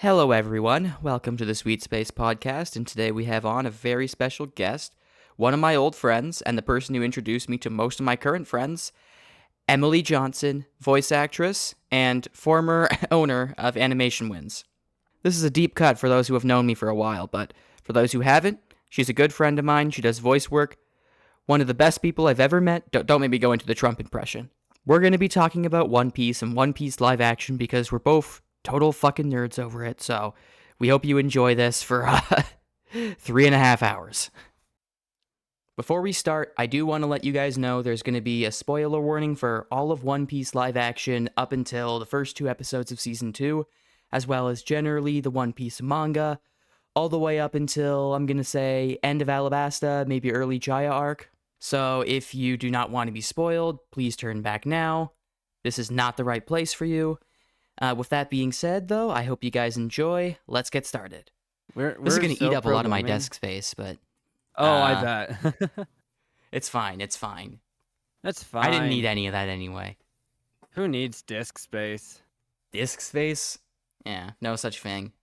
Hello, everyone. Welcome to the Sweet Space Podcast, and today we have on a very special guest, one of my old friends, and the person who introduced me to most of my current friends, Emylie Johnson, voice actress, and former owner of Animation Wins. This is a deep cut for those who have known me for a while, but for those who haven't, she's a good friend of mine. She does voice work. One of the best people I've ever met. Don't make me go into the Trump impression. We're going to be talking about One Piece and One Piece live action because we're both total fucking nerds over it, so we hope you enjoy this for 3.5 hours. Before we start, I do want to let you guys know there's going to be a spoiler warning for all of One Piece live action up until the first 2 episodes of Season 2, as well as generally the One Piece manga, all the way up until, I'm going to say, end of Alabasta, maybe early Jaya arc. So if you do not want to be spoiled, please turn back now. This is not the right place for you. With that being said, though, I hope you guys enjoy. Let's get started. This is going to eat up a lot of my desk space, but... I bet. It's fine, it's fine. That's fine. I didn't need any of that anyway. Who needs disk space? Disk space? Yeah, no such thing.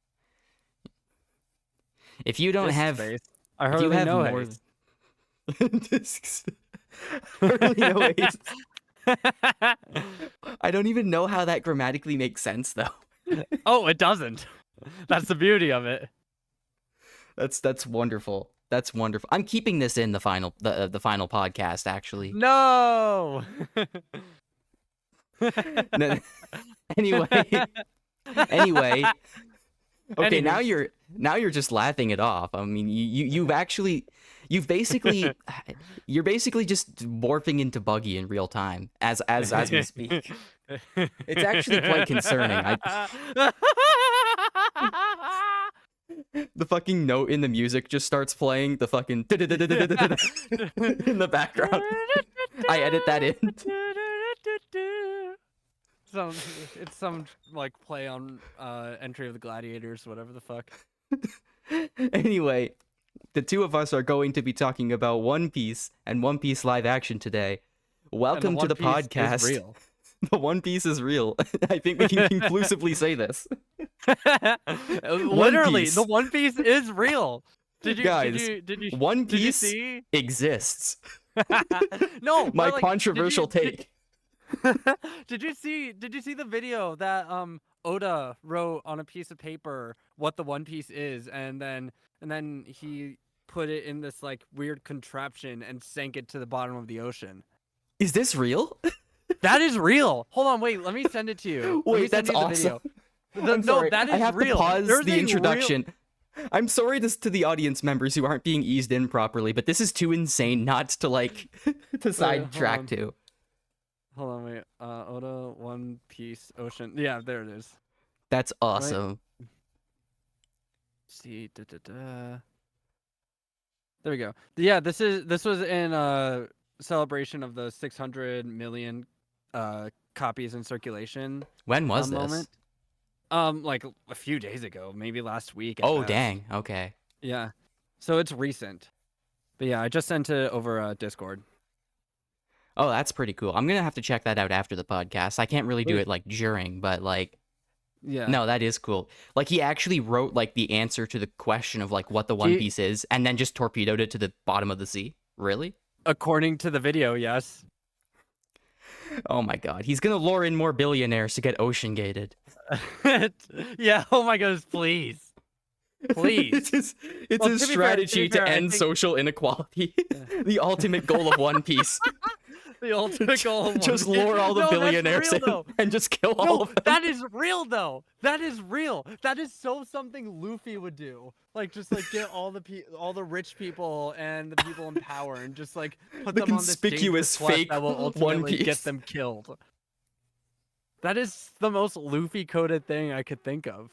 If you don't have... Space. I hardly know it. Discs. Hardly know it. I don't even know how that grammatically makes sense, though. Oh, it doesn't. That's the beauty of it. That's wonderful. That's wonderful. I'm keeping this in the final podcast, actually. No. No. Anyway. Okay, now you're just laughing it off. I mean, you're basically just morphing into Buggy in real time as we speak. It's actually quite concerning. The fucking note in the music just starts playing, the fucking in the background. I edit that in. It's some like play on Entry of the Gladiators, whatever the fuck. Anyway, the two of us are going to be talking about One Piece and One Piece live action today. Welcome to the podcast. Real. The One Piece is real. I think we can conclusively say this. Literally, the One Piece is real. Did you One Piece exists. No, my controversial take. Did you see the video that Oda wrote on a piece of paper what the One Piece is, and then he put it in this like weird contraption and sank it to the bottom of the ocean? Is this real? That is real. Hold on, wait, let me send it to you. Wait, that's awesome. No, that is I have real. to pause the introduction. I'm sorry to the audience members who aren't being eased in properly, but this is too insane not to like to sidetrack to. Hold on, wait. Oda One Piece Ocean. Yeah, there it is. That's awesome. Right. See, there we go. Yeah, this was in celebration of the 600 million copies in circulation. When was this? Moment. Like a few days ago, maybe last week. Oh, dang. Okay. Yeah. So it's recent. But yeah, I just sent it over Discord. Oh, that's pretty cool. I'm going to have to check that out after the podcast. I can't really do it like during, but like yeah. No, that is cool. Like he actually wrote like the answer to the question of like what the One Piece is and then just torpedoed it to the bottom of the sea. Really? According to the video, yes. Oh my god. He's going to lure in more billionaires to get ocean gated. Yeah, oh my goodness, please. Please. It's his strategy to end social inequality. The ultimate goal of One Piece. The ultimate goal of just lure all the billionaires in and just kill all of them. That is real, though. That is real. That is something Luffy would do. Like, just like get all the rich people and the people in power and just like put them on this dangerous quest that will ultimately get them killed. That is the most Luffy-coded thing I could think of.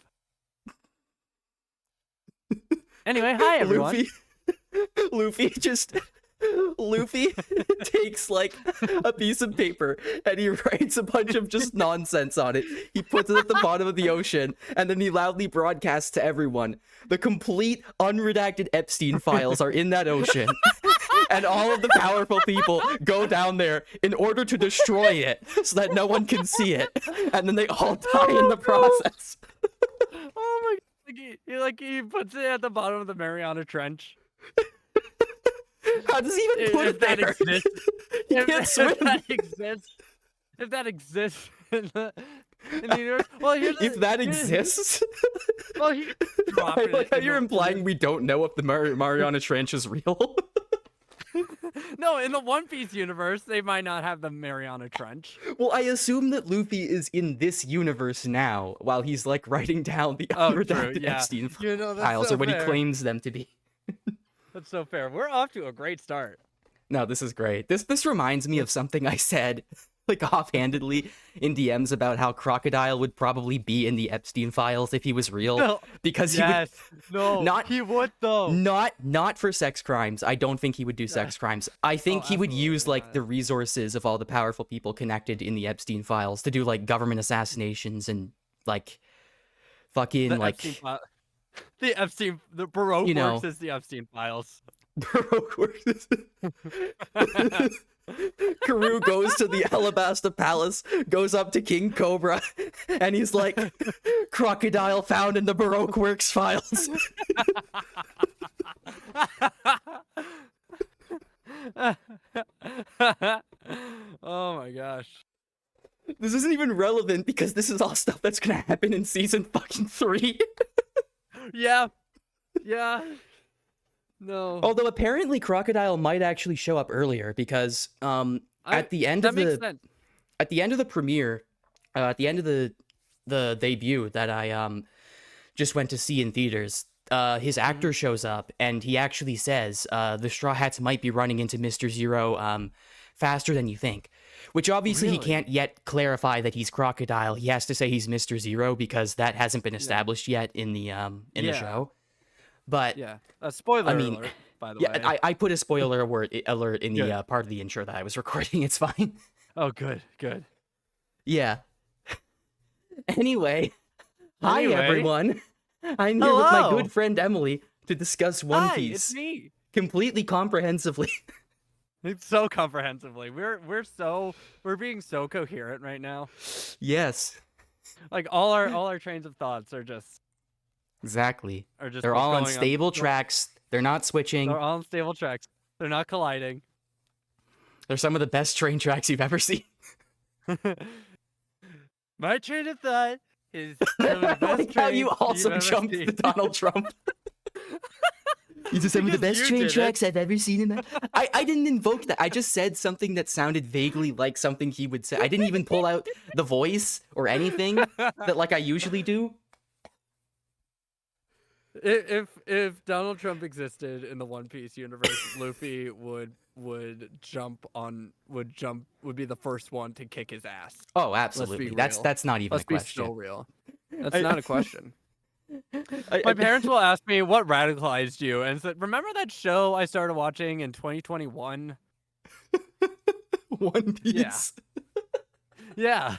Anyway, hi everyone. Luffy takes like a piece of paper and he writes a bunch of just nonsense on it. He puts it at the bottom of the ocean and then he loudly broadcasts to everyone. The complete unredacted Epstein files are in that ocean. And all of the powerful people go down there in order to destroy it so that no one can see it. And then they all die in the process. Oh my he puts it at the bottom of the Mariana Trench. How does he even put If it that there? exists. He can't swim. If that exists in the universe. Well, If that exists. Well, I like how you're implying we don't know if the Mariana Trench is real. No, in the One Piece universe, they might not have the Mariana Trench. Well, I assume that Luffy is in this universe now, while he's like writing down the unredacted Epstein files, or what he claims them to be. That's so fair. We're off to a great start. No, this is great. This reminds me of something I said, like offhandedly, in DMs about how Crocodile would probably be in the Epstein files if he was real, No. because he would though. Not for sex crimes. I don't think he would do sex crimes. I think he would use like the resources of all the powerful people connected in the Epstein files to do like government assassinations and like fucking the Baroque works is the Epstein files. Baroque works. Karoo goes to the Alabasta Palace, goes up to King Cobra, and he's like, "Crocodile found in the Baroque Works files." Oh my gosh. This isn't even relevant because this is all stuff that's gonna happen in season fucking 3. Yeah. No. Although apparently Crocodile might actually show up earlier because at the end of the premiere, at the end of the debut that I just went to see in theaters, his actor shows up and he actually says the Straw Hats might be running into Mr. Zero faster than you think. Which obviously he can't yet clarify that he's Crocodile. He has to say he's Mr. Zero because that hasn't been established yet in the the show. But a spoiler alert, by the way. Yeah, I put a spoiler alert in the part of the intro that I was recording. It's fine. Oh, good. Yeah. Anyway, hi everyone. I'm here with my good friend Emily to discuss One Piece. It's me. Completely comprehensively. It's so comprehensively. We're being so coherent right now. Yes. Like all our trains of thoughts are just exactly. They're all on stable tracks. They're not switching. They're all on stable tracks. They're not colliding. They're some of the best train tracks you've ever seen. My train of thought is some of the best like how you also jumped to Donald Trump. These are some of the best train tracks I've ever seen in my... I didn't invoke that. I just said something that sounded vaguely like something he would say. I didn't even pull out the voice or anything that like I usually do. If Donald Trump existed in the One Piece universe, Luffy would be the first one to kick his ass. Oh, absolutely. That's not even a question. Let's be so real. That's not a question. My parents will ask me what radicalized you, and said, "Remember that show I started watching in 2021?" One Piece. Yeah.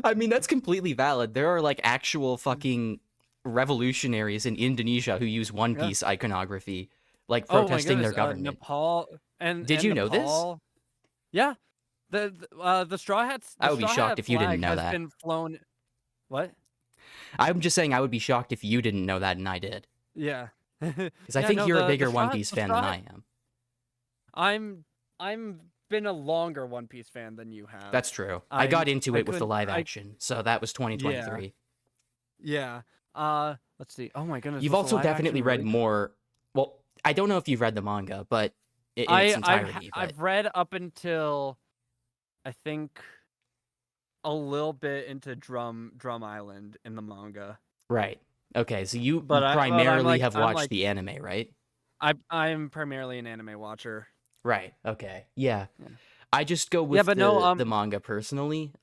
I mean, that's completely valid. There are like actual fucking revolutionaries in Indonesia who use One Piece iconography, like protesting their government. Nepal Did you know this? Yeah. The Straw Hats. I would be shocked if you didn't know that. Has been flown. What? I'm just saying I would be shocked if you didn't know that and I did. Yeah. Because I think you're a bigger One Piece fan than I am. I'm been a longer One Piece fan than you have. That's true. I got into it with the live action, so that was 2023. Yeah. Let's see. Oh my goodness. You've also definitely read more. Well, I don't know if you've read the manga, but in its entirety. I've read up until I think a little bit into Drum Island in the manga. Right. Okay, so you primarily have watched the anime, right? I'm primarily an anime watcher. Right. Okay. Yeah. I just go with the manga personally.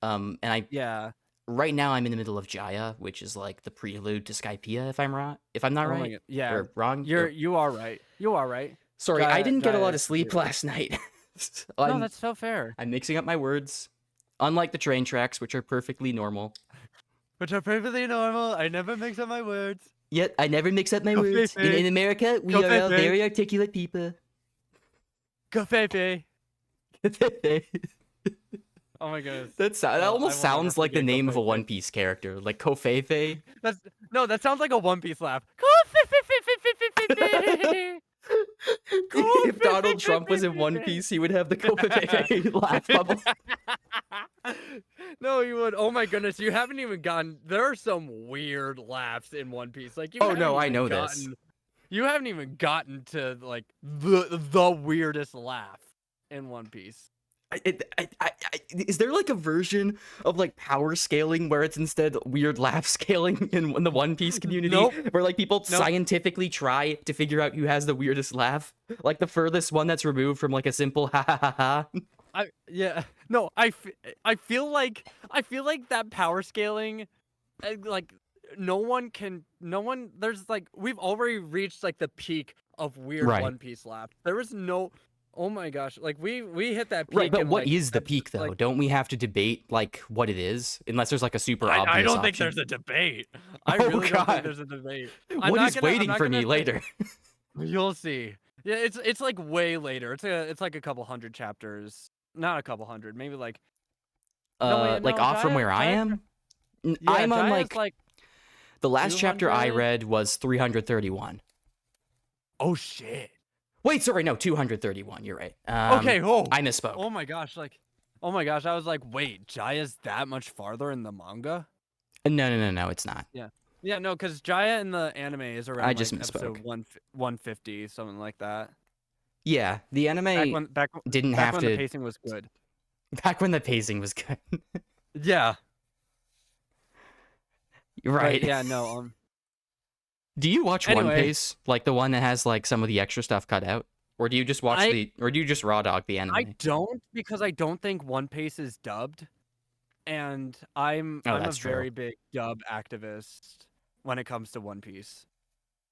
Right now I'm in the middle of Jaya, which is like the prelude to Skypiea, if I'm not right. Yeah. Or wrong. You are right. You are right. Sorry, I didn't get a lot of sleep last night. No, that's so fair. I'm mixing up my words. Unlike the train tracks, which are perfectly normal. I never mix up my words. Yet I never mix up my words. In America, we are all very articulate people. Go Feifei. Oh my goodness. That Oh, almost sounds like the name of a One Piece character, like Kofefe. That sounds like a One Piece laugh. If Donald Trump was in One Piece, he would have the Kofefe laugh bubble. No, you would. Oh my goodness, you haven't even gotten. There are some weird laughs in One Piece. Like you. Oh no, I know this. You haven't even gotten to like the weirdest laugh in One Piece. Is there like a version of like power scaling where it's instead weird laugh scaling in the One Piece community? Nope. Where like people scientifically try to figure out who has the weirdest laugh? Like the furthest one that's removed from like a simple ha ha ha ha. I feel like that power scaling, like there's like we've already reached like the peak of weird One Piece laugh. There is no. Oh my gosh! Like we hit that peak. Right, but what like, is the peak though? Like, don't we have to debate like what it is? Unless there's like a super obvious I don't option. think there's a debate. I really don't think there's a debate. What is waiting for me later? You'll see. Yeah, it's like way later. It's like a couple hundred chapters. Not a couple hundred, maybe like. Like off from where I am. Yeah, I'm on like the last chapter I read was 331. Oh shit. Wait, sorry, no, 231. You're right. Okay, I misspoke. Oh my gosh, I was like, wait, Jaya's that much farther in the manga? No, it's not. Yeah, no, because Jaya in the anime is around misspoke. episode 150, something like that. Yeah, the anime back didn't back have when to. The pacing was good. Back when the pacing was good. Yeah. You're right. But yeah, no. Do you watch One Piece, like the one that has like some of the extra stuff cut out, or do you just watch or do you just raw dog the anime? I don't, because I don't think One Piece is dubbed, and I'm a very big dub activist when it comes to One Piece.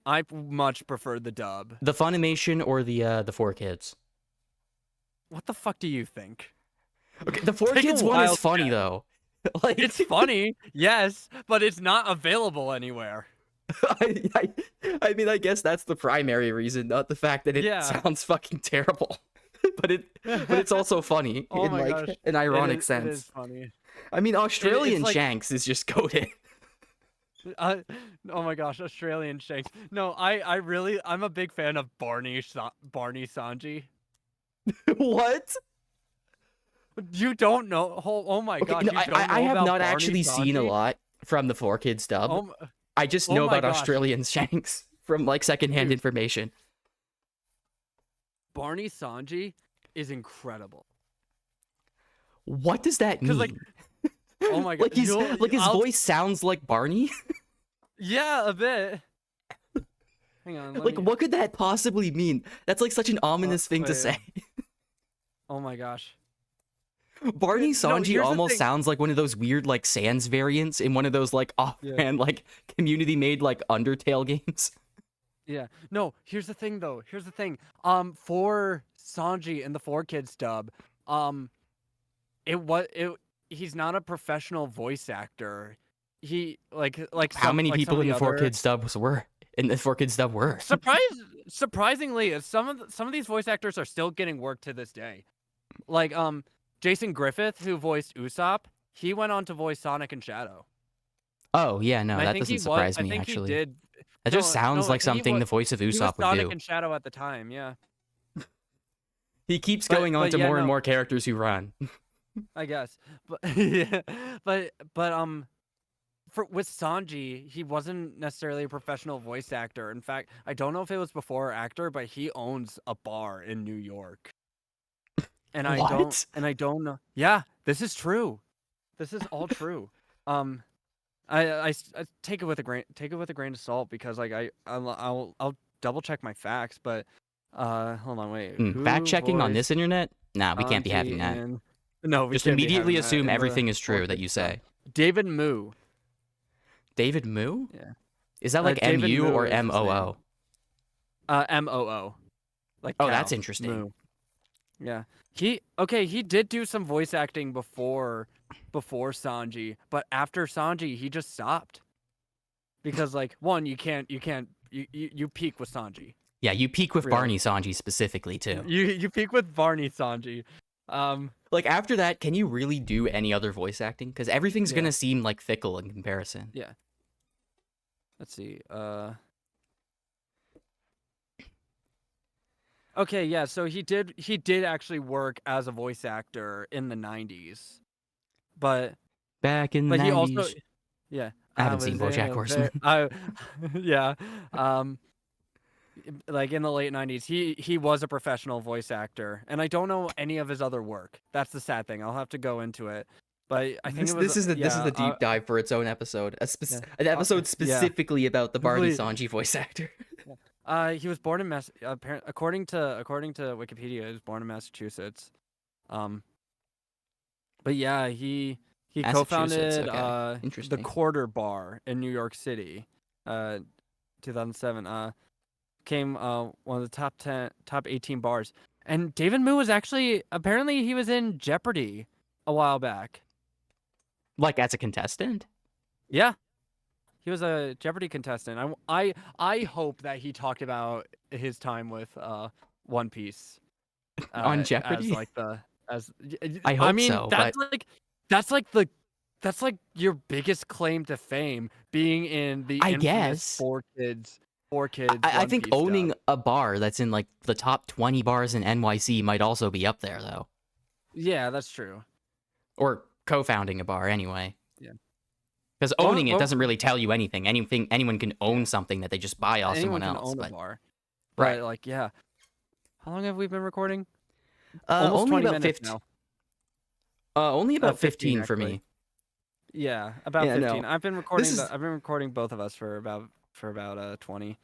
I much prefer the dub. The Funimation or the 4Kids? What the fuck do you think? Okay, the 4Kids one is funny though. Like it's funny, yes, but it's not available anywhere. I mean, I guess that's the primary reason, not the fact that it sounds fucking terrible. but it's also funny in like an ironic sense. It is funny. I mean, Australian Shanks is just goated. Oh my gosh, Australian Shanks. No, I'm a big fan of Barney Sanji. What? You don't know? Oh my gosh! No, I have not actually seen a lot from the 4Kids dub. I just know about Australian Shanks from like secondhand information. Barney Sanji is incredible. What does that mean? Like, oh my god! His voice sounds like Barney. Yeah, a bit. Hang on. What could that possibly mean? That's like such an ominous thing to say. Oh my gosh. Barney Sanji almost sounds like one of those weird like Sans variants in one of those like offhand like community made like Undertale games. Yeah. No, here's the thing though. Here's the thing. For Sanji in the 4Kids dub, he's not a professional voice actor. He how many people in the 4Kids dub were? In the 4Kids dub were? Surprisingly, some of these voice actors are still getting work to this day. Like Jason Griffith, who voiced Usopp, he went on to voice Sonic and Shadow. Oh yeah, no, that doesn't surprise me actually. That just sounds like something the voice of Usopp would do. Sonic and Shadow at the time, yeah. He keeps going on to more and more characters who run. I guess, but yeah, but with Sanji, he wasn't necessarily a professional voice actor. In fact, I don't know if it was before or after, but he owns a bar in New York. And I don't know. Yeah, this is true. This is all true. I take it with a grain of salt because like I'll double check my facts, but hold on, wait. Fact checking on this internet? Nah, we can't be having that. No, we just immediately assume everything is true that you say. David Moo. David Moo? Yeah. Is that like MU or MOO? MOO. Like oh, that's interesting. Moo. Yeah. He did do some voice acting before Sanji, but after Sanji he just stopped. Because like one, you peak with Sanji. Yeah, you peak with Barney Sanji specifically too. You peak with Barney Sanji. Like, after that, can you really do any other voice acting? Because everything's gonna seem, like, fickle in comparison. Yeah. Let's see. Okay, yeah, so he did actually work as a voice actor in the 90s. But back in the 90s. He also, yeah. I haven't seen BoJack Horseman. Yeah. Like in the late 90s, he was a professional voice actor, and I don't know any of his other work. That's the sad thing. I'll have to go into it. But I think this is the deep dive for its own episode. An episode specifically about the Barney Sanji voice actor. He was born in according to Wikipedia, he was born in Massachusetts. But yeah, he co-founded the Quarter Bar in New York City, 2007. Came one of the top 18 bars. And David Moo was actually, apparently he was in Jeopardy a while back. Like as a contestant? Yeah. He was a Jeopardy contestant. I hope that he talked about his time with One Piece on Jeopardy. I hope so. That's like your biggest claim to fame, being in the infamous four kids. I think owning a bar that's in like the top 20 bars in NYC might also be up there, though. Yeah, that's true. Or co-founding a bar, anyway. Yeah. Because owning it doesn't really tell you anything. Anyone can own something that they just buy off someone else. Anyone can own a bar. Right. But, like, yeah. How long have we been recording? Almost only about 15. Now. Only about 15 for me. Yeah, about 15. No. I've been recording both of us for about 20.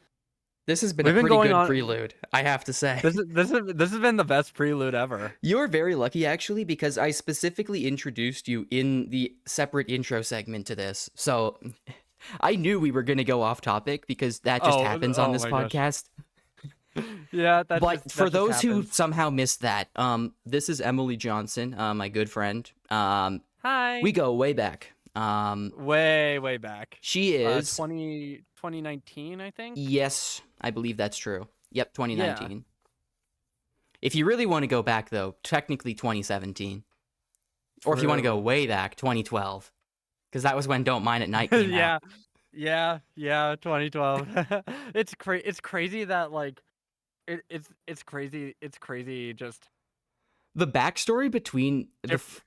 This has been a pretty good prelude, I have to say. This has been the best prelude ever. You're very lucky, actually, because I specifically introduced you in the separate intro segment to this. So I knew we were going to go off topic because that just happens on this podcast. Yeah, but for those who somehow missed that, this is Emylie Johnson, my good friend. Hi. We go way back. Way back. She is 2019, I think. Yes, I believe that's true. Yep, 2019. Yeah. If you really want to go back, though, technically 2017. Or if you want to go way back, 2012. Because that was when Don't Mind at Night came out. Yeah, 2012. It's crazy that, like, it's crazy just... The backstory between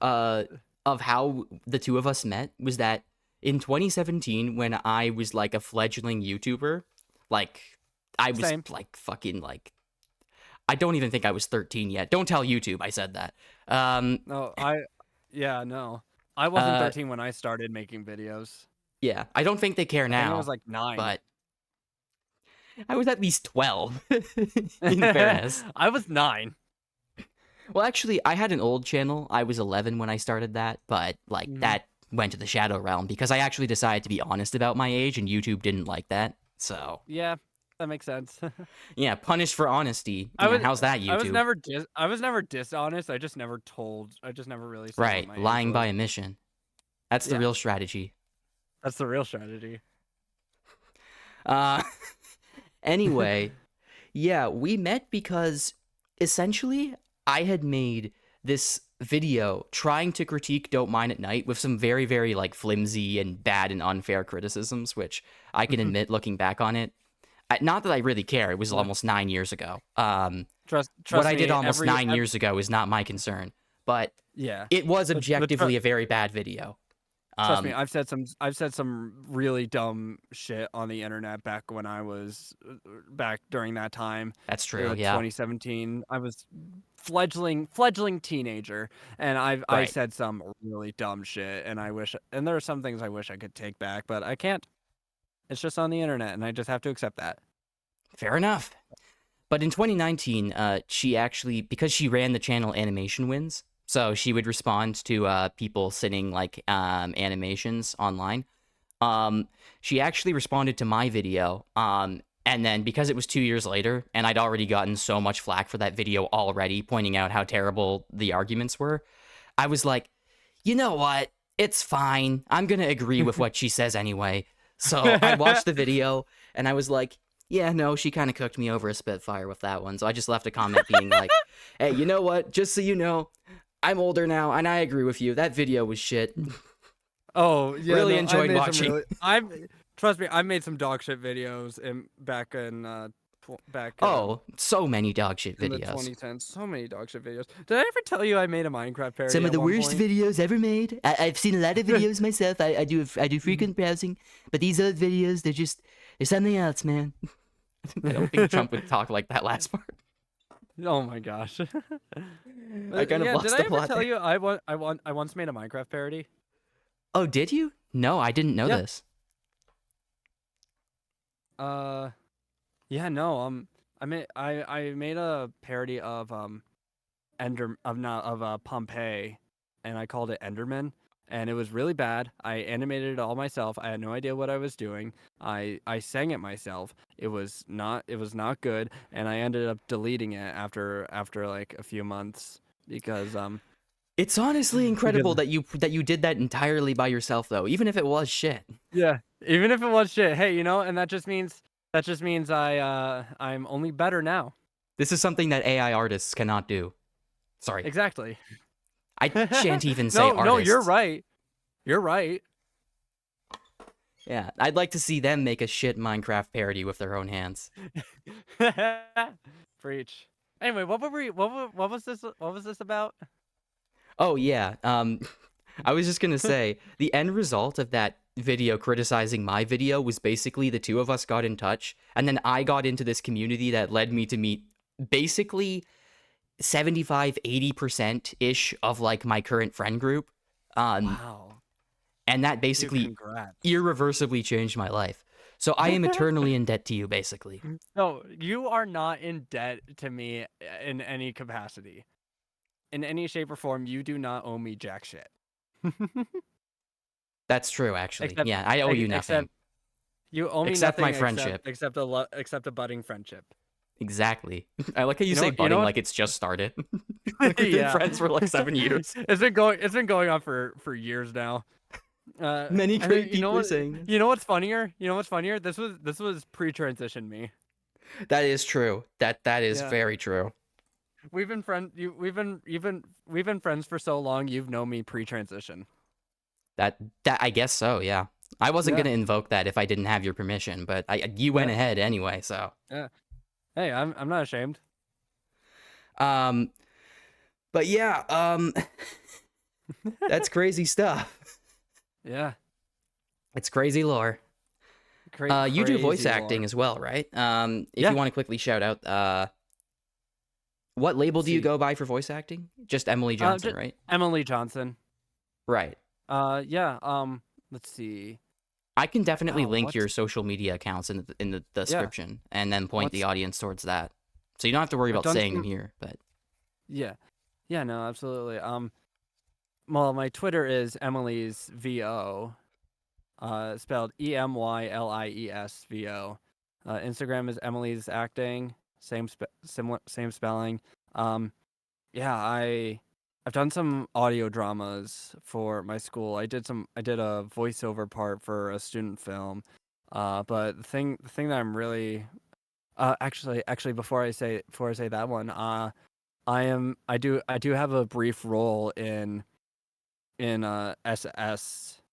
of how the two of us met was that in 2017, when I was like a fledgling YouTuber, like I was like fucking like, I don't even think I was 13 yet. Don't tell YouTube I said that. No, I wasn't 13 when I started making videos. Yeah, I don't think they care now. I was like 9, but I was at least 12. In fairness, I was 9. Well, actually, I had an old channel. I was 11 when I started that, but like that went to the shadow realm because I actually decided to be honest about my age, and YouTube didn't like that. So yeah, that makes sense. Yeah, punished for honesty. How's that, YouTube? I was never dishonest. I just never really said right, lying by omission. That's the real strategy. That's the real strategy. Anyway, yeah, we met because essentially I had made this video trying to critique Don't Mind at Night with some very, very like flimsy and bad and unfair criticisms, which I can admit looking back on it. Not that I really care. It was almost 9 years ago. Trust what me, I did almost 9 years ago is not my concern, but it was objectively a very bad video. Trust me, I've said some really dumb shit on the internet back when I was during that time. That's true. 2017. I was fledgling teenager, and I said some really dumb shit, and there are some things I wish I could take back, but I can't. It's just on the internet, and I just have to accept that. Fair enough. But in 2019, she actually, because she ran the channel Animation Wins, so she would respond to people sending like animations online. She actually responded to my video, and then because it was 2 years later, and I'd already gotten so much flack for that video already, pointing out how terrible the arguments were, I was like, you know what? It's fine. I'm gonna agree with what she says anyway. So I watched the video, and I was like, yeah, no, she kind of cooked me over a Spitfire with that one. So I just left a comment being like, hey, you know what? Just so you know, I'm older now, and I agree with you. That video was shit. Oh yeah, really enjoyed watching. Trust me, I made some dog shit videos back in so many dog shit videos in the 2010s. So many dog shit videos. Did I ever tell you I made a Minecraft parody? Some of at the one worst point? videos ever made. I've seen a lot of videos myself. I do frequent browsing, but these old videos, they're something else, man. I don't think Trump would talk like that last part. Oh my gosh. I kind of lost did I the ever plot tell there. you I once made a Minecraft parody? Oh, did you? No, I didn't know this. Yeah, no. I made a parody of Pompeii, and I called it Enderman, and it was really bad. I animated it all myself. I had no idea what I was doing. I sang it myself. It was not good, and I ended up deleting it after like a few months because It's honestly incredible that you did that entirely by yourself, though, even if it was shit. Yeah, even if it was shit. Hey, and that just means I'm only better now. This is something that AI artists cannot do. Sorry. Exactly. I shan't even say artists. No, you're right. You're right. Yeah, I'd like to see them make a shit Minecraft parody with their own hands. Preach. Anyway, what was this about? Oh yeah. I was just gonna say the end result of that video criticizing my video was basically the two of us got in touch, and then I got into this community that led me to meet basically 75-80% ish of like my current friend group. Wow. And that basically irreversibly changed my life. So I am eternally in debt to you, basically. No, you are not in debt to me in any capacity. In any shape or form, you do not owe me jack shit. That's true, actually. Yeah, I owe you nothing. You owe me except nothing my friendship. except a budding friendship. Exactly. I like how you say budding like it's just started. We've been friends for like 7 years. It's been going on for years now. Many great people are saying this. You know what's funnier? This was pre-transition me. That is true. That is very true. We've been friends for so long. You've known me pre-transition. That I guess so. Yeah. I wasn't gonna invoke that if I didn't have your permission, but you went ahead anyway. So. Yeah. Hey, I'm not ashamed. But yeah. That's crazy stuff. Yeah. It's crazy lore. You do voice acting as well, right? If you want to quickly shout out, what label do you go by for voice acting? Just Emylie Johnson, right? Emylie Johnson. Right. Yeah. Let's see. I can definitely link your social media accounts in the description, and then point the audience towards that. So you don't have to worry about saying them here, but yeah, no, absolutely. Well, my Twitter is Emily's VO, spelled EMYLIES VO. Instagram is Emily's acting, same spelling. Yeah, I've done some audio dramas for my school. I did a voiceover part for a student film. But the thing that I'm really actually before I say that one, I do have a brief role in SS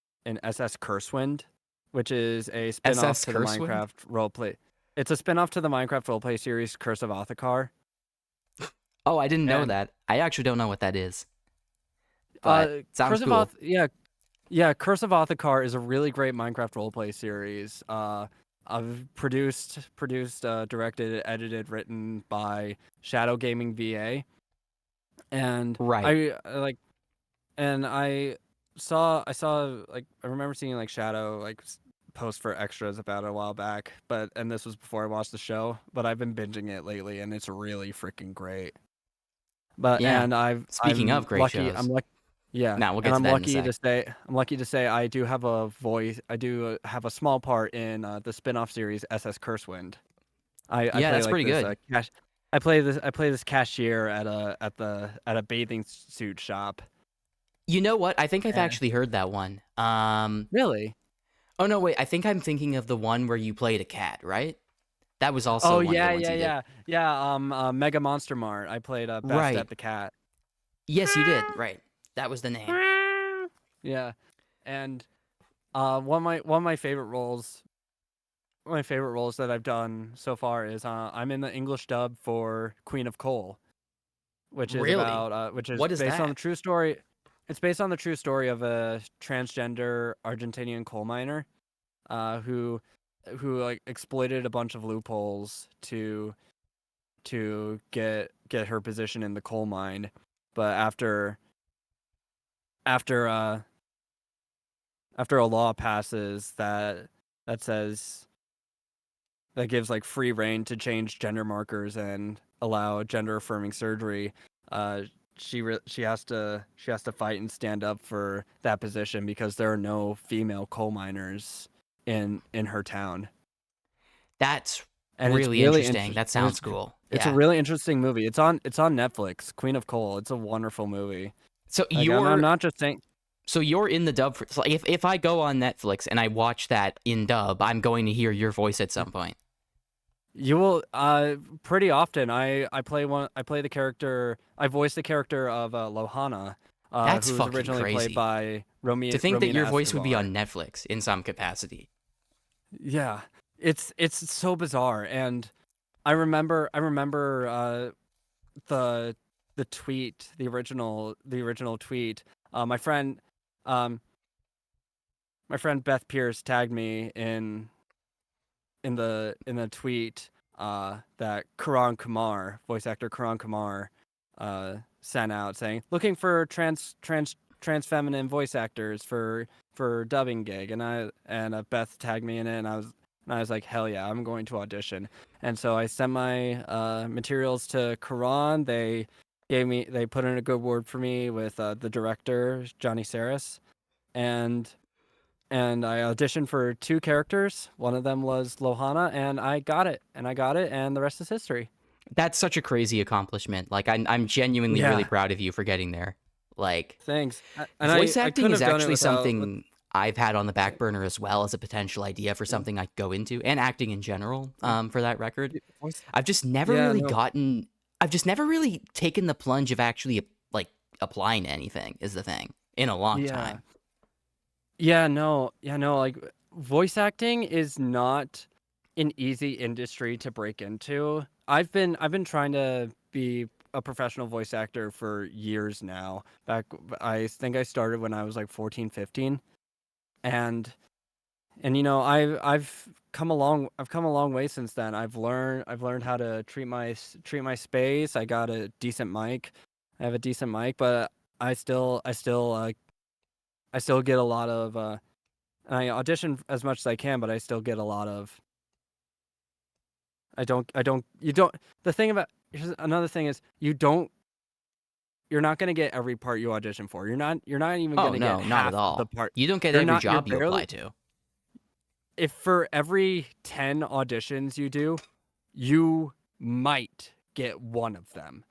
Cursewind, which is a spin-off to the Minecraft roleplay. It's a spin-off to the Minecraft roleplay series Curse of Othakar. Oh, I didn't know that. I actually don't know what that is. But sounds cool. Curse of Othakar is a really great Minecraft roleplay series. I've produced, directed, edited, written by Shadow Gaming VA, and I remember seeing like Shadow like post for extras about it a while back, and this was before I watched the show. But I've been binging it lately, and it's really freaking great. But speaking of great shows, I'm lucky. Yeah, now we'll get to that I'm lucky to say I do have a voice. I do have a small part in the spin-off series SS Cursewind. I play that's like pretty this, good. I play this cashier at a bathing suit shop. You know what? I think I've actually heard that one. Really? Oh no, wait. I think I'm thinking of the one where you played a cat, right? That was also. Yeah. Mega Monster Mart. I played Best at the Cat. Yes, you did. Right. That was the name. Yeah, and one of my favorite roles. One of my favorite roles that I've done so far is I'm in the English dub for Queen of Coal, which is Really? about which is What is based on the that? true story. It's based on the true story of a transgender Argentinian coal miner, uh, who like exploited a bunch of loopholes to get her position in the coal mine, but after uh after a law passes that says that gives like free reign to change gender markers and allow gender affirming surgery, uh she has to fight and stand up for that position because there are no female coal miners in her town. That's And it's really really interesting. interesting. That sounds cool. It's a Yeah. really interesting movie. It's on Netflix. Queen of Coal. It's a wonderful movie. So Like I'm not just saying. you're in the dub for, so if I go on Netflix and I watch that in dub, I'm going to hear your voice at some point. You will pretty often I play the character I voice the character of Lohana, That's who was fucking originally played crazy. by To think that Romina your voice would be Escobar. on Netflix in some capacity. Yeah. It's so bizarre, and I remember the tweet, the original tweet. Um my friend Beth Pierce tagged me in the tweet that Karan Kumar, voice actor Karan Kumar, sent out saying looking for trans feminine voice actors for dubbing gig, and Beth tagged me in it, and I was like, hell yeah, I'm going to audition. And so I sent my materials to Karan. They put in a good word for me with the director Johnny Saris, and I auditioned for two characters. One of them was Lohana, and I got it. And the rest is history. That's such a crazy accomplishment. Like I'm genuinely really Yeah, proud of you for getting there. Like thanks. And voice I acting couldn't is have done it actually without. something I've had on the back Sorry. burner as well as a potential idea for Yeah. something I go into, and acting in general. For that record, Voice. I've just never Yeah, really no. gotten. I've just never really taken the plunge of actually like applying to anything. Is the thing in a long Yeah. time. Yeah, no. Yeah, no. Like voice acting is not an easy industry to break into. I've been trying to be a professional voice actor for years now. Back I think I started when I was like 14, 15. And you know, I've come a long way since then. I've learned how to treat my space. I got a decent mic. I have a decent mic, but I still get a lot of I audition as much as I can, but I still get a lot of I don't you don't the thing about here's another thing is you're not going to get every part you audition for. You're not even going Oh to get no, not at half the all. part. You don't get every You're job you apply barely to. if for every 10 auditions you do, you might get one of them.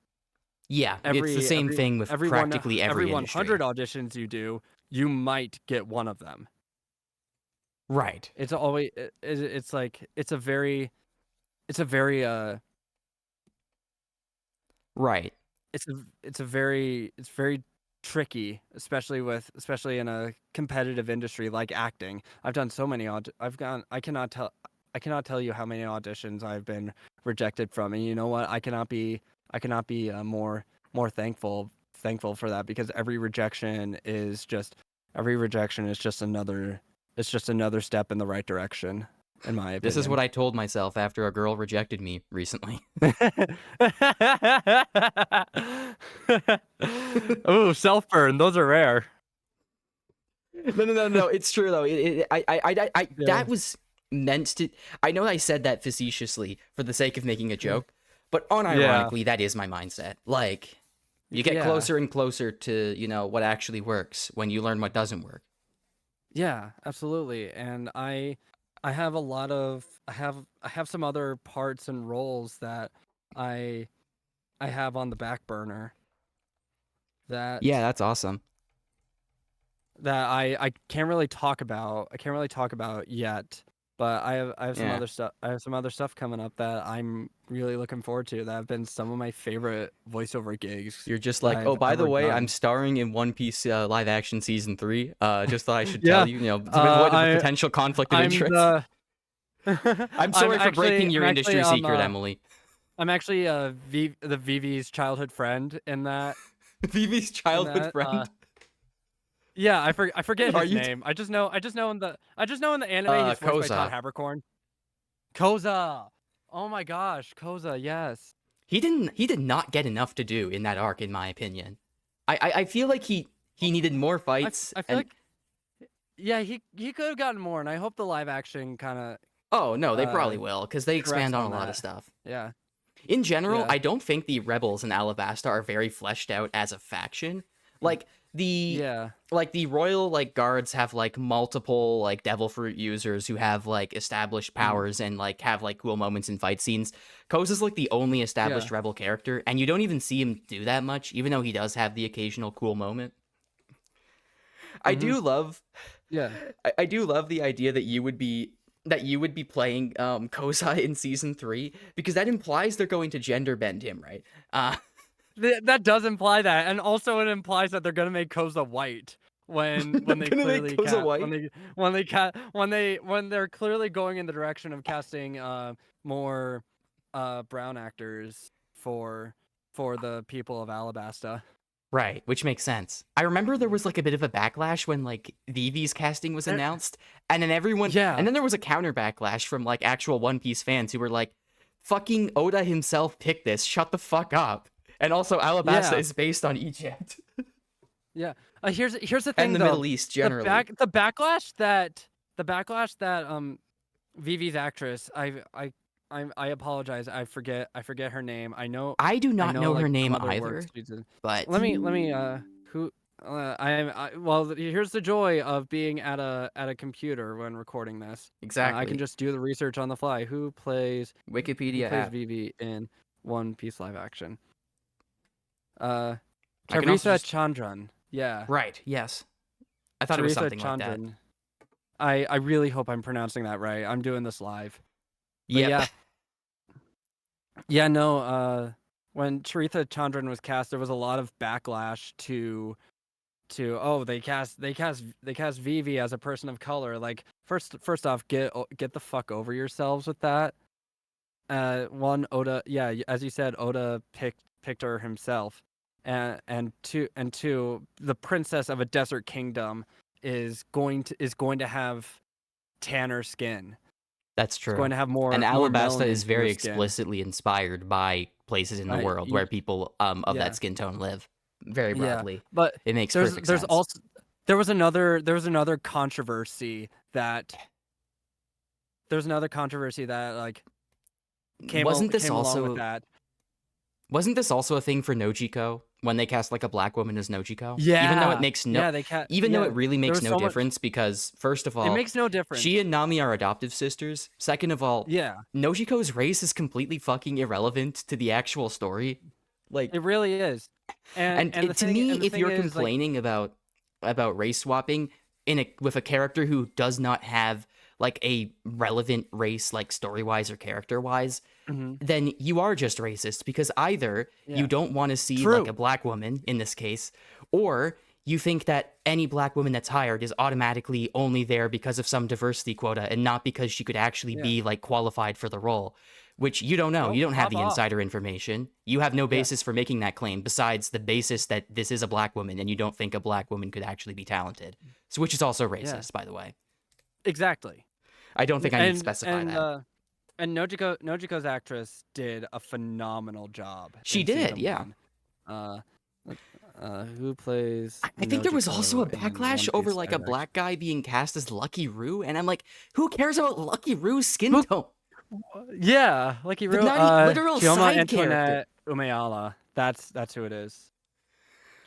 Yeah, it's the same thing with practically Every every 100 industry. auditions you do, you might get one of them. Right. It's always it's like it's a very Right. it's very tricky, especially in a competitive industry like acting. I've done so many I've gone I cannot tell you how many auditions I've been rejected from, and you know what? I cannot be more thankful for that, because every rejection is just another it's just another step in the right direction, in my This is what opinion. I told myself after a girl rejected me recently. Oh, self burn. Those are rare. No. It's true though. Yeah. That was meant to. I know I said that facetiously for the sake of making a joke, but Yeah. unironically, that is my mindset. Like, you get Yeah. closer and closer to what actually works when you learn what doesn't work. Yeah, absolutely. And I have a lot of I have some other parts and roles that I I have on the back burner Yeah, that that's awesome. I can't really talk about. I can't really talk about yet. But I have some Yeah. other stuff. I have some other stuff coming up that I'm really looking forward to. That have been some of my favorite voiceover gigs. You're just that like, oh, I've by the ever way, I'm done. starring in One Piece live action season 3. Just thought I should Yeah. tell you, to avoid a potential conflict of I'm interest. the. I'm sorry for breaking your I'm actually industry secret, Emily. I'm actually the Vivi's childhood friend in that. Vivi's childhood friend. Yeah, I forget Are his you? name. I just know in the anime he's voiced by Todd Koza. Haberkorn. Koza. Oh my gosh, Koza. Yes. He did not get enough to do in that arc, in my opinion. I feel like he needed more fights. I feel like yeah, he could have gotten more, and I hope the live action kind of Oh no, they probably will, because they expand on a lot that. of stuff. Yeah. In general, Yeah. I don't think the rebels in Alabasta are very fleshed out as a faction. Like the royal like guards have like multiple like devil fruit users who have like established powers and like have like cool moments in fight scenes. Koza's like the only established rebel character, and you don't even see him do that much, even though he does have the occasional cool moment. I do love I do love the idea that you would be playing Koza in season 3, because that implies they're going to gender bend him, right? That does imply that, and also it implies that they're gonna make Koza white when they clearly when they're clearly going in the direction of casting more brown actors for the people of Alabasta. Right, which makes sense. I remember there was like a bit of a backlash when like Vivi's casting was announced, and then and then there was a counter backlash from like actual One Piece fans who were like, "Fucking Oda himself picked this. Shut the fuck up." And also, Alabasta is based on Egypt. Yeah. Here's the thing, and the though. Middle East generally. The backlash that Vivi's actress, I apologize. I forget her name. I do not know like, her name other either. But let me who well, here's the joy of being at a computer when recording this. Exactly. I can just do the research on the fly. Who plays Wikipedia app. Vivi in One Piece live action? Teresa Chandran. Yeah. Right. Yes. I thought it was something Chandran. like that. I really hope I'm pronouncing that right. I'm doing this live. Yep. Yeah. No. When Teresa Chandran was cast, there was a lot of backlash to they cast Vivi as a person of color. Like first off, get the fuck over yourselves with that. Oda. Yeah, as you said, Oda picked her himself. And two, the princess of a desert kingdom is going to have tanner skin. That's true. It's going to have more. And Alabasta is very skin. explicitly inspired by places in the world where people of that skin tone live. Very broadly. Yeah, but it makes perfect sense. There was another controversy that like came along with that. Wasn't this also a thing for Nojiko when they cast like a black woman as Nojiko? Yeah. Even though it makes though it really makes no difference, because first of all, it makes no difference. She and Nami are adoptive sisters. Second of all, Nojiko's race is completely fucking irrelevant to the actual story. Like, it really is. And to me, if you're complaining about race swapping with a character who does not have like a relevant race, like story-wise or character-wise, then you are just racist, because either you don't want to see like a black woman in this case, or you think that any black woman that's hired is automatically only there because of some diversity quota and not because she could actually be like qualified for the role, which you don't know. You don't have the insider information. You have no basis for making that claim besides the basis that this is a black woman and you don't think a black woman could actually be talented. So, which is also racist, by the way. Exactly. I don't think I need to specify that. And Nojiko's actress did a phenomenal job. She did, yeah. Who plays? I think there was also a backlash over like a black guy being cast as Lucky Roo, and I'm like, who cares about Lucky Roo's skin tone? Yeah, Lucky Roo. Literal side Antoinette character. Umayala. That's who it is.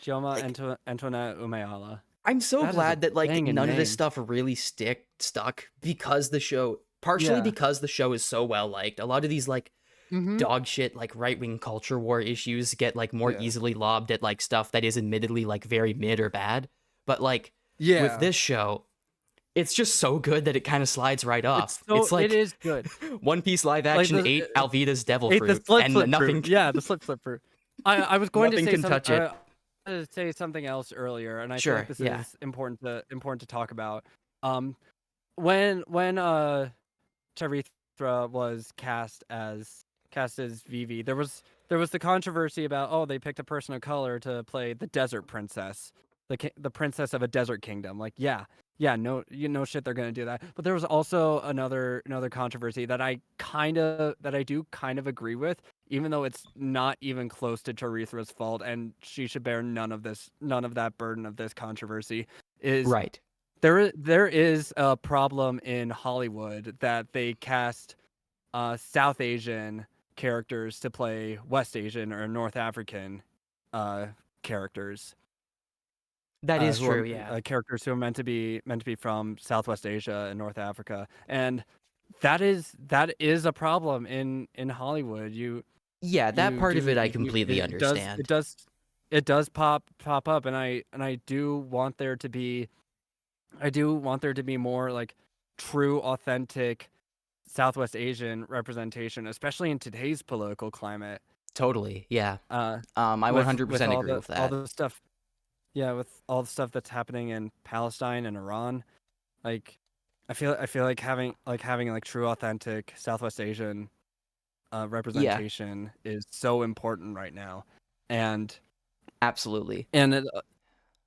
Chioma Antoinette Umayala. I'm so glad that like none of this stuff really stuck because the show, partially because the show is so well liked. A lot of these like dog shit like right-wing culture war issues get like more easily lobbed at like stuff that is admittedly like very mid or bad. But like with this show, it's just so good that it kind of slides right off. It's It like is good. One Piece live Like action the ate Alvida's devil ate the fruit, and slip nothing fruit. Yeah, the slip fruit. I was going to nothing say can touch it. something else earlier, and I feel like Sure, this yeah. is important to talk about. When Charithra was cast as Vivi, there was the controversy about, oh, they picked a person of color to play the desert princess, the princess of a desert kingdom. Like, yeah, no, shit, they're gonna do that. But there was also another controversy that I do kind of agree with, even though it's not even close to Charithra's fault, and she should bear none of that burden of this controversy. Is Right. there is a problem in Hollywood that they cast South Asian characters to play West Asian or North African characters. That is Who true, are yeah. characters who are meant to be from Southwest Asia and North Africa, and that is a problem in Hollywood. Yeah, that part of it I completely it does understand. pop up, and I do want there to be more like true, authentic Southwest Asian representation, especially in today's political climate. Totally, yeah. I With 100% all agree with that. the stuff, yeah, with all the stuff that's happening in Palestine and Iran, like I feel like having true, authentic Southwest Asian Yeah, representation is so important right now, and absolutely. and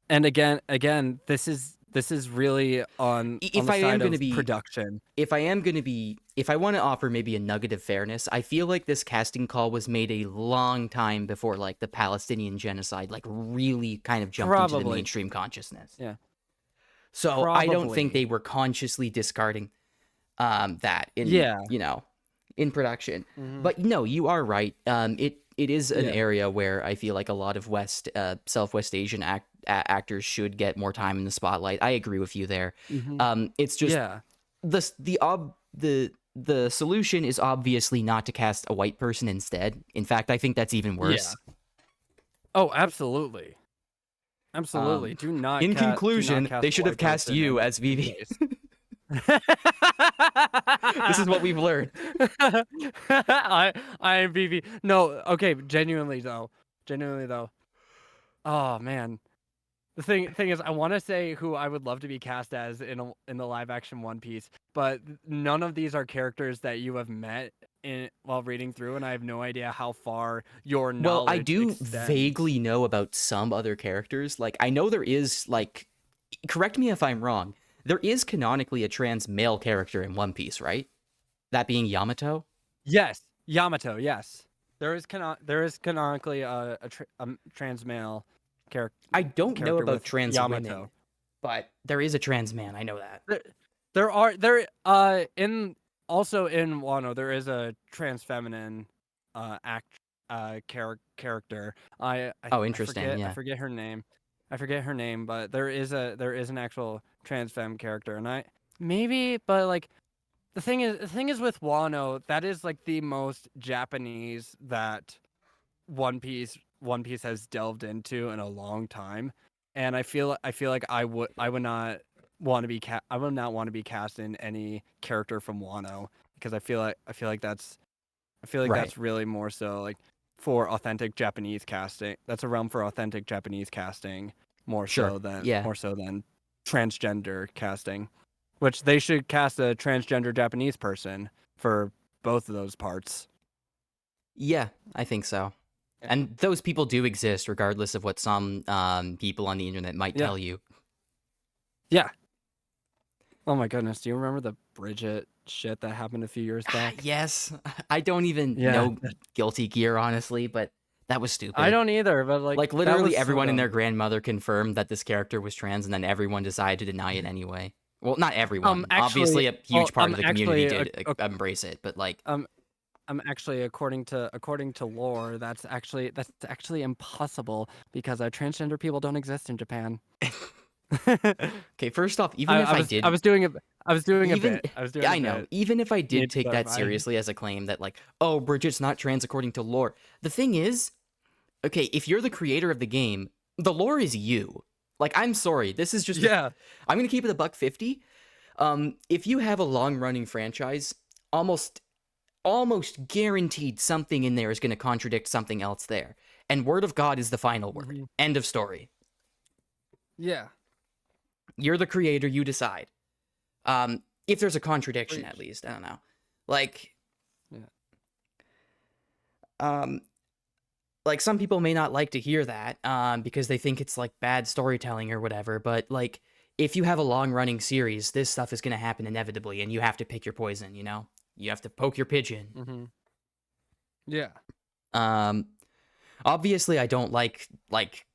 and again, this is really on If the I am side going to of be production. if I want to offer maybe a nugget of fairness, I feel like this casting call was made a long time before like the Palestinian genocide like really kind of jumped into the Probably, mainstream consciousness. yeah, So I don't think probably, they were consciously discarding that in, yeah. in production. Hmm. But no, you are right. It is an Yeah. area where I feel like a lot of Southwest Asian actors should get more time in the spotlight. I agree with you there. Hmm. It's just Yeah. the solution is obviously not to cast a white person instead. In fact, I think that's even Yeah. worse. Oh, absolutely. Absolutely. Um, in Do not conclusion, cast they a should have white cast person you in as Vivi. place. This is what we've learned. I am BB. No, okay, genuinely though. Oh man. The thing is, I want to say who I would love to be cast as in the live action One Piece, but none of these are characters that you have met while reading through, and I have no idea how far your Well, I knowledge do extends. vaguely know about some other characters. Like, I know there is, like, correct me if I'm wrong, there is canonically a trans male character in One Piece, right? That being Yamato? Yes, Yamato. Yes, there is canonically a trans male I don't know character about with trans Yamato. women, but there is a trans man. I know that. In also in Wano there is a trans feminine character. Oh, interesting. I Yeah. forget her name. But there is an actual trans femme character, and I maybe, but like the thing is with Wano, that is like the most Japanese that One Piece has delved into in a long time, and I feel like I would not want to be I would not want to be cast in any character from Wano, because I feel like Right. that's really more so like for authentic Japanese casting. That's a realm for authentic Japanese casting Sure. Yeah. more so than transgender casting, which they should cast a transgender Japanese person for both of those parts. Yeah, I think so. And those people do exist, regardless of what some people on the internet might Yeah. tell you. Yeah. Oh my goodness, do you remember the Bridget shit that happened a few years back? Yes, I don't even Yeah. know Guilty Gear, honestly, but that was I stupid. don't either, but like Like, that literally was so everyone and their dumb. grandmother confirmed that this character was trans, and then everyone decided to deny it anyway. Well, not everyone. Actually, Obviously, a huge part of the community actually, did embrace it, but like, actually, according to lore, that's actually impossible because transgender people don't exist in Japan. okay, first off, even if I did, I was doing a even bit. I was doing yeah, a I know. bit. Even if I did Need to take that clarify. seriously as a claim that like, oh, Bridget's not trans according to lore. The thing is, okay, if you're the creator of the game, the lore is you. Like, I'm sorry, this is just Yeah. I'm gonna keep it a buck 50. If you have a long-running franchise, almost guaranteed something in there is going to contradict something else there. And word of God is the final word. End of story. Yeah. You're the creator, you decide. If there's a contradiction, at least. I don't know. Like, like, some people may not like to hear that, because they think it's, like, bad storytelling or whatever, but, like, if you have a long-running series, this stuff is going to happen inevitably, and you have to pick your poison, you know? You have to poke your pigeon. Yeah. Obviously, I don't like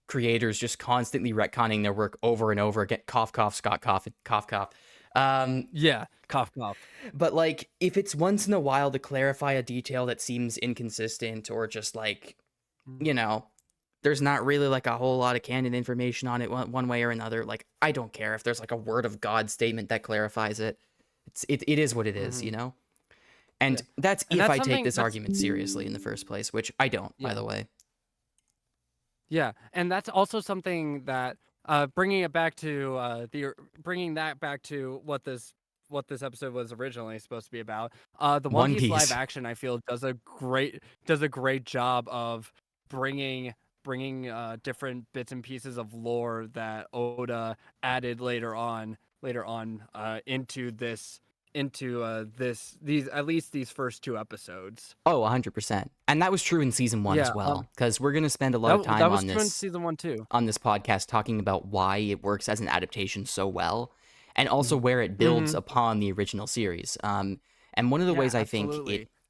creators just constantly retconning their work over and over again. Cough, cough, Scott, cough, cough, cough. Yeah, cough, cough. But, like, if it's once in a while to clarify a detail that seems inconsistent or just, like, you know, there's not really, like, a whole lot of canon information on it one way or another, like, I don't care if there's, like, a word of God statement that clarifies it. It is what it is, you know? And that's if I take this argument seriously in the first place, which I don't, by the way. Yeah, and that's also something that bringing that back to what this episode was originally supposed to be about. The One Piece live action, I feel, does a great job of bringing different bits and pieces of lore that Oda added later on into these first 2 episodes. Oh, 100%. And that was true in season 1 as well, because we're going to spend a lot of time on this. That was true in season 1 too. On this podcast, talking about why it works as an adaptation so well, and also where it builds upon the original series. And one of the ways I think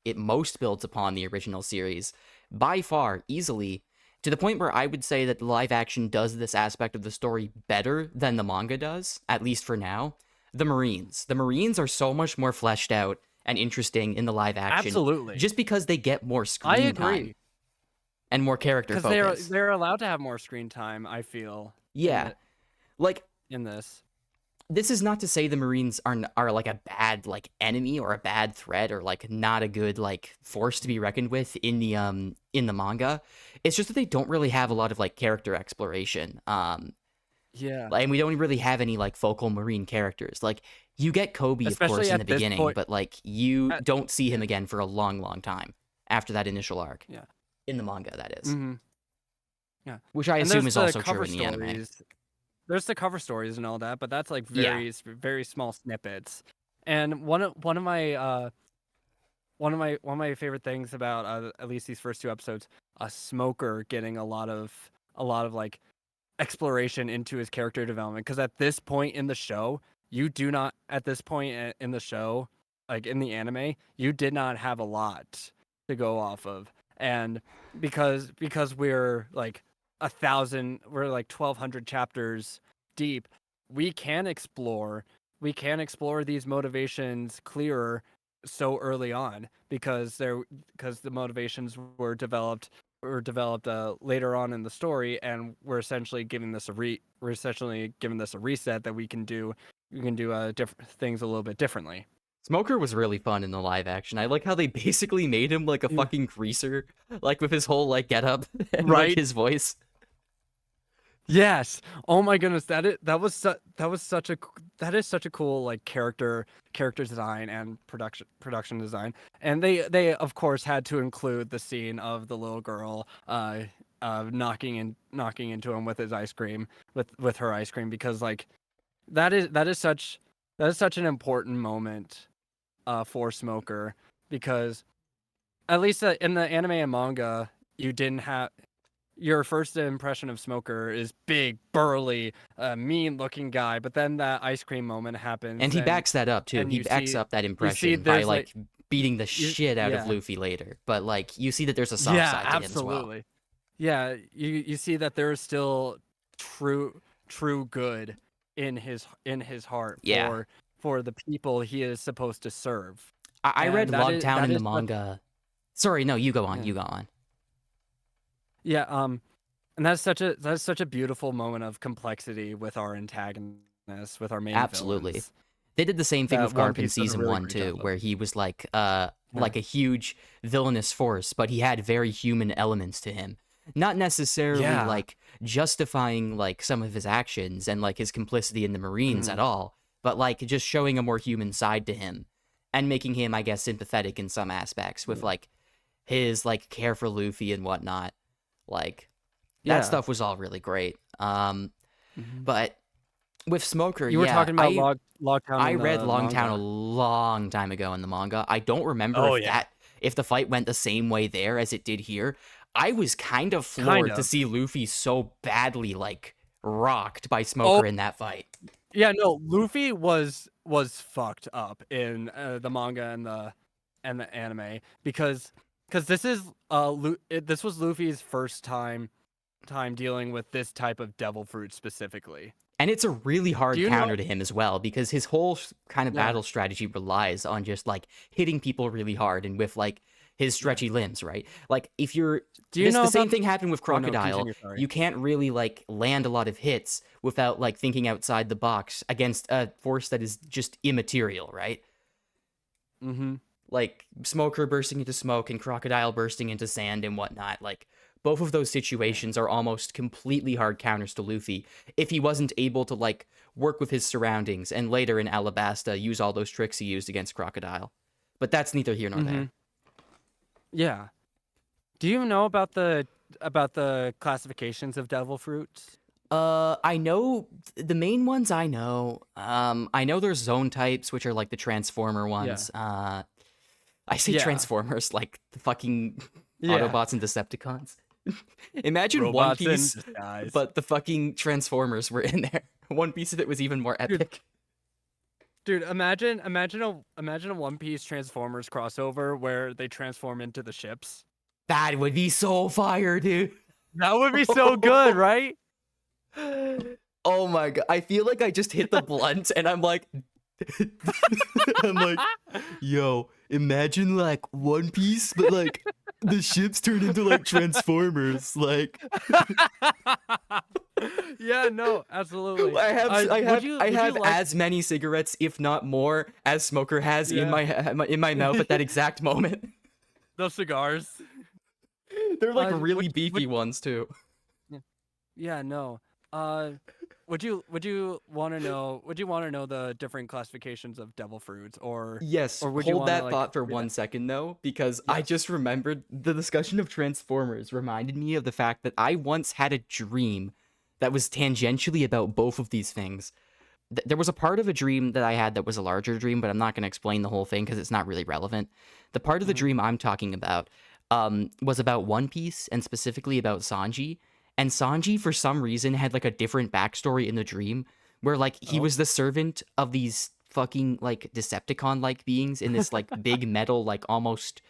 it most builds upon the original series, by far, easily, to the point where I would say that the live action does this aspect of the story better than the manga does, at least for now. The Marines. The Marines are so much more fleshed out and interesting in the live action. Absolutely. Just because they get more screen time. And more character focus. Because they're allowed to have more screen time, I feel. Yeah. Like, in this. This is not to say the Marines are like a bad, like, enemy or a bad threat or, like, not a good, like, force to be reckoned with in the manga. It's just that they don't really have a lot of, like, character exploration. Yeah. And we don't really have any, like, focal Marine characters. Like, you get Kobe, especially of course, in the beginning, but, like, you don't see him again for a long, long time after that initial arc. Yeah. In the manga, that is. Yeah. Which I assume is also true in the anime. There's the cover stories and all that, but that's, like, very small snippets. And one of my favorite things about at least these first 2 episodes, Smoker getting a lot of like exploration into his character development, because at this point in the show, like in the anime, you did not have a lot to go off of, and because we're like 1,200 chapters deep, we can explore these motivations clearer so early on, because the motivations were developed later on in the story, and we're essentially giving this a reset that we can do different things a little bit differently. Smoker was really fun in the live action. I like how they basically made him like a fucking greaser, like with his whole like getup and like his voice. Yes. Oh my goodness, that is such a cool like character design and production design. And they of course had to include the scene of the little girl knocking into him with his ice cream, with her ice cream, because like that is such an important moment for Smoker, because at least in the anime and manga, you didn't have. Your first impression of Smoker is big, burly, mean-looking guy, but then that ice cream moment happens. And he backs that up, too. He backs up that impression by, like, beating the shit out of Luffy later. But, like, you see that there's a soft side to him as well. Yeah, you see that there is still true good in his heart for the people he is supposed to serve. I read Logtown in the manga. Sorry, no, you go on. You go on. Yeah, and that's such a beautiful moment of complexity with our antagonists, with our main villains. They did the same thing with Garp in season 1 too, where he was like a huge villainous force, but he had very human elements to him. Not necessarily like justifying like some of his actions and like his complicity in the Marines at all, but like just showing a more human side to him and making him, I guess, sympathetic in some aspects with like his like care for Luffy and whatnot. Like that stuff was all really great. But with Smoker, You were talking about Logtown I in read the Longtown a manga. long time ago in the manga. I don't remember if the fight went the same way there as it did here. I was kind of floored to see Luffy so badly like rocked by Smoker in that fight. Yeah, no, Luffy was fucked up in the manga and the anime because this is this was Luffy's first time dealing with this type of devil fruit specifically. And it's a really hard counter to him as well, because his whole kind of battle strategy relies on just like hitting people really hard and with like his stretchy limbs, right? Like if you're the same thing happened with Crocodile. You can't really like land a lot of hits without like thinking outside the box against a force that is just immaterial, right? Like Smoker bursting into smoke and Crocodile bursting into sand and whatnot. Like both of those situations are almost completely hard counters to Luffy if he wasn't able to like work with his surroundings and later in Alabasta use all those tricks he used against Crocodile. But that's neither here nor there. Yeah. Do you know about the classifications of devil fruits? I know the main ones I know. I know there's zone types, which are like the Transformer ones. I say Transformers like the fucking Autobots and Decepticons. Imagine Robots One Piece, but the fucking Transformers were in there. One Piece of it was even more epic. Dude, imagine a One Piece Transformers crossover where they transform into the ships. That would be so fire, dude. That would be so good, right? Oh my god. I feel like I just hit the blunt and I'm like yo, imagine like One Piece, but like the ships turn into like Transformers, like yeah, no, absolutely. I have as many cigarettes, if not more, as Smoker has in my mouth at that exact moment. Those cigars. They're like really beefy ones too. Yeah, no. Would you want to know the different classifications of devil fruits or yes, or would hold you wanna, that like, thought for 1 second though, because I just remembered the discussion of Transformers reminded me of the fact that I once had a dream that was tangentially about both of these things. There was a part of a dream that I had that was a larger dream, but I'm not going to explain the whole thing because it's not really relevant. The part of the dream I'm talking about was about One Piece and specifically about Sanji. And Sanji, for some reason, had like a different backstory in the dream where like he was the servant of these fucking like Decepticon-like beings in this like big metal, like almost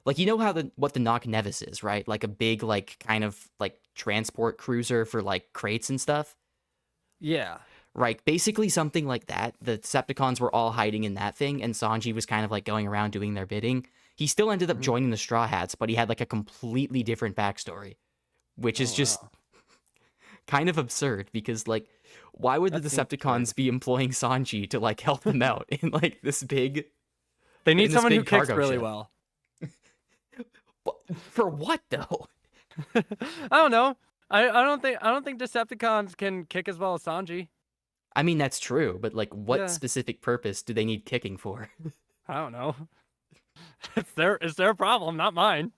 like, you know how what the Knock Nevis is, right? Like a big like kind of like transport cruiser for like crates and stuff. Yeah. Right, basically something like that. The Decepticons were all hiding in that thing, and Sanji was kind of like going around doing their bidding. He still ended up joining the Straw Hats, but he had like a completely different backstory, which is just kind of absurd because like, why would the Decepticons be employing Sanji to like help them out in like this big? They need someone who kicks really well. For what though? I don't know. I don't think Decepticons can kick as well as Sanji. I mean, that's true, but like, what specific purpose do they need kicking for? I don't know. It's their problem, not mine.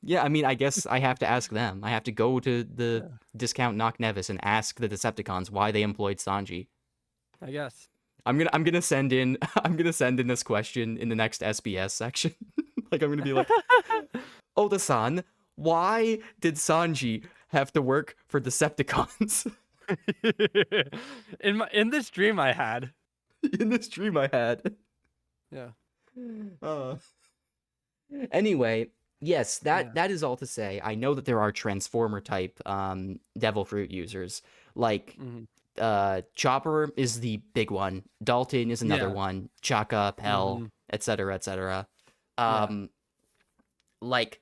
Yeah, I mean, I guess I have to ask them. I have to go to the discount Knock Nevis and ask the Decepticons why they employed Sanji. I guess. I'm gonna send in this question in the next SBS section. Like I'm gonna be like, Oda-san, why did Sanji have to work for Decepticons? in this dream I had. In this dream I had. Yeah. Anyway, yes, that is all to say. I know that there are Transformer type Devil Fruit users. Like Chopper is the big one. Dalton is another one. Chaka, Pell, etc., etc. Like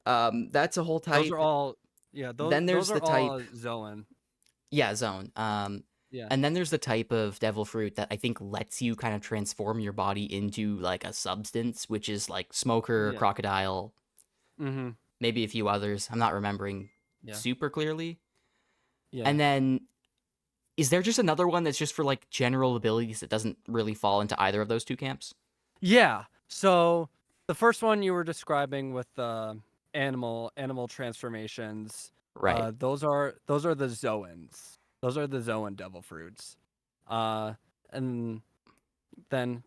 that's a whole type. Those are all then there's those the are type all Zoan. Yeah, Zone. And then there's the type of devil fruit that I think lets you kind of transform your body into like a substance, which is like Smoker, Crocodile, maybe a few others. I'm not remembering super clearly. Yeah. And then is there just another one that's just for like general abilities that doesn't really fall into either of those two camps? Yeah. So the first one you were describing with the animal transformations, Right. those are the Zoans. Those are the Zoan devil fruits. And then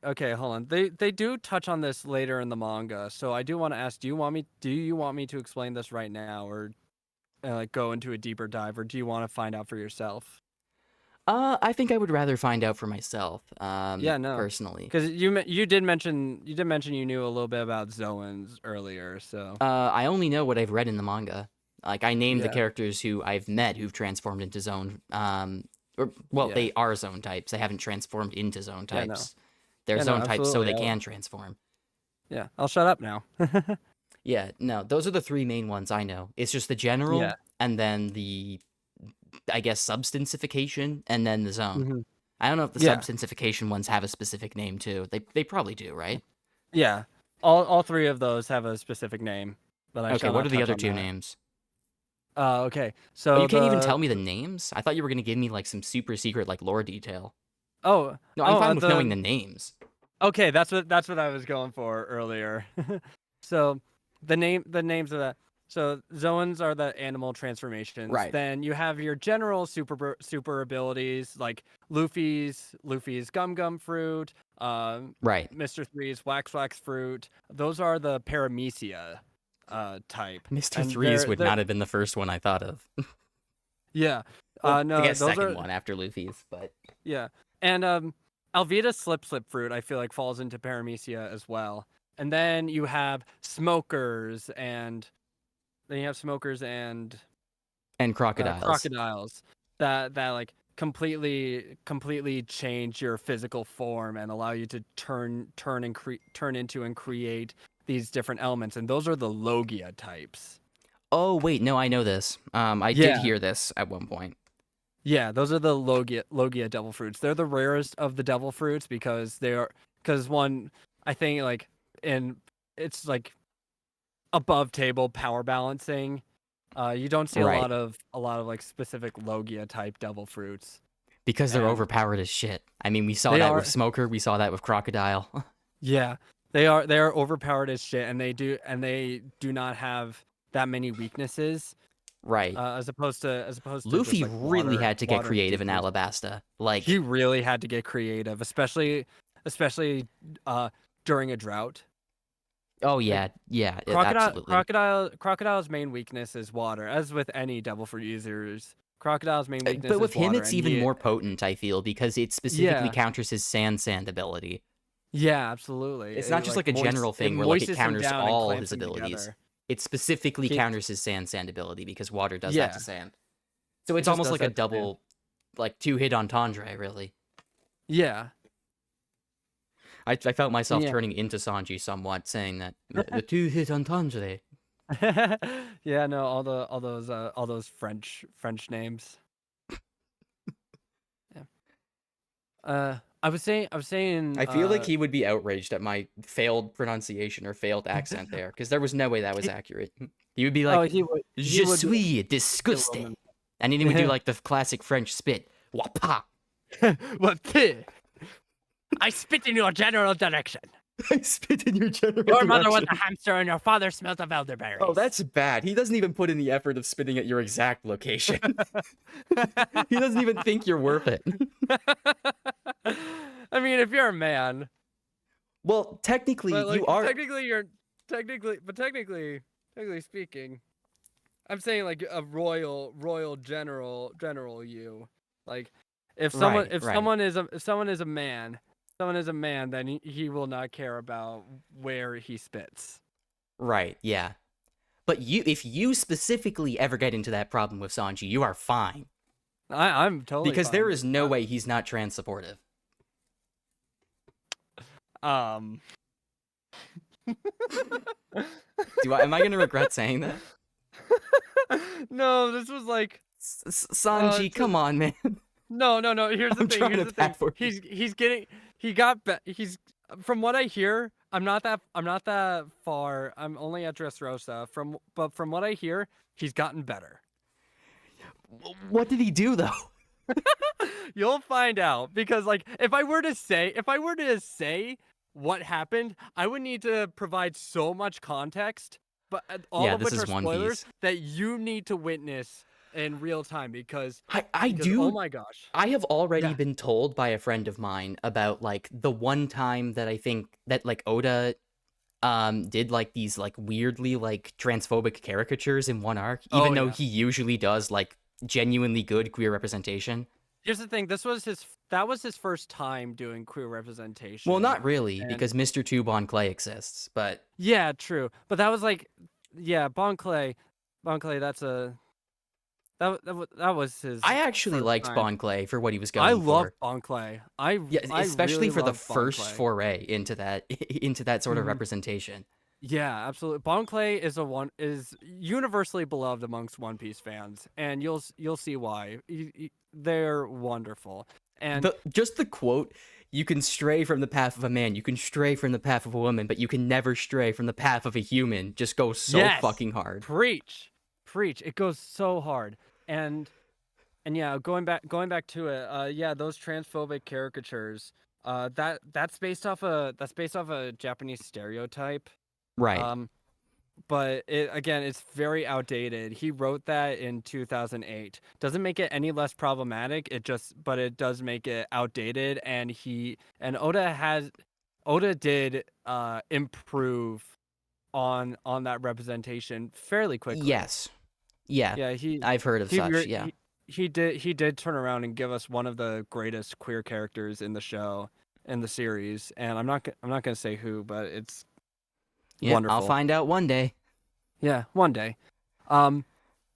okay, hold on. They do touch on this later in the manga. So I do want to ask, do you want me to explain this right now, or like go into a deeper dive, or do you want to find out for yourself? I think I would rather find out for myself, Yeah, no. personally. Because you did mention you knew a little bit about Zoans earlier, so I only know what I've read in the manga. Like, I named the yeah, characters who I've met who've transformed into zone, well, yeah, they are zone types. They haven't transformed into zone yeah, no, types. They're yeah, no, zone types so absolutely. they can transform. Yeah, I'll shut up now. Yeah, no, those are the three main ones I know. It's just the Yeah. general, and then the, I guess, substantification, and then the zone. Hmm. I don't know if the Yeah, substantification ones have a specific name too. They probably do, right? yeah. All three of those have a specific name, but I Okay, shall what not are the touch other on two that. names? Okay. Oh, So you can't even tell me the names? I thought you were gonna give me like some super secret like lore detail. oh No, I'm oh fine with knowing the the names. okay, that's what I was going for earlier. So the names of that. So Zoans are the animal transformations. Right. Then you have your general super abilities like Luffy's Gum Gum Fruit, Right. Mr. Three's Wax Fruit. Those are the Paramecia type. Mr. And Threes would they're not have been the first one I thought of. yeah. Well, I No, guess those second are one after Luffy's, but yeah. And Alvida Slip Fruit, I feel like falls into Paramecia as well. And then you have smokers and and crocodiles. crocodiles that like completely change your physical form and allow you to turn into and create these different elements. And those are the Logia types. Oh wait, no, I know this. I did Yeah. hear this at one point. Yeah, those are the Logia devil fruits. They're the rarest of the devil fruits because one, I think like in it's like above table power balancing. You don't see Right. a lot of like specific Logia type devil fruits. Because they're And overpowered as shit. I mean, we saw they that with are Smoker, we saw that with Crocodile. yeah, they are overpowered as shit, and they do not have that many weaknesses. Right. As opposed to just Luffy like really had to get water and creative in supers. Alabasta. He Like, really had to get creative, especially uh during a drought. oh Like yeah, yeah, absolutely. Crocodile's main weakness is water, as with any devil fruit users. Crocodile's main weakness But with is him, water, it's and even he more potent, I feel, because it specifically yeah, counters his sand ability. yeah, absolutely. It's not It just like like a general it thing where like it moistens him counters down and all clamps his him abilities. together. It specifically Keep counters his sand ability because water does that to yeah, sand. So it it's just almost does like a that to sand. double, like two-hit entendre, really. Yeah, I felt and myself yeah, turning into Sanji somewhat, saying that the two-hit entendre. yeah. No, all those French names. Yeah. I was saying. I feel like he would be outraged at my failed pronunciation or failed accent there, because there was no way that was accurate. He would be Oh, like, he "Je would suis disgusté," and then he would do like the classic French spit, "Wapa." What? I spit in your general direction. I spit in your general Your mother was direction. a hamster and your father smelt of elderberries. Oh, that's bad. He doesn't even put in the effort of spitting at your exact location. He doesn't even think you're worth it. I mean, if you're a man, Well, technically, but like you are. technically speaking, I'm saying like a royal general you. Like if someone Right, if right, someone is a if someone is a man, then he will not care about where he spits. right, yeah. But if you specifically ever get into that problem with Sanji, you are fine. I'm totally Because fine. there is no way he's not trans supportive. Um. Am I going to regret saying that? No, this was like Sanji, come on, man. no. Here's the I'm thing. trying Here's to the thing. pat for you. He's from what I hear. I'm not that far. I'm only at Dressrosa. But from what I hear, he's gotten better. What did he do though? You'll find out, because like if I were to say what happened, I would need to provide so much context, but all Yeah, of this which is are One spoilers Piece. that you need to witness in real time, because I oh do. my gosh. I have already Yeah. been told by a friend of mine about like the one time that I think that like Oda did like these like weirdly like transphobic caricatures in one arc, Oh even though yeah. he usually does like genuinely good queer representation. Here's the thing. That was his first time doing queer Well, representation, not really, and because Mr. Tube on Clay exists, but yeah, true. But that was like, yeah, Bon Clay. That was his I actually first liked time. Bon Clay for what he was I going love for. Bon Clay. Yeah, I especially really for the love Bon first Clay. foray into that into that sort of Mhm. representation. Yeah, absolutely. Bon Clay is universally beloved amongst One Piece fans, and you'll see why. They're wonderful. And Just the quote, you can stray from the path of a man, you can stray from the path of a woman, but you can never stray from the path of a human, just goes so yes, fucking hard. preach, preach. It goes so hard. And yeah, going back to it. Yeah, those transphobic caricatures. That's based off a Japanese stereotype. Right. Um, but it's very outdated. He wrote that in 2008. Doesn't make it any less problematic. But it does make it outdated. And Oda did improve on that representation fairly quickly. Yes. Yeah. Yeah, I've heard of he such, re- yeah. he did turn around and give us one of the greatest queer characters in the show, in the series. And I'm not gonna say who, but it's Yeah, I'll wonderful. find out one day. Yeah, one day. Um,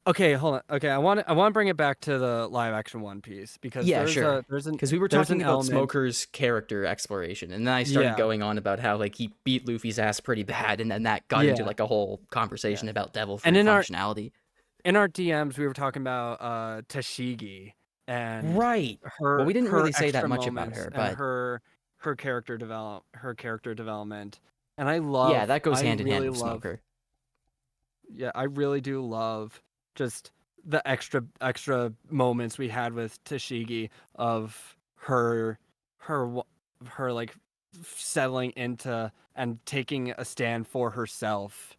okay, hold on. Okay, I want to bring it back to the live action One Piece, because Yeah, sure. Because we were there's an talking about element. Smoker's character exploration, and then I started Yeah, going on about how like he beat Luffy's ass pretty bad, and then that got into yeah, like a whole yeah. conversation about devil And fruit functionality. in our DMs, we were talking about Tashigi and Right. Well, we didn't her really say that extra much about moments her, and but her character development. And yeah, that goes I hand in hand really with love, Smoker. yeah, I really do love just the extra moments we had with Tashigi, of her w- her like settling into and taking a stand for herself,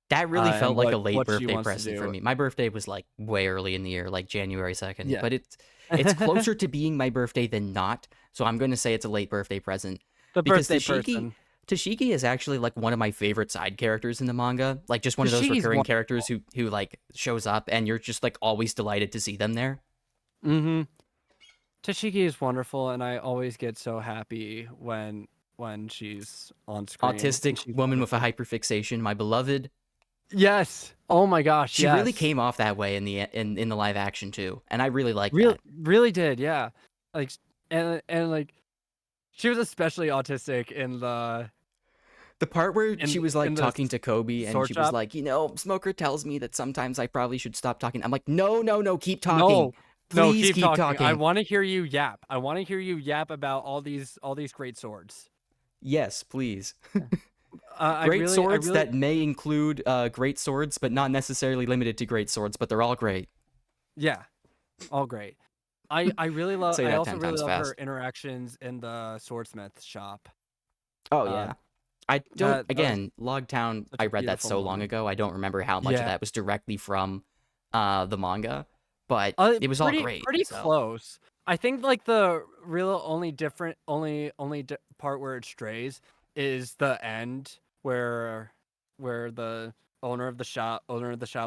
That really felt and like a late what she birthday wants to present for do. me. My birthday was like way early in the year, like January 2nd, Yeah. but it's closer to being my birthday than not, so I'm going to say it's a late birthday present The because birthday person. Tashigi is actually like one of my favorite side characters in the manga. Like just one of those Tashigi's recurring characters wonderful. who like shows up and you're just like always delighted to see them there. Mm-hmm. Tashigi is wonderful, and I always get so happy when she's on screen, and Autistic she's woman with a wonderful. hyperfixation, my beloved. Yes. Oh my gosh. She really Yes. came off that way in the live action too, and I really like Real that. really did. Yeah. Like, and like, she was especially autistic The part where she was like in the talking to Kobe and sword she was shop. like, Smoker tells me that sometimes I probably should stop talking. I'm like, no, no, no, keep talking. No. No, Please keep keep talking. I talking. want to hear you yap. I want to hear you yap about all these great swords. Yes, please. I Great swords really, that may include great swords, but not necessarily limited to great swords, but they're all great. yeah, all great. I really love. Say I that also 10 really times love her fast. interactions in the swordsmith shop. Oh, Uh, yeah. I don't, that was again, Logtown, such I a read that beautiful so long moment. ago. I don't remember how much of Yeah, that was directly from the manga, but it was all great. pretty So, close. I think like the real only different part where it strays is the end, where the owner of the shop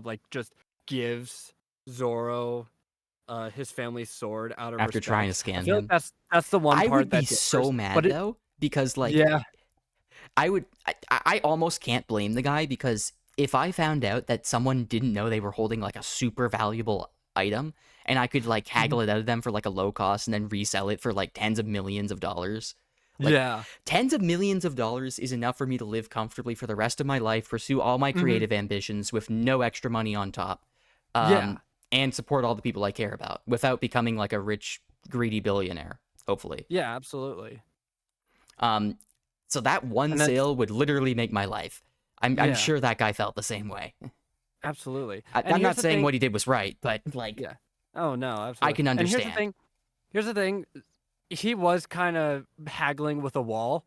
like just gives Zoro his family's sword out of after trying to respect. I scam feel like him, that's the one I would part be that so differs. mad But it though, because like yeah. I almost can't blame the guy because if I found out that someone didn't know they were holding like a super valuable item and I could like Mhm. haggle it out of them for like a low cost and then resell it for like tens of millions of dollars. Like Yeah. tens of millions of dollars is enough for me to live comfortably for the rest of my life, pursue all my Mhm. creative ambitions with no extra money on top. Yeah. And support all the people I care about without becoming like a rich, greedy billionaire, hopefully. Yeah, absolutely. Um, so that one And that's sale would literally make my life. I'm yeah, sure that guy felt the same way. absolutely. And I'm here's not the saying thing. what he did was right, but like, Yeah. Oh no, I absolutely. can And here's the understand. thing. Here's the thing. He was kind of haggling with a wall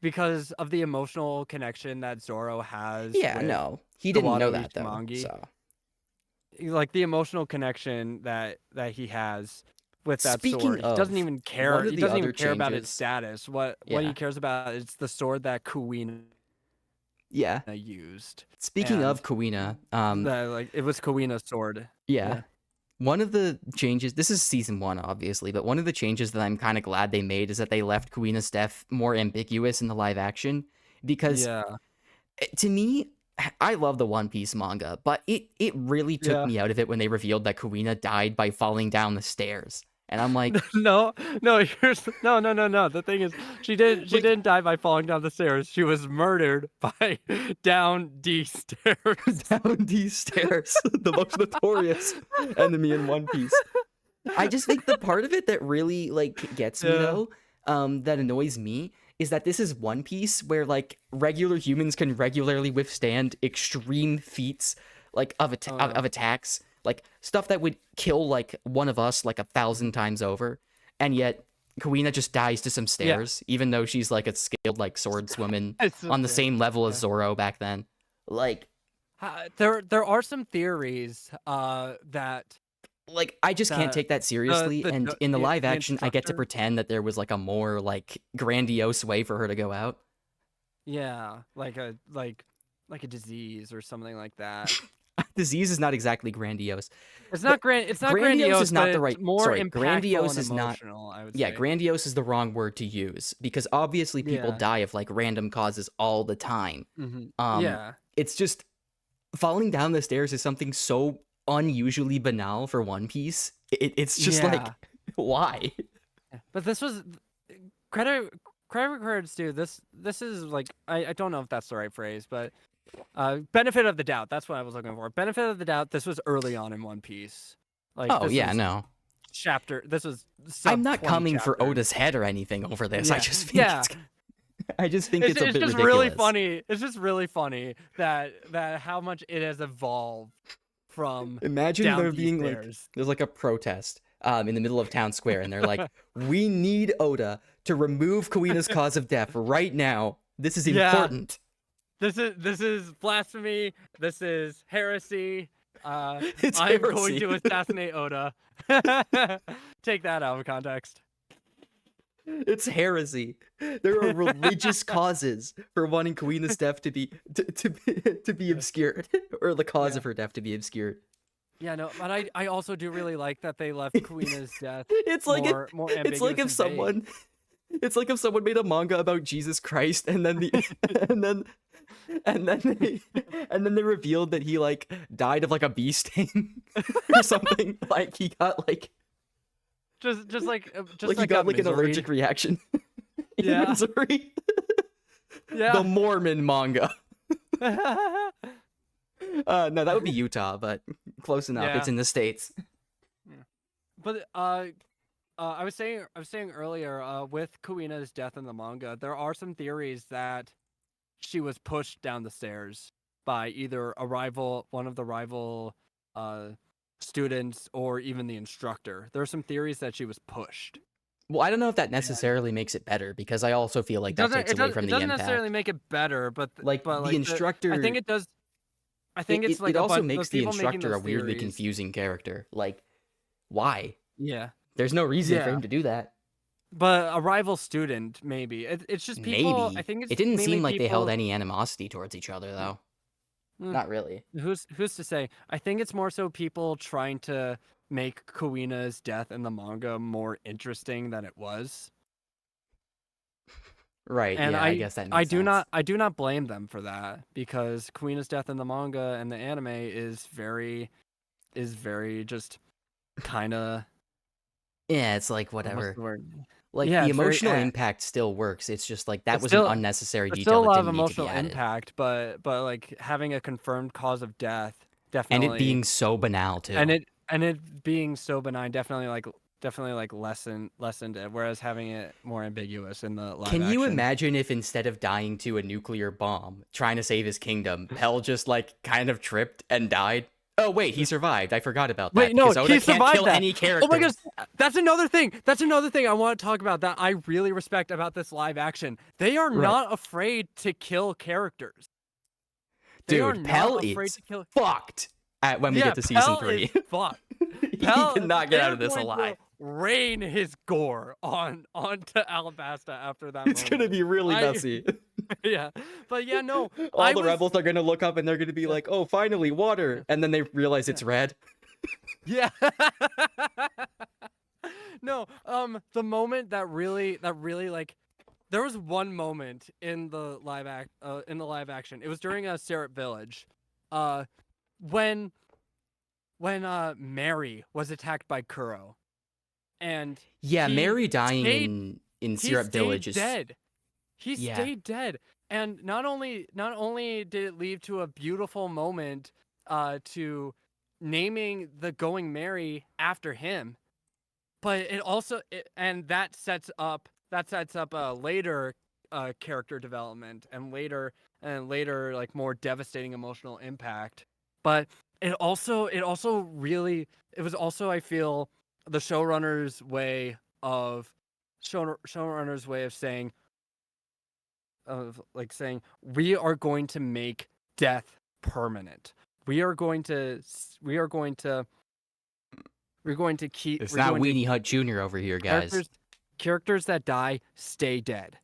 because of the emotional connection that Zoro has Yeah, with no, he didn't know Kawato that though. Ichimongi. So Like the emotional connection that he has with that speaking sword. He doesn't of, even one care. of He the doesn't other even care about its changes, status. What he yeah, cares about is the sword that Kuina yeah. used. Speaking of And Kuina, that like it was Kuina's sword. yeah, Yeah. one of the changes, this is season 1 obviously, but one of the changes that I'm kind of glad they made is that they left Kuina's death more ambiguous in the live action, because Yeah. to me, I love the One Piece manga, but it really took Yeah. me out of it when they revealed that Kuina died by falling down the stairs. And I'm like, No, no. The thing is, she like didn't die by falling down the stairs. She was murdered by down D stairs. down these stairs, the most notorious enemy in One Piece. I just think the part of it that really like gets me Yeah. though, that annoys me is that this is One Piece where like regular humans can regularly withstand extreme feats like Oh of no. attacks, like stuff that would kill like one of us like 1,000 times over, and yet Kuina just dies to some Yeah. stairs, even though she's like a skilled like swordswoman It's so on the scary. same level as Yeah. Zoro back then. Like, There are some theories that I just can't that take that seriously. And in the live the action, I get to instructor. pretend that there was like a more like grandiose way for her to go out. Yeah, like a disease or something like that. Disease is not exactly grandiose. It's not Grandiose grandiose, is but not the it's right. more Sorry, impactful grandiose and is not. emotional, I would Yeah, say. grandiose is the wrong word to use because obviously people Yeah. die of like random causes all the time. Um, Yeah. it's just falling down the stairs is something so unusually banal for One Piece. It's just like, Yeah. why? But this was credit credit cards, dude. This is like I don't know if that's the right phrase, but benefit of the doubt. That's what I was looking for. Benefit of the doubt. This was early on in One Piece. Like Oh this yeah, was no. chapter. This was I'm sub not 20 coming for chapters. Oda's head or anything over this. I Yeah. just think Yeah. it's I just think it's a It's bit just really ridiculous. funny. It's just really funny that how much it has evolved from Imagine down there these being like stairs. there's like a protest in the middle of town square and they're like, "We need Oda to remove Kuina's cause of death right now. This is Yeah. important." This is blasphemy. This is heresy. It's I'm going heresy. to assassinate Oda. Take that out of context. It's heresy. There are religious causes for wanting Kuina's death to be to be obscured, or the cause Yeah. of her death to be obscured. Yeah, no, but I also do really like that they left Kuina's death It's like more it's like if ambiguous and vague. it's like if someone made a manga about Jesus Christ and then the and then and then they and then they revealed that he like died of like a bee sting or something. Like he got like Just like he got like an Misery. allergic reaction. In Yeah. Missouri. Yeah. The Mormon manga. No, that would be Utah, but close enough. Yeah. It's in the States. But I was saying earlier, with Kuina's death in the manga, there are some theories that she was pushed down the stairs by either one of the rival students, or even the instructor. There are some theories that she was pushed. Well, I don't know if that necessarily makes it better because I also feel like that takes away from It the doesn't impact. necessarily make it better, but Like but the like instructor, I think it does. I think it's like it also those makes the people making instructor a those weirdly theories. confusing character. Like, why? Yeah. There's no reason for Yeah. him to do that. But a rival student, maybe. It's just people. Maybe. I think it's It didn't mainly seem like they held people. any animosity towards each other, though. Mm, Not really. who's to say? I think it's more so people trying to make Kuina's death in the manga more interesting than it was. Right. And Yeah, I guess that makes sense. I do not blame them for that, because Kuina's death in the manga and the anime is very just kind of, Yeah, it's like what's whatever. the word? Like Yeah, the it's very emotional impact still works. It's just like that it's was an still unnecessary there's detail still a that lot of didn't need to be emotional added. impact, but like having a confirmed cause of death And it definitely, being so banal too. and it being so benign definitely like lessened it, whereas having it more ambiguous in the live Can you action. imagine if instead of dying to a nuclear bomb trying to save his kingdom, Pell just like kind of tripped and died? Oh wait, he survived. I forgot about that. Wait, no, because Oda he can't survived kill that. any character. Oh my gosh, that's another thing. That's another thing I want to talk about that I really respect about this live action. They are not afraid to kill characters. They are Dude, not Pell afraid is to kill. fucked when we Yeah, get to season Pell 3. is fucked. He Pell, cannot they get out are of this going alive. to rain his gore onto Alabasta after that It's moment. gonna be really messy. Yeah, but yeah, no. All the rebels are gonna look up and they're gonna be like, "Oh, finally, water!" And then they realize it's red. Yeah. No, the moment that really like, there was one moment in the live action. It was during a Syrup Village, when Mary was attacked by Kuro, and Yeah, he Mary dying stayed, in he Syrup stayed Village is dead. He stayed dead, and not only did it lead to a beautiful moment, to naming the Going Merry after him, but it also and that sets up later character development and later like more devastating emotional impact. But it was also, I feel, the showrunner's way of saying, we are going to make death permanent. We're going to keep. It's not Weenie Hut Jr. over here, guys. Characters that die stay dead,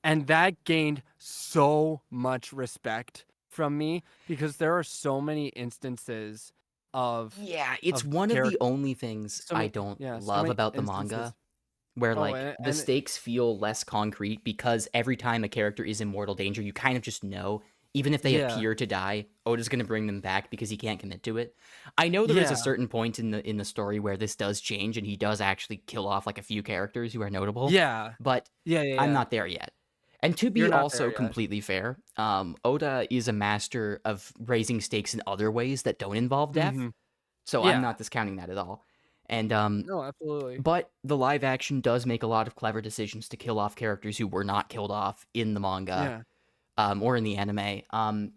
and that gained so much respect from me because there are so many instances of it's one of the only things I don't love about the manga, where like the stakes feel less concrete because every time a character is in mortal danger, you kind of just know. Even if they appear to die, Oda's gonna bring them back because he can't commit to it. I know there is a certain point in the story where this does change and he does actually kill off like a few characters who are notable. Yeah. But I'm not there yet. And to be also completely fair, Oda is a master of raising stakes in other ways that don't involve death. So I'm not discounting that at all. And no, absolutely. But the live action does make a lot of clever decisions to kill off characters who were not killed off in the manga. Or in the anime, and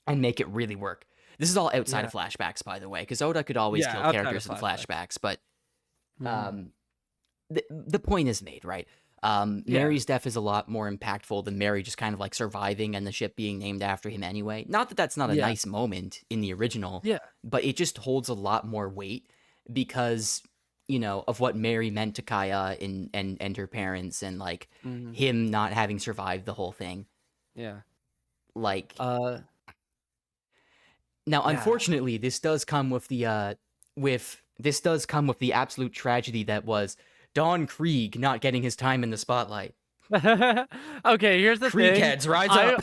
make it really work. This is all outside of flashbacks, by the way, because Oda could always kill characters in flashbacks, but the point is made, right? Mary's death is a lot more impactful than Mary just kind of like surviving and the ship being named after him anyway. Not that that's not a nice moment in the original, but it just holds a lot more weight because, you know, of what Mary meant to Kaya and her parents and like him not having survived the whole thing. Like, now, unfortunately, this does come with the absolute tragedy that was Don Krieg not getting his time in the spotlight. Okay, here's the Krieg thing. heads, rise up.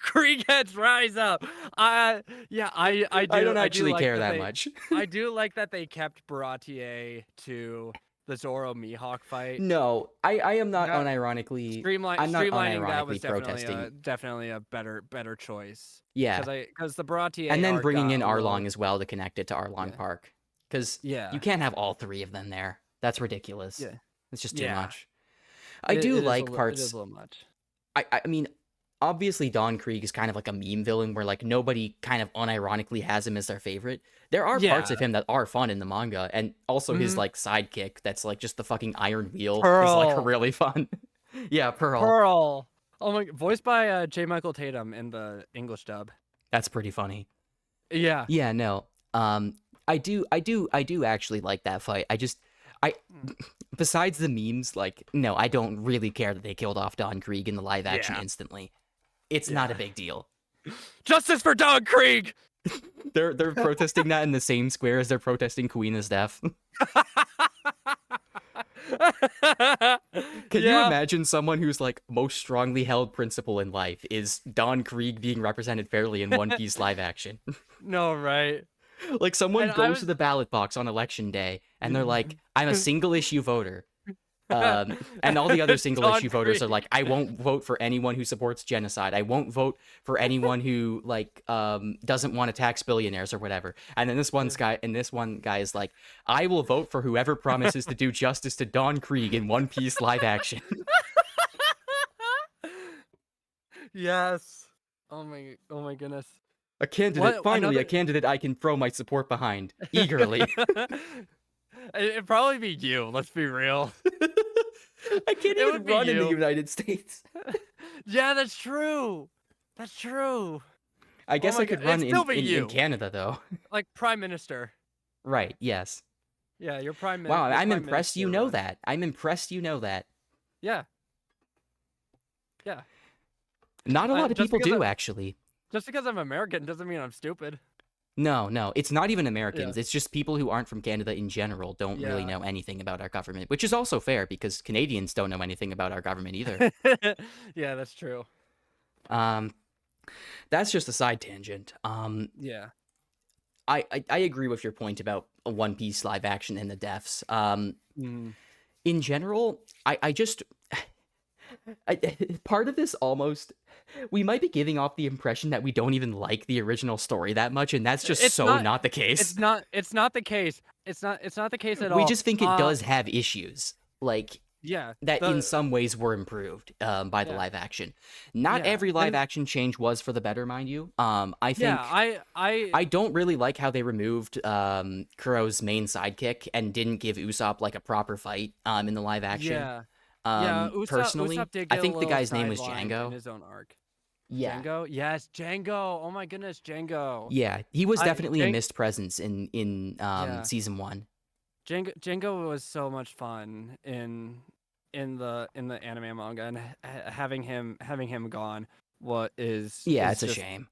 Krieg heads, rise up. I don't actually care that much. I do like that they kept Baratier to the Zoro Mihawk fight. No, I am not unironically. I'm not streamlining unironically that was protesting. definitely a better choice. Yeah, because the Baratier and then bringing in Arlong as well to connect it to Arlong Park, because you can't have all three of them there. That's ridiculous. Yeah, it's just too much. I do like parts. It is a little much. I mean, obviously Don Krieg is kind of like a meme villain where like nobody kind of unironically has him as their favorite. There are parts of him that are fun in the manga, and also his like sidekick that's like just the fucking Iron Wheel is like really fun. Yeah, Pearl. Oh my, voiced by J. Michael Tatum in the English dub. That's pretty funny. Yeah. Yeah, no. I do actually like that fight. Besides the memes, like, no, I don't really care that they killed off Don Krieg in the live action instantly. It's not a big deal. Justice for Don Krieg! They're protesting that in the same square as they're protesting Kuina's death. Can you imagine someone whose like most strongly held principle in life is Don Krieg being represented fairly in One Piece live action? No, right? Like someone goes to the ballot box on election day and they're like, I'm a single issue voter. And all the other single issue voters are like, I won't vote for anyone who supports genocide. I won't vote for anyone who like doesn't want to tax billionaires or whatever. And then this one guy is like, I will vote for whoever promises to do justice to Don Krieg in One Piece live action. Yes. Oh my goodness. A candidate, What finally, a another? candidate I can throw my support behind eagerly. It'd probably be you. Let's be real. I can't It even would be run in the you. United States. Yeah, that's true. That's true. I Oh guess my I god, could it'd run still be in you. Canada, though. Like prime minister. Right, yes. Yeah, Wow, your I'm prime impressed you minister know run. that. I'm impressed you know that. Yeah, yeah. Not a lot of Just people because do, actually. I'm American doesn't mean I'm stupid. No, no, it's not even Yeah, Americans. It's just people who aren't from Canada in general don't really yeah. know anything about our government, which is also fair because Canadians don't know anything about our government either. Yeah, that's true. Um, that's just a side tangent. Yeah. I agree with your point about a One Piece live action and the deaths. Mm. In general, I just I, part of this almost we might be giving off the impression that we don't even like the original story that much, and that's just It's so not. not the case. It's not the case. It's not the case at We all. just think it does have issues, like Yeah. that in The some ways were improved by the yeah. live action. Not Yeah. every live And action change was for the better, mind you. I yeah, think I I don't really like how they removed Kuro's main sidekick and didn't give Usopp like a proper fight in the live action. yeah. Yeah, Personally, Usopp did I get a think the little guy's name was sidelined in Django. his own arc. Yeah, Django? Yes, Django. Oh my goodness, Django. yeah, he was I definitely a missed presence in yeah. season one. Django was so much fun in the anime manga, and having him gone what Yeah, is it's a just shame.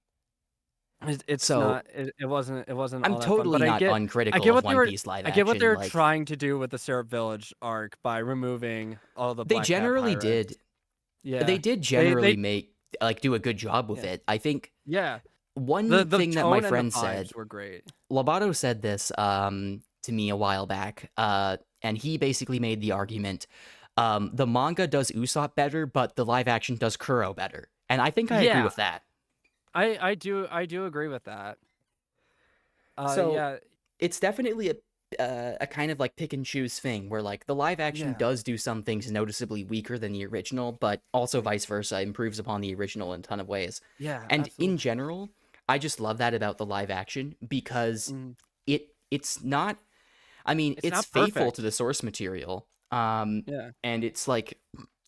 it's So not it wasn't I'm all that fun. totally But not I uncritical get of what they One were Piece live I get what they action. were Like trying to do with the Syrup Village arc by removing all the they Black Cat generally did. pirates. They Yeah, did generally they make like do a good job with yeah it. I think yeah. one The thing that my tone and the friend said, vibes were great. Lobato said this to me a while back, and he basically made the argument the manga does Usopp better, but the live action does Kuro better. And I think I agree Yeah, with that. I do agree with that. So Yeah, it's definitely a kind of like pick and choose thing where like the live action yeah, does do some things noticeably weaker than the original, but also vice versa, improves upon the original in a ton of ways. yeah, And in absolutely. general, I just love that about the live action because Mm, it's not I mean, it's it's not faithful to perfect. the source material. Yeah, And it's like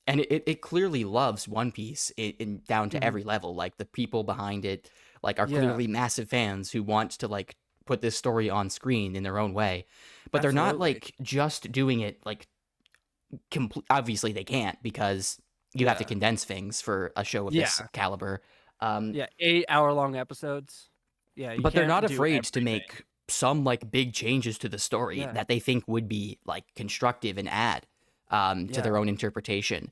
and it clearly loves One Piece in down to mhm, every level. Like the people behind it like are yeah, clearly massive fans who want to like put this story on screen in their own way. But they're not absolutely. like just doing it like obviously they can't because you have to Yeah, condense things for a show of this yeah, caliber. Um, yeah. 8 hour long episodes. Yeah, you but they're not can't do afraid to everything. make some like big changes to the story Yeah, that they think would be like constructive and add to their yeah. own interpretation.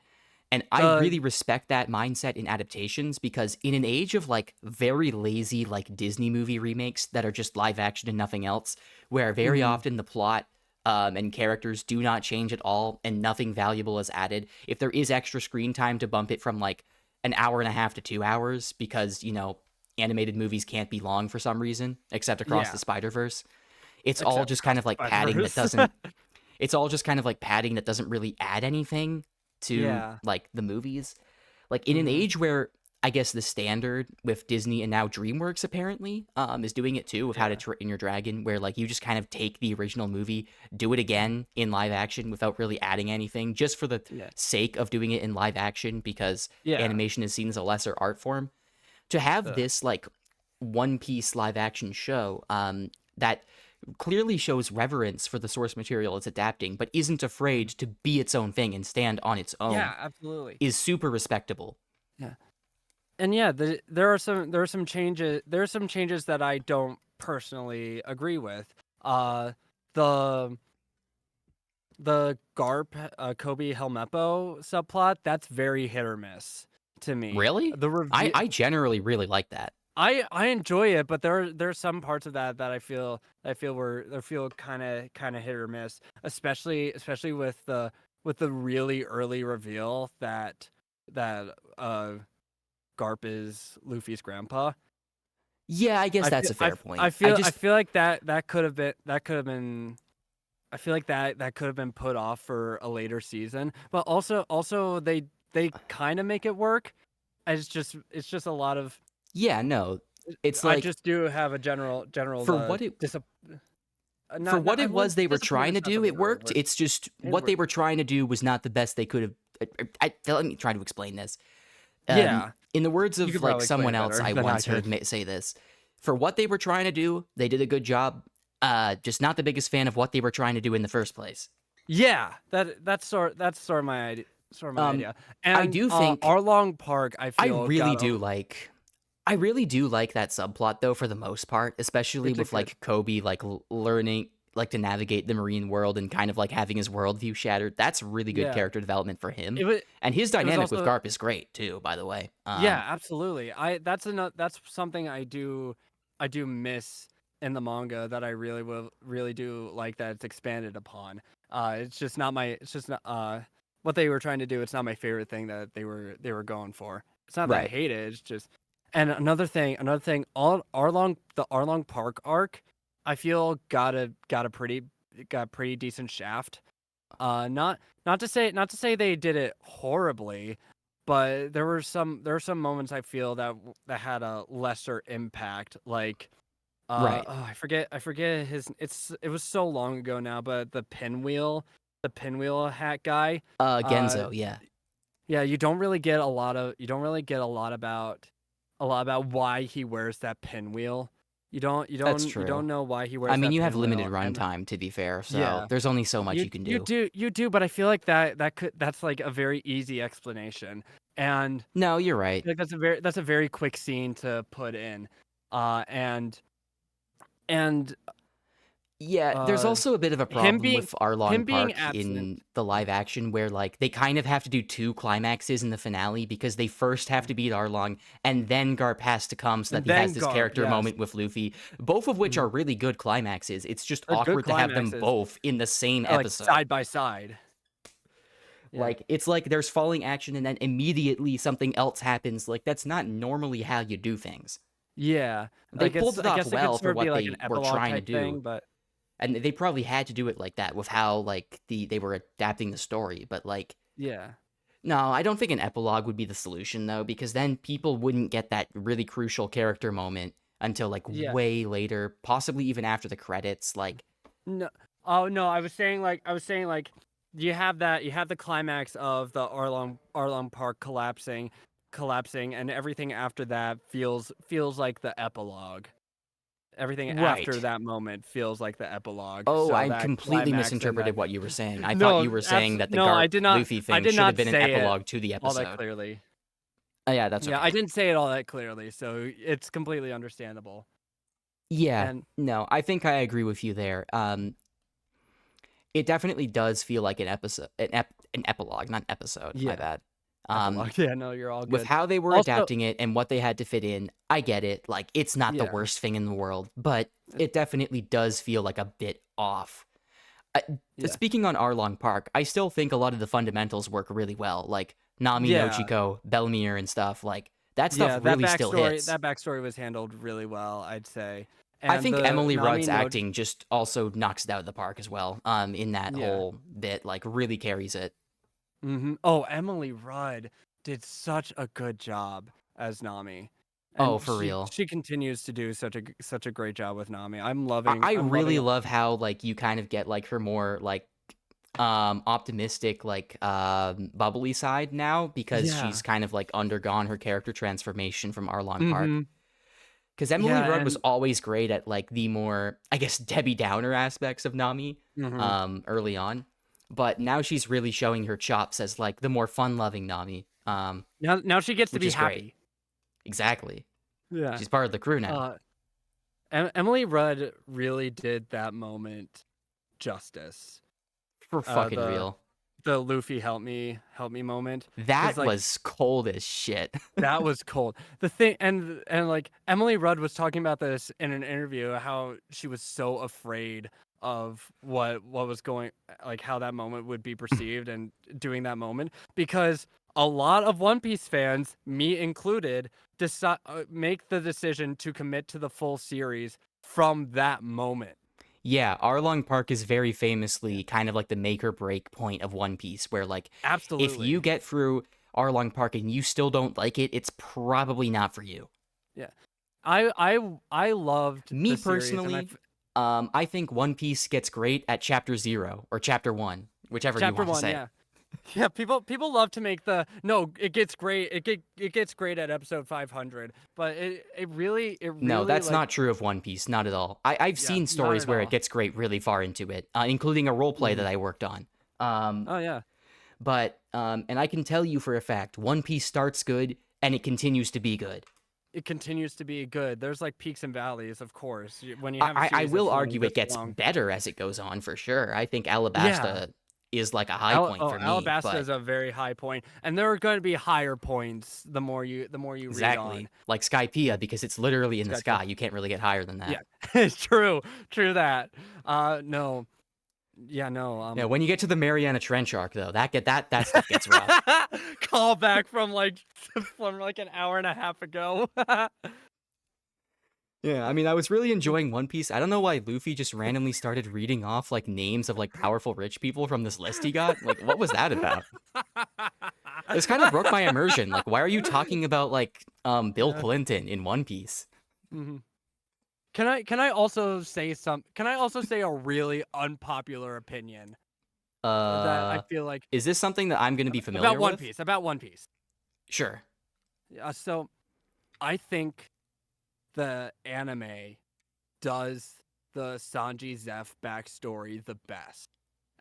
And I The really respect that mindset in adaptations because in an age of like very lazy like Disney movie remakes that are just live action and nothing else, where very mhm, often the plot and characters do not change at all and nothing valuable is added. If there is extra screen time to bump it from like an hour and a half to 2 hours because, you know, animated movies can't be long for some reason, except across the yeah. Spider-Verse. It's all Except just across kind of the like padding that Spider-Verse. doesn't it's all just kind of like padding that doesn't really add anything to Yeah. like the movies. Like in an Mhm. age where I guess the standard with Disney and now DreamWorks apparently is doing it too with How to Yeah. Train Your Dragon, where like you just kind of take the original movie, do it Mhm. again in live action without really adding anything, just for the Yeah. sake of doing it in live action because Yeah. animation is seen as a lesser art form. To have The this like One Piece live action show that clearly shows reverence for the source material it's adapting, but isn't afraid Mhm. to be its own thing and stand on its own Yeah, absolutely. is super respectable. Yeah. And yeah, there are some changes that I don't personally agree with. The Garp Kobe Helmeppo subplot, that's very hit or miss to me. Really? The review I generally really like that. I enjoy it, but there are some parts of that that I feel kind of hit or miss, especially with the really early reveal that Garp is Luffy's grandpa. Yeah, I guess that's a fair point. I feel like that could have been I feel like that could have been put off for a later season. But also they kind of make it work. It's just a lot of yeah, no. It's I like just do have a general for what it for not what I it well, was they were trying to disappointment's not the do, it right worked. word. It's just It what they worked. were trying to do was not the best they could have. Let me try to explain this. Yeah, In the words you of could like probably explain someone it else better I than I once heard could. say this, for what they were trying to do, they did a good job. Just not the biggest fan of what they were trying to do in the first place. Yeah, that's sort of my idea. Sort of my Um, idea. I And do think Arlong Park, I I feel really got a do like. I really do like that subplot though, for the most part, especially it's a with good. like Kobe like learning like to navigate the marine world and kind of like having his worldview shattered. That's really good Yeah, character development for him, it was and his it was dynamic with also Garp is great too. By the way, yeah, absolutely. That's something I do miss in the manga that I really do like that it's expanded upon. It's just not my it's just not what they were trying to do. It's not my favorite thing that they were going for. It's not that I right. hate it. It's just and another thing. All Arlong the Arlong Park arc, I feel got pretty decent shaft. Not to say they did it horribly, but there were some moments I feel that had a lesser impact. Like Right. I forget his it was so long ago now, but the pinwheel hat guy. Uh Genzo, yeah, yeah, you don't really get a lot about why he wears that pinwheel. that's You true. don't know why he I wears mean, that you have limited pinwheel and runtime, to be fair, so yeah. there's only so much you can do. You do, but I feel like that's like a very easy explanation, and No, you're I right. feel like that's a very quick scene to put in, uh, and and Yeah, there's uh, also a bit of a him problem being with Arlong Park absent, in the live action where like they kind of have to do two climaxes in the finale because they first have to beat Arlong and then Garp has to come so that and he has then this Garp, character yes, moment with Luffy, both of which mhm. are really good climaxes. It's just They're good awkward to have them climaxes, both in the same like episode. side by side, yeah, Like it's like there's falling action and then immediately something else happens. Like that's not normally how you do things. yeah. They pulled it I off guess it could well for sort of be what like an they were epilogue trying to type do. thing, but And they probably had to do it like that with how like they were adapting the story, but like yeah, no, I don't think an epilogue would be the solution though, because then people wouldn't get that really crucial character moment until like yeah. way later, possibly even after the credits. Like, No. Oh no, I was saying like you have the climax of the Arlong Park collapsing and everything after that feels like the epilogue. Everything after right. that moment feels like the epilogue. Oh, So I that completely climax and misinterpreted that what you were saying. I thought no, you were saying that the no, Garp Luffy I thing did should have not been an say it epilogue to the all that episode. clearly. Oh, yeah, that's Yeah, I okay. didn't say it all that clearly, so it's completely understandable. Yeah, And no, I think I agree with you there. It definitely does feel like an episode, an epilogue, not episode. My yeah, bad. epilogue. Yeah, no, you're all With good. how they were Also, adapting it and what they had to fit in, I get it. Like, it's not the yeah. worst thing in the world, but it definitely does feel like a bit off. Uh, Yeah. Speaking on Arlong Park, I still think a lot of the fundamentals work really well. Like Nami no Yeah. Chiko, Belmir, and stuff. Like that stuff Yeah, really still hits. that backstory was handled really well, I'd say. I And think the Emily Nami Rudd's no acting just also knocks it out of the park as well. In that yeah. whole bit, like really carries it. Oh, Emily Rudd did such a good job as Nami. Oh, And for real. she continues to do such a great job with Nami. I I'm really loving love how like you kind of get like her more like optimistic like bubbly side now because yeah. she's kind of like undergone her character transformation from Arlong Park. Mhm. Because Emily Yeah, Rudd was and always great at like the more, I guess, Debbie Downer aspects of Nami mhm. early on. But now she's really showing her chops as like the more fun-loving Nami, Now she gets to which be is great. happy. Exactly. Yeah. She's part of the crew now. Uh Emily Rudd really did that moment justice. For Uh fucking the real. the Luffy help me moment cuz That like was cold as shit. that was cold. The thing and like Emily Rudd was talking about this in an interview how she was so afraid of what was going like how that moment would be perceived and doing that moment because a lot of One Piece fans, me included, decide make the decision to commit to the full series from that moment. Yeah, Arlong Park is very Yeah. famously kind of like the make or break point of One Piece, where like if you Absolutely. get through Arlong Park and you still don't like it, it's probably not for you. Yeah. I loved Me the series, and personally, I think One Piece gets great at chapter 0 or chapter 1, whichever you chapter want to 1, say. yeah. Yeah, people love to make the no. It gets great. It gets great at episode 500, but it No, really that's like not true of One Piece. Not at all. I've yeah, seen not stories at where it all. gets great really far into it, including a role play Hmm. that I worked on. Um, Oh yeah, and I can tell you for a fact, One Piece starts good and it continues to be good. it continues to be good. There's like peaks and valleys, of course. When you I, have a I I series will that's running argue it this gets long, better as it goes on for sure. I think yeah. Alabasta is like a high point for me, Alabasta but is a very high point, and there are going to be higher points the more you read on. exactly like Skypiea Yeah, because it's literally in the Skype. sky. You can't really get higher than Yeah, that. it's true. True that. No. Yeah, no. Yeah, when you get to the Mariana Trench arc though, that stuff gets rough. Call back from like an hour and a half ago. Yeah, I mean, I was really enjoying One Piece. I don't know why Luffy just randomly started reading off like names of like powerful rich people from this list he got. Like, what was that about? This kind of broke my immersion. Like, why are you talking about like Bill Yeah. Clinton in One Piece? Mhm. Can I also say a really unpopular opinion that I Uh, feel like is this something that I'm going to be familiar with? About One Piece. Sure. So I think the anime does the Sanji Zeph backstory the best.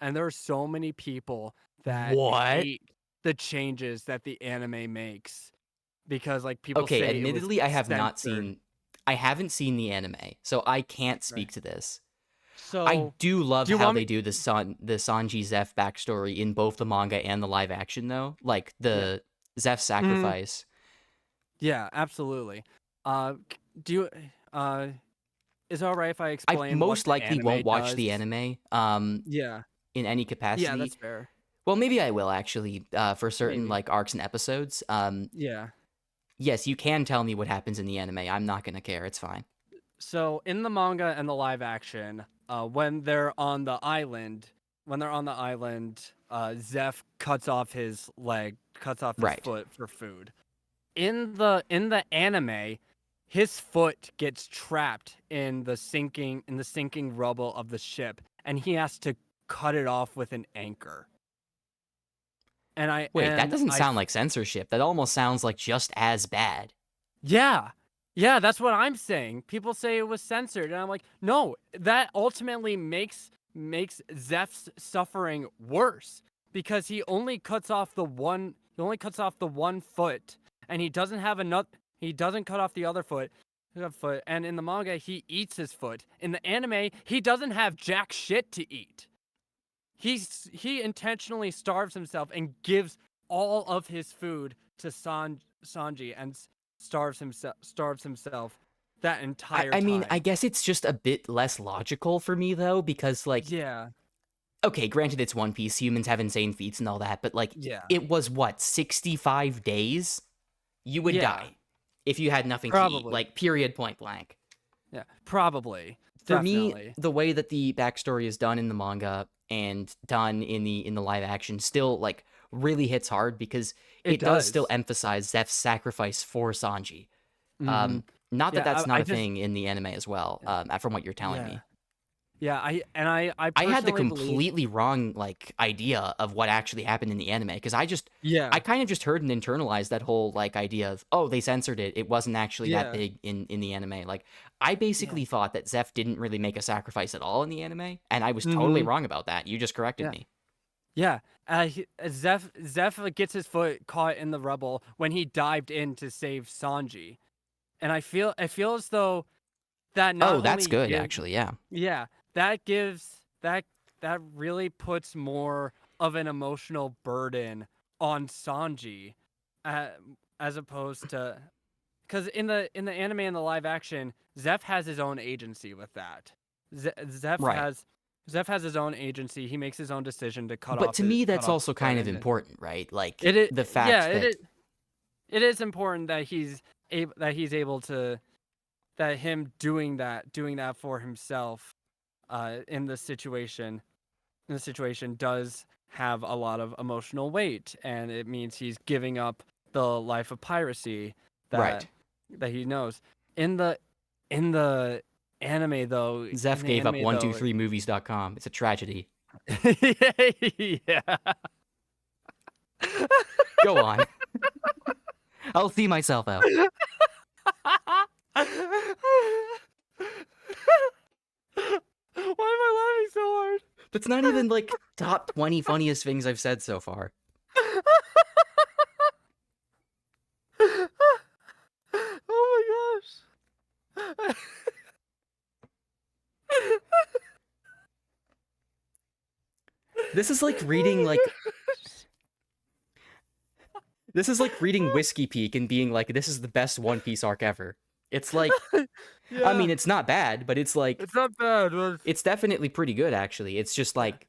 And there are so many people that What? hate the changes that the anime makes because like people Okay, say it was admittedly, censored. I haven't seen the anime, so I can't Right. speak to this. I So do love do you how want they me do the Sanji Zeph backstory in both the manga and the live action though. Like yeah. the Zeph Mhm. sacrifice. Yeah, absolutely. Do you is it all right if I I explain what most the likely anime won't watch does? the anime Yeah. in any Yeah, capacity. that's fair. Well, maybe I will actually for certain Maybe. like arcs and episodes. Yeah. Yes, you can tell me what happens in the anime. I'm not gonna care. It's fine. So in the manga and the live action, when they're on the island, Zeph cuts off his leg, cuts off his Right. foot for food. In the anime, his foot gets trapped in the sinking rubble of the ship, and he has to cut it off with an anchor. And I Wait, that and doesn't I sound like censorship. That almost sounds like just as bad. Yeah. Yeah, that's what I'm saying. People say it was censored, and I'm like, no, that ultimately makes Zeph's suffering worse because he only cuts off the one foot, and he doesn't cut off the other foot, and in the manga he eats his foot. In the anime, he doesn't have jack shit to eat. He intentionally starves himself and gives all of his food to Sanji and starves himself that entire I mean, I time. guess it's just a bit less logical for me though, because like, Yeah. okay, granted it's One Piece, humans have insane feats and all that, but like, Yeah. it was what 65 days? You would Yeah. die if you had nothing to eat, Probably. like period, point blank. Yeah. Probably. For me, Definitely. the way that the backstory is done in the manga and done in the live action still like really hits hard because It it does still does. emphasize Zeph's sacrifice for Sanji. Mhm. Not that Yeah, that's not I a just thing in the anime as well, yeah. from what you're telling Yeah. me. Yeah, I I had the personally believe completely wrong like idea of what actually happened in the anime because I yeah. kind of just heard and internalized that whole like idea of oh they censored it, it wasn't actually that Yeah. big in the anime. Like I Yeah. basically thought that Zeph didn't really make a sacrifice at all in the anime, and I was totally Mhm. wrong about that. You just corrected Yeah. me. Yeah. Zeph gets his foot caught in the rubble when he dived in to save Sanji. And I feel as though that Oh, not that's only good gives actually. Yeah. yeah, that gives that really puts more of an emotional burden on Sanji, uh, as opposed to because in the anime and the live action, Zeph has his own agency with that. Ze- Zeph Right. has Zeph has his own agency. He makes his own decision to But to me, cut that's off his also foot, kind of and important, right? Like it is the yeah fact that it is important that he's able to that him doing that for himself in the situation does have a lot of emotional weight, and it means he's giving up the life of piracy right. that he knows. in the in the anime though, Zeph gave up 123movies.com. It's a tragedy. Yeah. Go on. I'll see myself out. Why am I laughing so hard? That's not even like top 20 funniest things I've said so far. Oh my gosh. This is like reading This is like reading Whiskey Peak and being like, this is the best One Piece arc ever. It's like, Yeah. I mean, it's not bad, but it's like, It's not bad. But... it's definitely pretty good, actually. It's just like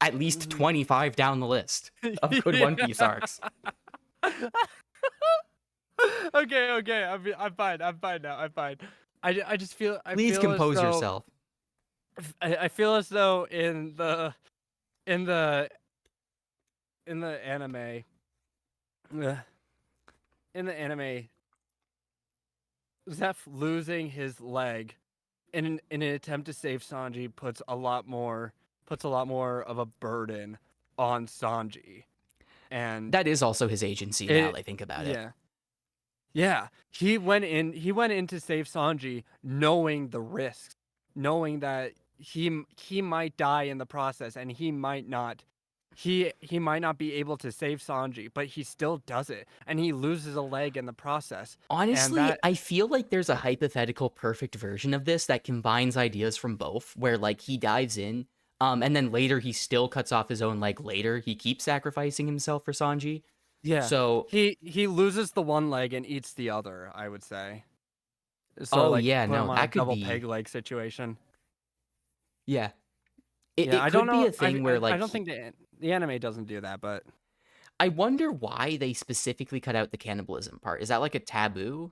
at least 25 down the list of good One Piece arcs. Okay. I'm fine now. I'm fine. I just feel. Please compose yourself. I feel as though in the anime. In the anime, Zeph losing his leg in an attempt to save Sanji puts a lot more of a burden on Sanji. And that is also his agency now that I think about it. Yeah. He went in to save Sanji knowing the risks, knowing that he might die in the process and he might not be able to save Sanji, but he still does it, and he loses a leg in the process. Honestly, I feel like there's a hypothetical perfect version of this that combines ideas from both, where like he dives in, and then later he still cuts off his own leg later. He keeps sacrificing himself for Sanji. Yeah. So he loses the one leg and eats the other, I would say. So, that could double be peg leg situation. Yeah. It could don't know, be a thing where like I don't think the anime doesn't do that, but I wonder why they specifically cut out the cannibalism part. Is that like a taboo?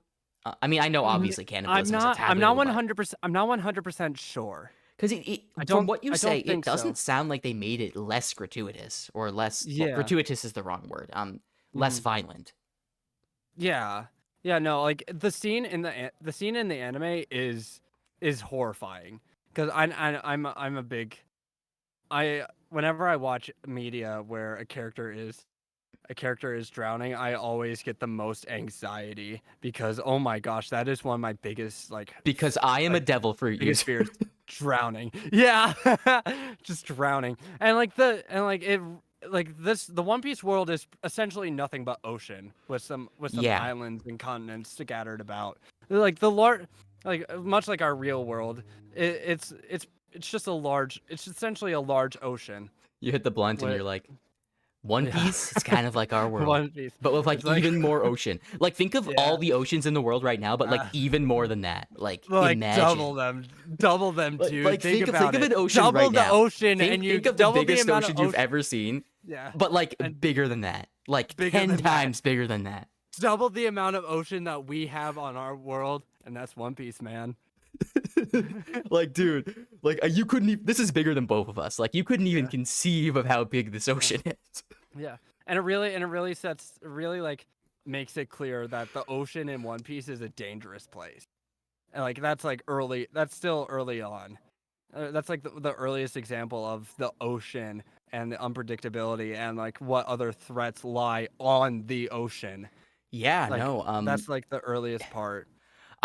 I mean, I know obviously cannibalism is a taboo. I'm not 100%. I'm not 100% sure. Because from what you say, it doesn't sound like they made it less gratuitous or less. Yeah. Well, gratuitous is the wrong word. Less violent. Yeah. No. Like the scene in the anime is horrifying. Because I'm a big. Whenever I watch media where a character is drowning, I always get the most anxiety because oh my gosh, that is one of my biggest because I am a devil fruit user. Fears, drowning. Yeah. Just drowning. And the One Piece world is essentially nothing but ocean with some islands and continents scattered about. Like much like our real world, it's essentially a large ocean. You hit the blunt and you're like, One Piece, it's kind of like our world. One Piece. But with even more ocean. Like think of all the oceans in the world right now, but like even more than that. Like imagine. Double them, dude. Like think of an ocean double right now. the ocean and you think of the biggest ocean you've ever seen. Yeah. But like bigger than that. Like 10 times bigger than that. Double the amount of ocean that we have on our world, and that's One Piece, man. Like, dude, like you couldn't even, this is bigger than both of us. Like you couldn't even conceive of how big this ocean is. Yeah. And it really makes it clear that the ocean in One Piece is a dangerous place. And like that's still early on. That's like the earliest example of the ocean and the unpredictability and like what other threats lie on the ocean. Yeah, that's like the earliest part.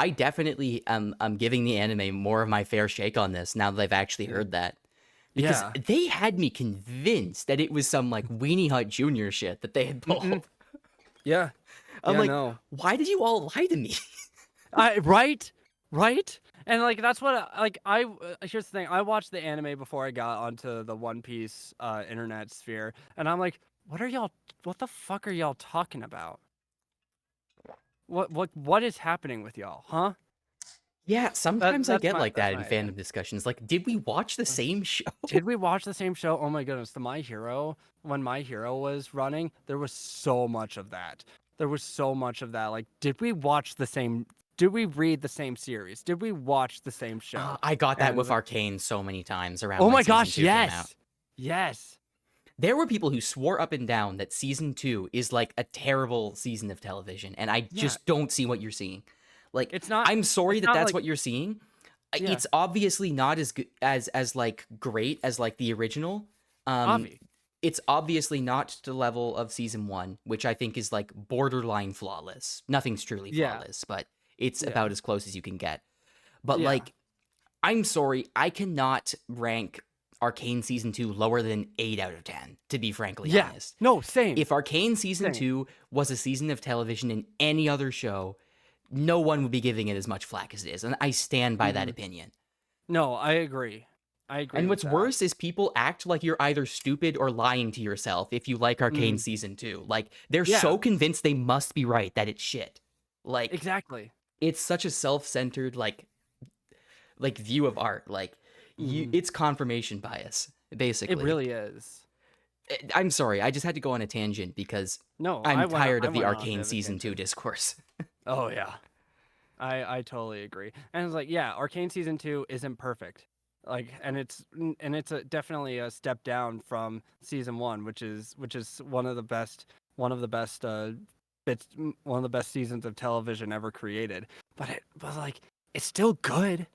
I definitely am giving the anime more of my fair shake on this now that I've actually heard that. Because they had me convinced that it was some like Weenie Hut Jr. shit that they had pulled. Yeah. I'm why did you all lie to me? Right? And like that's what here's the thing. I watched the anime before I got onto the One Piece internet sphere, and I'm like, what the fuck are y'all talking about? What is happening with y'all, huh? Yeah, sometimes I get like that in fandom discussions. Like, did we watch the same show? Did we watch the same show? Oh my goodness, when My Hero was running, there was so much of that. Like, did we read the same series? Did we watch the same show? I got that with Arcane so many times around. Oh my gosh, yes. Yes. There were people who swore up and down that season 2 is like a terrible season of television, and I just don't see what you're seeing. Like, It's not. I'm sorry It's that not that's like what you're seeing. yeah, It's obviously not as good as like great as like the original. Um, Avi. it's obviously not to the level of season 1, which I think is like borderline flawless. Nothing's truly Yeah, flawless, but it's yeah, about as close as you can get. But yeah, like, I'm sorry, I cannot rank Arcane season 2 lower than 8 out of 10, to be frankly yeah. honest. No, same, If Arcane season same. 2 was a season of television in any other show, no one would be giving it as much flack as it is, and I stand by that Hmm. opinion. No, I agree. I agree And with what's that. worse is people act like you're either stupid or lying to yourself if you like Arcane Mm, season 2. Like, they're yeah, so convinced they must be right that it's shit. Like, exactly. it's such a self-centered like view of art. Like, Hmm. it's confirmation bias, It basically. really is. I'm sorry, I just had to go on a tangent because No, I'm tired I of the went on a bit Arcane of a season 2 tangent. discourse. Oh yeah, I totally agree. And it's like, yeah, Arcane season 2 isn't perfect. Like, and it's definitely a step down from season 1, which is one of the best one of the best seasons of television ever created. But like, it's still good.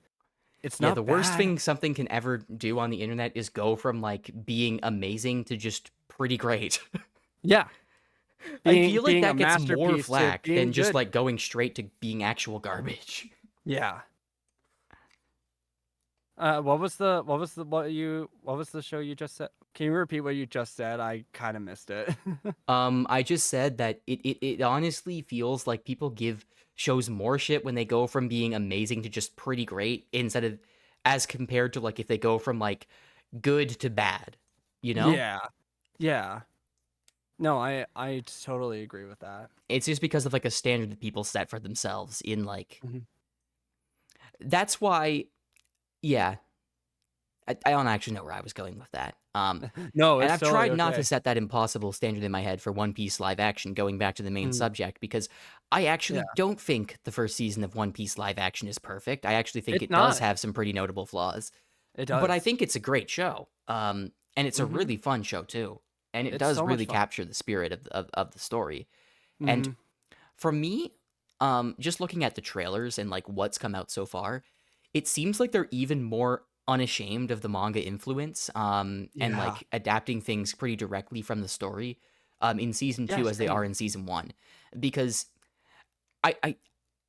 It's Yeah, not the worst bad. thing something can ever do on the internet is go from like being amazing to just pretty great. Yeah, I feel like being a that gets more masterpiece to flack than being just good. like going straight to being actual garbage. Yeah. What was the show you just said? Can you repeat what you just said? I kind of missed it. I just said that it honestly feels like people give shows more shit when they go from being amazing to just pretty great instead of as compared to like if they go from like good to bad, you know? Yeah. Yeah. No, I totally agree with that. It's just because of like a standard that people set for themselves in like Mhm. that's why yeah, I don't actually know where I was going with that. No, And it's I've totally tried not to okay. set that impossible standard in my head for One Piece live action, going back to the main Mhm. subject, because I Yeah. actually don't think the first season of One Piece live action is perfect. I actually think It's it does not. have some pretty notable flaws, It but I does. think it's a great show. And it's a Mhm. really fun show too, and it It's does so much really fun. capture the spirit of the story. And Mhm. for me, just looking at the trailers and like what's come out so far, it seems like they're even more unashamed of the manga influence, and Yeah. like adapting things pretty directly from the story, in season Yeah, 2 as they are same. in season 1. Because I I,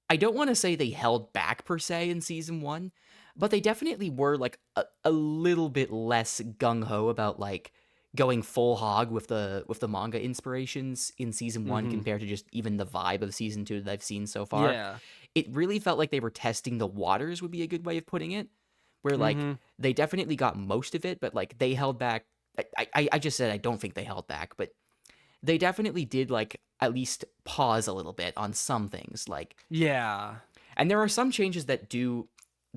I don't want to say they held back per se in season 1, but they definitely were like a little bit less gung ho about like going full hog with the manga inspirations in season 1 Mhm. compared to just even the vibe of season 2 that I've seen so far. Yeah. It really felt like they were testing the waters would be a good way of putting it, where like Mhm. they definitely got most of it, but like they held back. I just said I don't think they held back, but they definitely did like at least pause a little bit on some things. Like, Yeah. and there are some changes that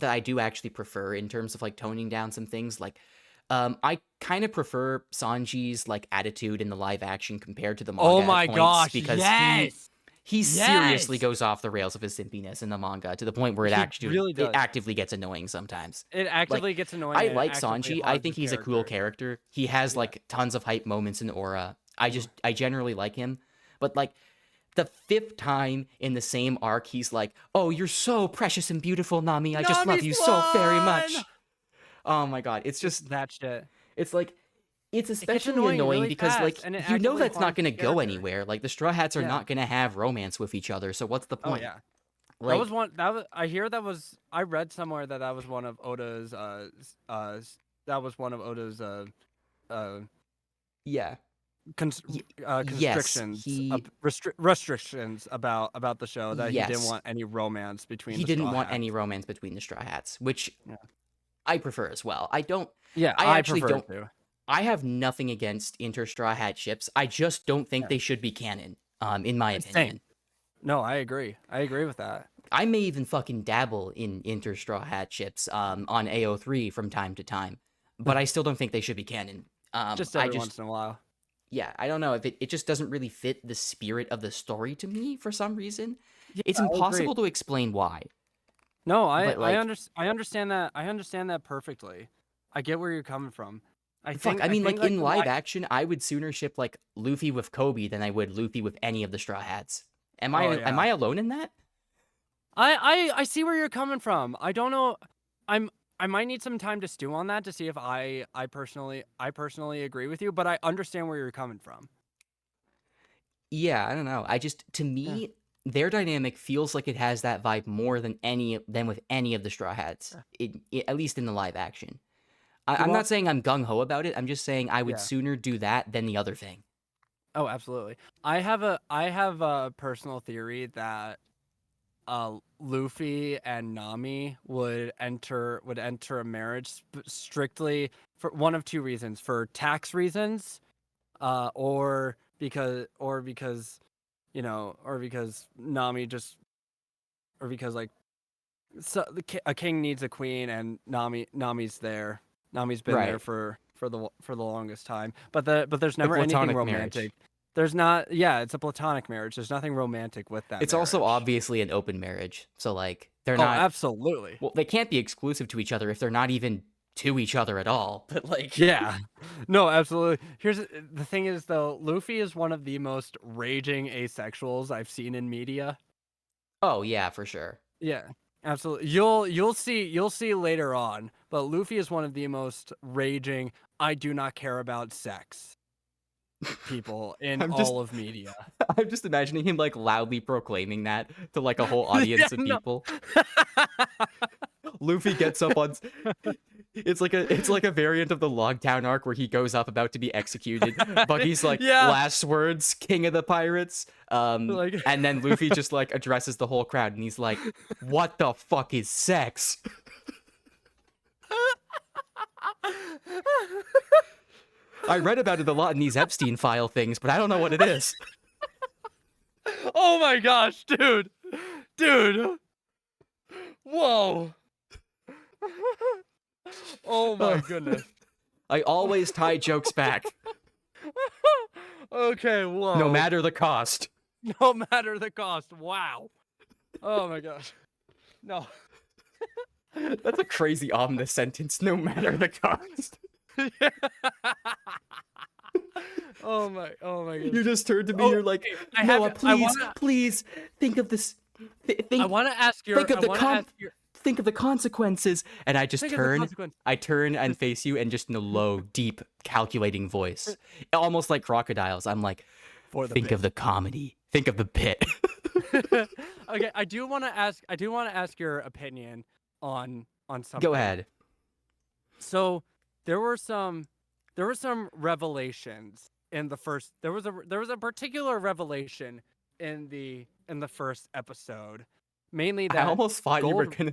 I do actually prefer in terms of like toning down some things. Like, I kind of prefer Sanji's like attitude in the live action compared to the Oh manga at my points gosh, because yes. he seriously Yes. goes off the rails of his simpiness in the manga to the point where He really it does. actively gets annoying sometimes. It Like, actively gets annoying I and it like actively Sanji. I hogs think his he's a cool character. character. He has Yeah. like tons of hype moments in Aura. Mhm. I generally like him. But like the fifth time in the same arc, he's like, "Oh, you're so precious and beautiful, Nami. I just love Nami you so very Swan! much." Oh my god, it's It's just that shit. it's like it's It gets especially annoying annoying really because like fast and it you know actively that's not harms going his to go character. anywhere. Like the Straw Hats are Yeah. not going to have romance with each other. So what's the Oh point? yeah. That was Like one that was I hear that was I read somewhere that that was one of Oda's that was one of Oda's uh yeah. cons- Yes, constrictions restrictions about the show that he didn't yes. want any romance between He the didn't Straw want any Hats. romance between the Straw Hats, which Yeah. I prefer as well. Yeah, I I actually prefer it don't too. I have nothing against inter Straw Hat ships. I just don't think Yeah. they should be canon, in my Same. opinion. No, I agree. I agree with that. I may even fucking dabble in inter Straw Hat ships, on AO3 from time to time, but I still don't think they should be canon. Just I every just, once in a while. yeah, I don't know if it just doesn't really fit the spirit of the story to me for some reason. Yeah, It's I agree. impossible to explain why, No, but like, I understand that. I understand that perfectly. I get where you're coming from. fuck, I I mean, think like like in the live action, I would sooner ship like Luffy with Kobe than I would Luffy with any of the Straw Hats. oh Am yeah. I alone in that? I see where you're coming from. I don't know. I might need some time to stew on that to see if I personally agree with you, but I understand where you're coming from. Yeah, I don't know. To Yeah. me, their dynamic feels like it has that vibe more than with any of the Straw Hats, at least in the live action. I'm Well, not saying I'm gung ho about it. I'm just saying I would yeah. sooner do that than the other thing. Oh, absolutely. I have a personal theory that Luffy and Nami would enter a marriage strictly for one of two reasons: for tax reasons, or because or because Nami just or because like a king needs a queen and Nami's there. Nami's been there Right. for the longest time. But there's The never anything platonic marriage. romantic. There's not. Yeah, it's a platonic marriage. There's nothing romantic with that It's also marriage. obviously an open marriage. So like they're Oh, not absolutely. well, they can't be exclusive to each other if they're not even to each other at all. But like Yeah. No, absolutely. Here's the thing is though, Luffy is one of the most raging asexuals I've seen in media. oh yeah, for sure. Yeah. Absolutely. You'll see later on, but Luffy is one of the most raging I do not care about sex people in I'm just all of media. I'm just imagining him like loudly proclaiming that to like a whole Yeah, audience of no. people. Luffy gets up on it's like a variant of the Logtown arc where he goes up about to be executed, but he's like Yeah. last words, king of the pirates. Like And then Luffy just like addresses the whole crowd and he's like, "What the fuck is sex?" I read about it a lot in these Epstein file things, but I don't know what it is. Oh my gosh, dude. Dude. Whoa. Oh my goodness. I always tie jokes back, Okay, whoa. no matter the cost. No matter the cost. Wow. Oh my gosh. No. That's a crazy ominous sentence, no matter the cost. Oh my You goodness. just turned to me, Oh, you're like, okay, Noah, I please, wanna please think of this. I wanna ask your Think of I the wanna ask your think of the consequences. And I just think of the turn, consequence. I turn and face you, and just in a low, deep, calculating voice, almost like crocodiles. I'm like, For the think of the comedy, think of the bit. Okay, I do want to ask your opinion on Go something. ahead. So, there were some revelations in the first there was a particular revelation in the first episode. Mainly I that almost thought you were gold gonna.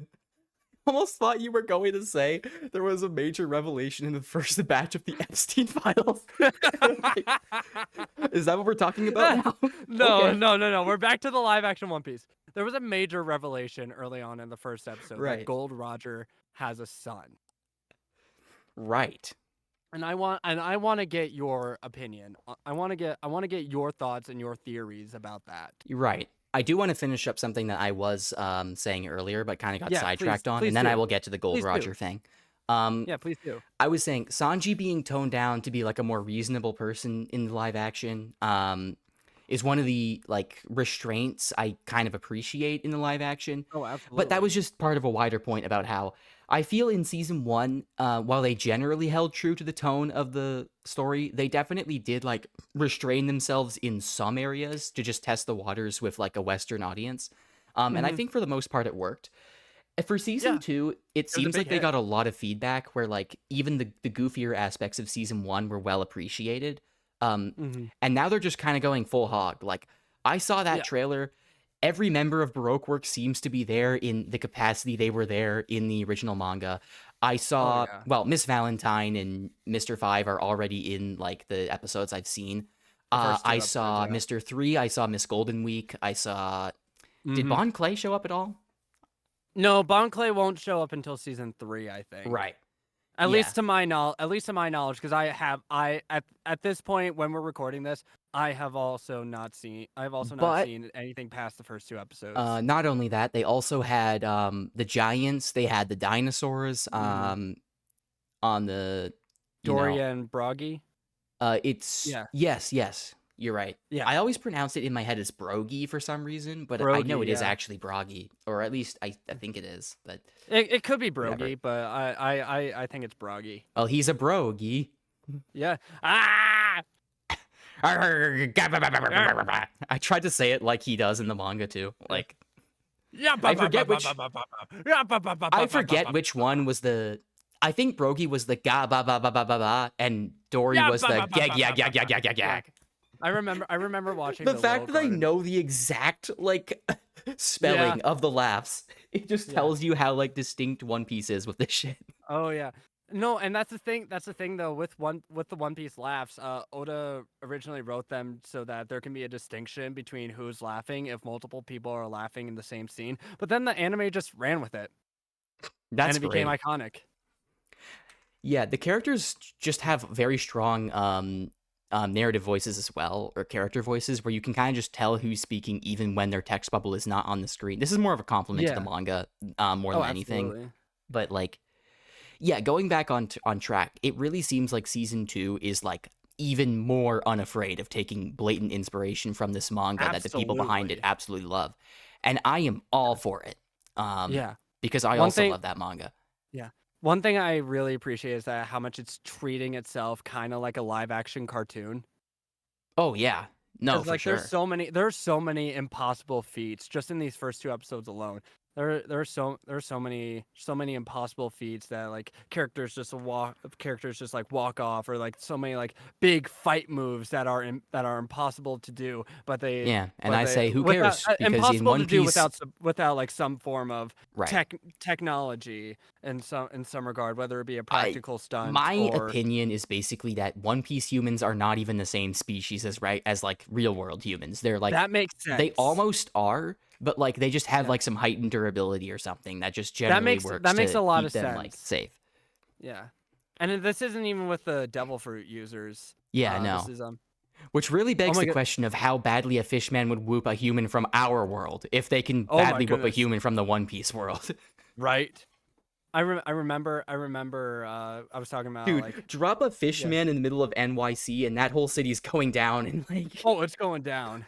Almost thought you were going to say there was a major revelation in the first batch of the Epstein files. Like, is that what we're talking about now? No, Okay. no. We're back to the live action One Piece. There was a major revelation early on in the first episode that Right. Gold Roger has a son. Right. And I want to get your opinion. I want to get your thoughts and your theories about that. You're right. I do want to finish up something that I was saying earlier, but kind of got Yeah, sidetracked on, please and then I do. will get to the Gold Please do. Roger thing. Um, Yeah, please do. I was saying Sanji being toned down to be like a more reasonable person in the live action is one of the like restraints I kind of appreciate in the live action. Oh, But that absolutely. was just part of a wider point about how I feel in season one, while they generally held true to the tone of the story, they definitely did like restrain themselves in some areas to just test the waters with like a Western audience. And I Hmm. think for the most part it worked. For season Yeah, two, it it was a seems big like they hit. got a lot of feedback where like even the goofier aspects of season one were well appreciated. Um, Hmm. and now they're just kind of going full hog. Like I saw that Yeah. trailer. Every member of Baroque Works seems to be there in the capacity they were there in the original manga. I Oh saw, yeah. well, Miss Valentine and Mr. Five are already in like the episodes I've seen. The first I two episodes. saw Yeah. Mr. Three. I saw Miss Golden Week. Did Hmm. Bon Clay show up at all? No, Bon Clay won't show up until season 3, I think. Right. At Yeah. least to my knowledge, because at this point when we're recording this, I have also not But seen anything past the first two episodes. not only that, they also had the giants. They had the dinosaurs. Hmm. On the, you know, Doria and Broggy. it's Yeah. yes, yes. You're right. Yeah, I always pronounce it in my head as Brogy for some reason, but I know Brogy. it is Yeah, actually Broggy, or at least I think it is. But it could be whatever. Brogy, but I think it's Broggy. Well, he's a Brogy. Yeah. Ah. I tried to say it like he does in the manga too. Like Yeah. I forget which one was the. I think Brogy was the ga ba ba ba ba ba ba, and Dory was the gag gag gag gag gag gag gag. I remember watching The fact that I Garden. know the exact like spelling of the laughs, it just tells you how like distinct One Piece is with this shit. Oh yeah. No, and that's the thing. That's the thing, though. With the One Piece laughs, Oda originally wrote them so that there can be a distinction between who's laughing if multiple people are laughing in the same scene. But then the anime just ran with it, That's and it became great. iconic. Yeah, the characters just have very strong narrative voices as well, or character voices, where you can kind of just tell who's speaking even when their text bubble is not on the screen. This is more of a compliment to the manga, more than anything. Absolutely. But like, yeah, going back on track, it really seems like season 2 is like even more unafraid of taking blatant inspiration from this manga that the people behind it absolutely love, and I am all for it. Because I also love that manga. Yeah. One thing I really appreciate is that how much it's treating itself kind of like a live action cartoon. Oh yeah. No, for like sure. There's so many impossible feats just in these first 2 episodes alone. There's so many impossible feats that like characters just like walk off, or like so many like big fight moves that are impossible to do, but they I say who cares, because impossible in One to do Piece without like some form of technology in some regard, whether it be a practical stunt. My opinion is basically that One Piece humans are not even the same species as like real world humans. They're like, that makes sense. They almost are, but like they just have like some heightened durability or something that just generally works. That makes a lot of sense. Like safe. Yeah, and this isn't even with the devil fruit users. Yeah, no. This is, which really begs the question of how badly a fishman would whoop a human from our world if they can badly whoop a human from the One Piece world. Right. I remember. I was talking about, dude, like, drop a fishman in the middle of NYC and that whole city's going down, and like, oh, it's going down.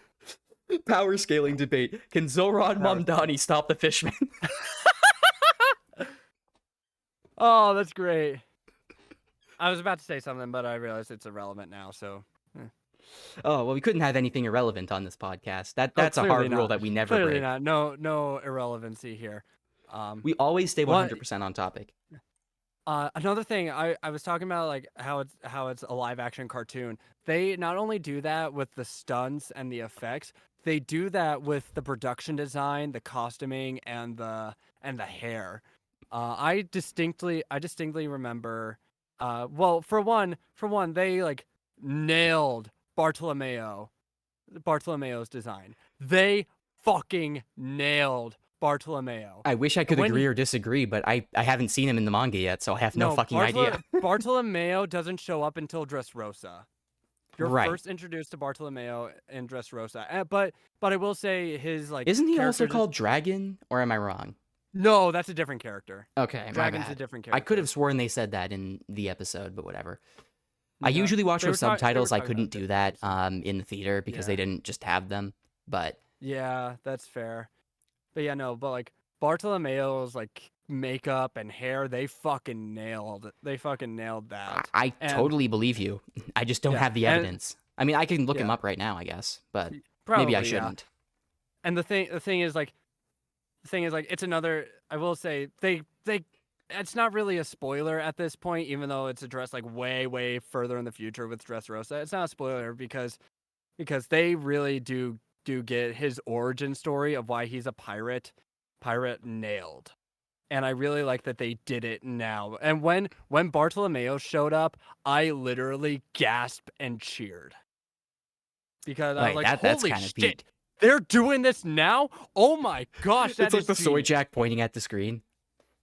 Power scaling debate. Can Zoran Mamdani stop the fishman? Oh, that's great. I was about to say something, but I realized it's irrelevant now, so. Oh, well, we couldn't have anything irrelevant on this podcast. That's a hard rule that we never break. Not. No irrelevancy here. We always stay 100% on topic. Another thing, I was talking about, like, how it's a live action cartoon. They not only do that with the stunts and the effects, they do that with the production design, the costuming, and the hair. I distinctly remember. Well, for one, they like nailed Bartolomeo's design. They fucking nailed Bartolomeo. I wish I could agree or disagree, but I haven't seen him in the manga yet, so I have no fucking idea. Bartolomeo doesn't show up until Dressrosa. You're first introduced to Bartolomeo in Dressrosa, but I will say his, like, isn't he also called Dragon, or am I wrong? No, that's a different character. Okay, Dragon's a different character. I could have sworn they said that in the episode, but whatever. I usually watch with subtitles. I couldn't do that in the theater because they didn't just have them. But yeah, that's fair. But yeah, no, but like Bartolomeo's like makeup and hair, they fucking nailed that. I totally believe you. I just don't have the evidence. I mean, I can look him up right now, I guess, but maybe I shouldn't. And the thing is like it's another. I will say they. It's not really a spoiler at this point, even though it's addressed like way further in the future with Dressrosa. It's not a spoiler because they really do get his origin story of why he's a pirate nailed. And I really like that they did it now. And when Bartolomeo showed up, I literally gasped and cheered. Because I was like, holy shit, they're doing this now? Oh my gosh, it's like the soy jack pointing at the screen.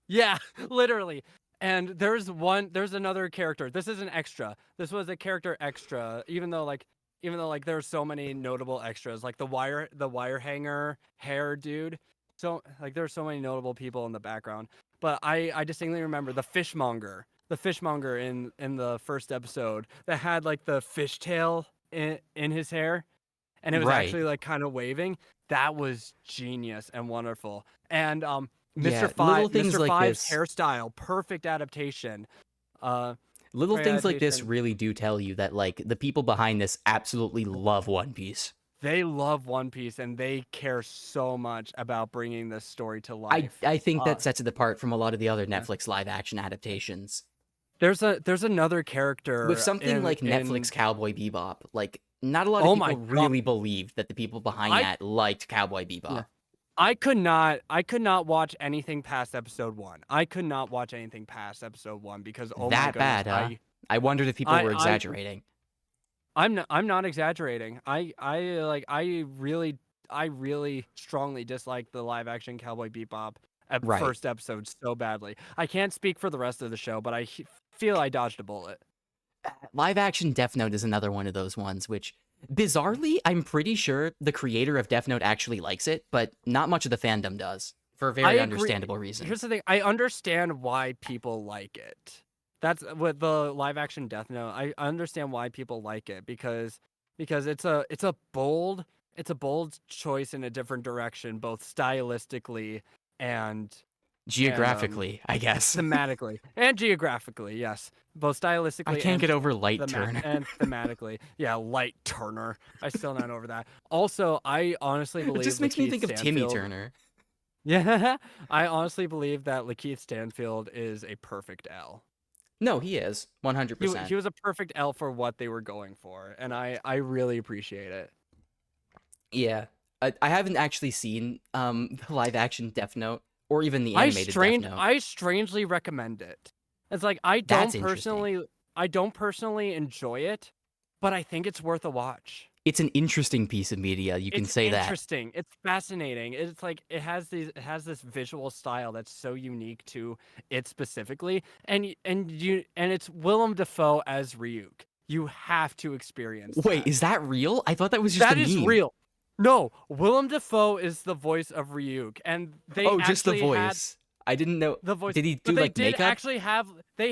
Yeah, literally. And there's another character. This is an extra. This was a character extra, even though there's so many notable extras, like the wire hanger hair dude. So like there's so many notable people in the background. But I distinctly remember the fishmonger in the first episode that had like the fishtail in his hair, and it was Right. actually like kind of waving. That was genius and wonderful. And Yeah, little things Mr. like Five's this. hairstyle, perfect adaptation. Uh, Little great things like this adaptation. really do tell you that like the people behind this absolutely love One Piece. They love One Piece and they care so much about bringing this story to I life. I think that sets it apart from a lot of the other Yeah. Netflix live action adaptations. There's another With character something like in Netflix Cowboy Bebop, like not a lot of oh my people god. really believed that the people behind I that liked Cowboy yeah. Bebop. I could not watch anything past episode 1. I could not watch anything past episode 1 because oh my That goodness, bad, huh? I wondered if people were I exaggerating. I'm not exaggerating. I really strongly dislike the live action Cowboy Bebop Right. first episode so badly. I can't speak for the rest of the show, but feel I dodged a bullet. Live action Death Note is another one of those ones which, bizarrely, I'm pretty sure the creator of Death Note actually likes it, but not much of the fandom does, for a I very agree. understandable reason. Here's the thing. I understand why people like it. That's with the live action Death Note. I understand why people like it because it's a bold choice in a different direction, both stylistically and Geographically, I guess. thematically and geographically. Yes, both stylistically I can't get over Light Turner. and thematically. Yeah, Light Turner. I still not over that. Also, I honestly It believe just makes me Lakeith think of Timmy Stanfield. Turner. Yeah, I honestly believe that Lakeith Stanfield is a perfect L. No, he is 100%. He was a perfect L for what they were going for, and I really appreciate it. Yeah, I haven't actually seen the live action Death Note or even the animated Death Note. I strangely recommend it. It's like That's I don't personally enjoy it, but I think it's worth a watch. It's an interesting piece of media. You can It's say that. interesting. It's fascinating. It's like it has this visual style that's so unique to it specifically, and it's Willem Dafoe as Ryuk. You have to experience Wait, that. is that real? I thought that was just That a is meme. real. No, Willem Dafoe is the voice of Ryuk, and they just the actually voice. I didn't know. the voice. Did he But do they like did makeup? actually have they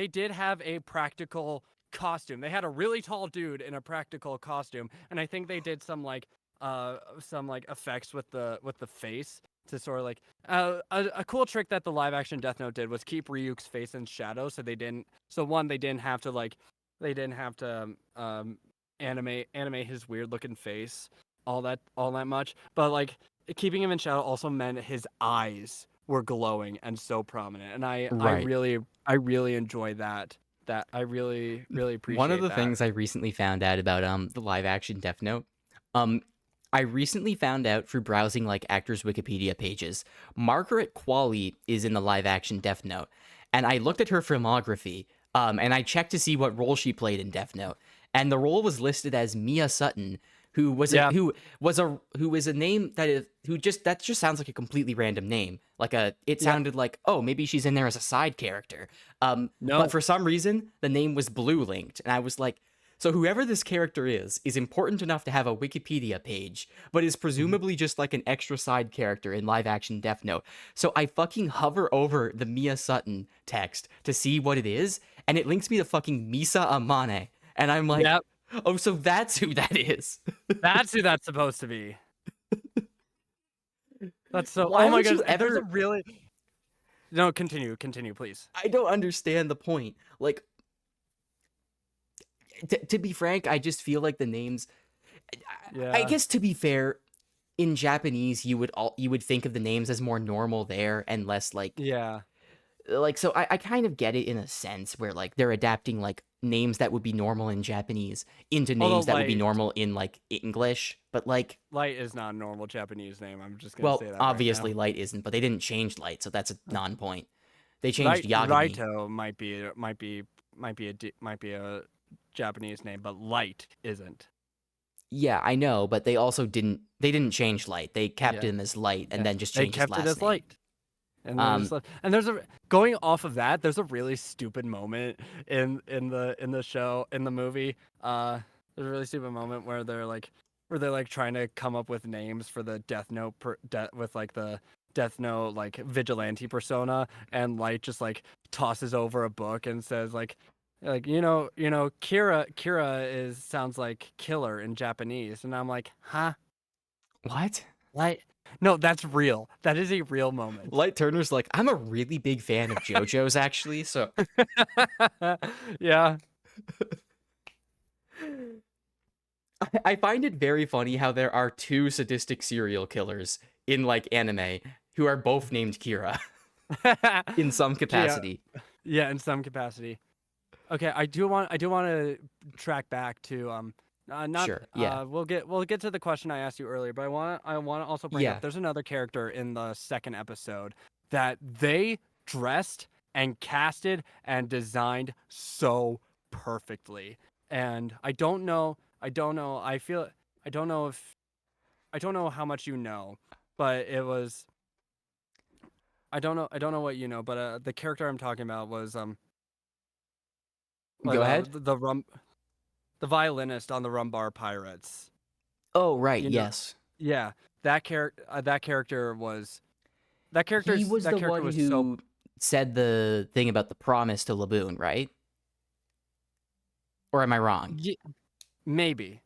did have a practical costume. They had a really tall dude in a practical costume, and I think they did some like effects with the face to sort of like a cool trick that the live action Death Note did was keep Ryuk's face in shadow, so they didn't have to animate his weird looking face all that much, but like keeping him in shadow also meant his eyes were glowing and so prominent, and I Right. really enjoy that. I really appreciate One of the that. things I recently found out about the live action Death Note, um, I recently found out through browsing like actors' Wikipedia pages, Margaret Qualley is in the live action Death Note, and I looked at her filmography, and I checked to see what role she played in Death Note, and the role was listed as Mia Sutton, who was Yeah. who is a name that just sounds like a completely random name. It sounded like, oh, maybe she's in there as a side character. No. But for some reason the name was blue linked, and I was like, so whoever this character is important enough to have a Wikipedia page, but is presumably just like an extra side character in live action Death Note. So I fucking hover over the Mia Sutton text to see what it is, and it links me to fucking Misa Amane. And I'm like, Yep. oh, so that's who that is. That's who that's supposed to be. That's so. Why oh my would you goodness! There's a ever- really. No, continue, please. I don't understand the point. Like, to be frank, I just feel like the names. Yeah. I guess to be fair, in Japanese, you would think of the names as more normal there and less like Yeah. so I kind of get it in a sense where like they're adapting like names that would be normal in Japanese into names Although, that would be like- normal in like English, but like, Light is not a normal Japanese name. I'm just gonna well, say that. obviously right Light isn't, but they didn't change Light, so that's a non-point. They now. changed Yagami. Raito might be a Japanese name, but Light isn't. Yeah, I know, but they also didn't change Light. They kept Yeah. him as Light and Yeah. then just They changed kept his last it as name. Light. And there's a going off of that. There's a really stupid moment in the show in the movie. There's a really stupid moment where they're like trying to come up with names for the Death Note with like the Death Note like vigilante persona, and Light just like tosses over a book and says like Like, Kira sounds like killer in Japanese, and I'm like, huh? What? What? No, that's real. That is a real moment. Light Turner's like, I'm a really big fan of JoJo's actually, so Yeah. I find it very funny how there are two sadistic serial killers in like anime who are both named Kira in some Yeah, capacity. yeah, in some capacity. Okay, I do want to track back to not Sure. Yeah. we'll get to the question I asked you earlier, but I want to also bring up Yeah. there's another character in the second episode that they dressed and casted and designed so perfectly. And I don't know how much you know, but it was I don't know what you know, but the character I'm talking about was Go ahead. the violinist on the Rumbar Pirates. Oh, right. You know, Yes. yeah, that character was He was the one so who said the thing about the promise to Laboon, right? Or am I wrong? maybe.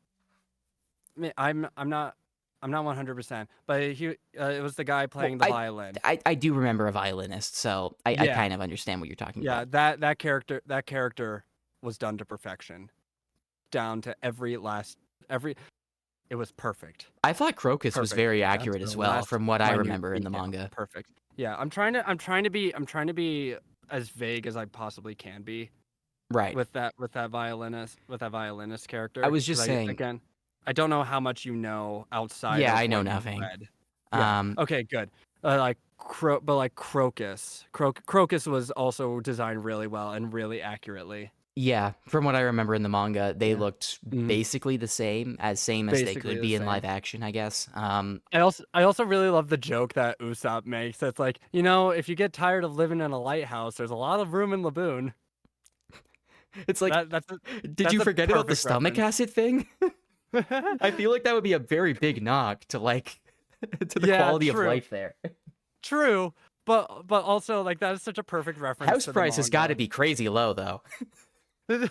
I'm not 100%, but it was the guy Well, playing the violin. I do remember a violinist, so I Yeah, kind of understand what you're talking yeah, about. that character was done to perfection, down to every. It was perfect. I thought Crocus was Perfect. very Down to accurate the as well, last from what I minute remember in the detail. manga. Perfect. Yeah, I'm trying to be as vague as I possibly can be Right. with that violinist I character, was because just saying, again, I don't know how much you know outside yeah, of I know what you've nothing. read. Yeah. Okay, good. Like Crocus was also designed really well and really accurately. Yeah, from what I remember in the manga, they Yeah. looked Mhm. basically the same as they Basically could the be in same. live action, I guess. I also really love the joke that Usopp makes. It's like, if you get tired of living in a lighthouse, there's a lot of room in Laboon. It's like, That that's a did that's you a forget about the perfect stomach reference. acid thing? I feel like that would be a very big knock to like to the Yeah, quality of true. life there. True. But also, like, that is such a perfect reference House to the price has got to manga. be crazy low though.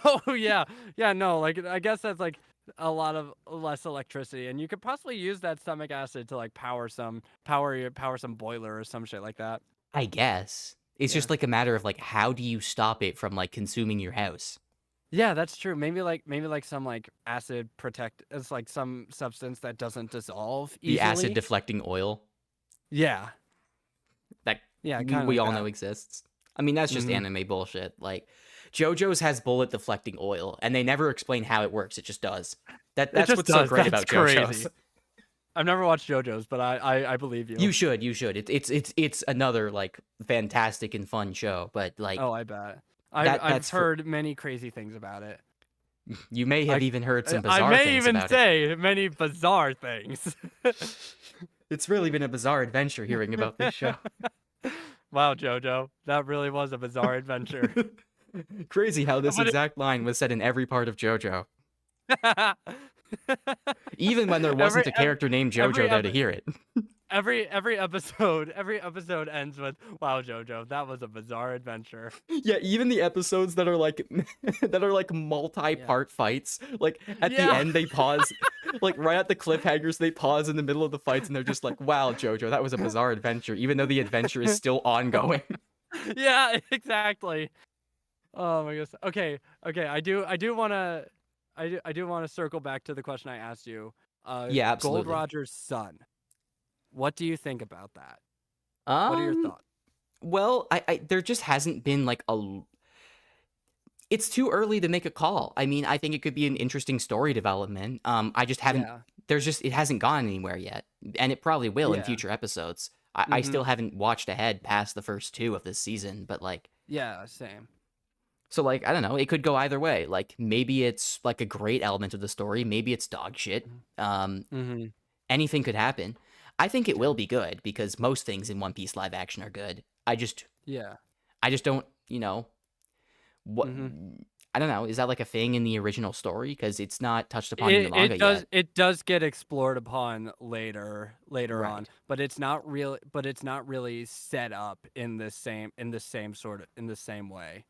Oh yeah. Yeah, no, like, I guess that's like a lot of less electricity, and you could possibly use that stomach acid to like power some boiler or some shit like that. I guess. It's Yeah. just like a matter of like how do you stop it from like consuming your house? Yeah, that's true. Maybe like some like acid protect. It's like some substance that doesn't dissolve The acid easily. deflecting oil Yeah. that Yeah, kind of we like all know that. exists. I mean, that's just Mhm. anime bullshit. Like JoJo's has bullet deflecting oil and they never explain how it works. It just does. It That's just what's so does. great That's about JoJo's. crazy. I've never watched JoJo's, but I believe you. You should, you should. It's another like fantastic and fun show, but like Oh, I bet. I've that's for heard many crazy things about it. you may have I even heard some I bizarre may things even about it. say many bizarre things. It's really been a bizarre adventure hearing about this show. Wow, JoJo, that really was a bizarre adventure. Crazy how this But exact line was said in every part of JoJo. it, Even when there every wasn't a every character named every JoJo there to ep- hear it. every episode ends with, "Wow, JoJo, that was a bizarre adventure." Yeah, even the episodes that are like that are like Yeah. multi-part fights, like at the Yeah. end they pause, like right at the cliffhangers they pause in the middle of the fights and they're just like, "Wow, JoJo, that was a bizarre adventure," even though the adventure is still ongoing. Yeah, exactly. Oh my goodness. Okay, okay. I do want to circle back to the question I asked you. Yeah, Gold absolutely. Roger's son. What do you think about that? What are your Um, thoughts? well, I there just hasn't been like it's too early to make a call. I mean, I think it could be an interesting story development. I just haven't. Yeah. It hasn't gone anywhere yet, and it probably will in Yeah. future episodes. I Mhm. still haven't watched ahead past the first two of this season, but like, Yeah, same. so like, I don't know. It could go either way. Like, maybe it's like a great element of the story. Maybe it's dog shit. Mhm. Anything could happen. I think it will True. be good because most things in One Piece live action are good. Yeah. I just don't, what Mhm. I don't know. Is that like a thing in the original story? Because it's not touched upon in the It manga it does yet. it does get explored upon later on, Right. but it's not really set up in the same way.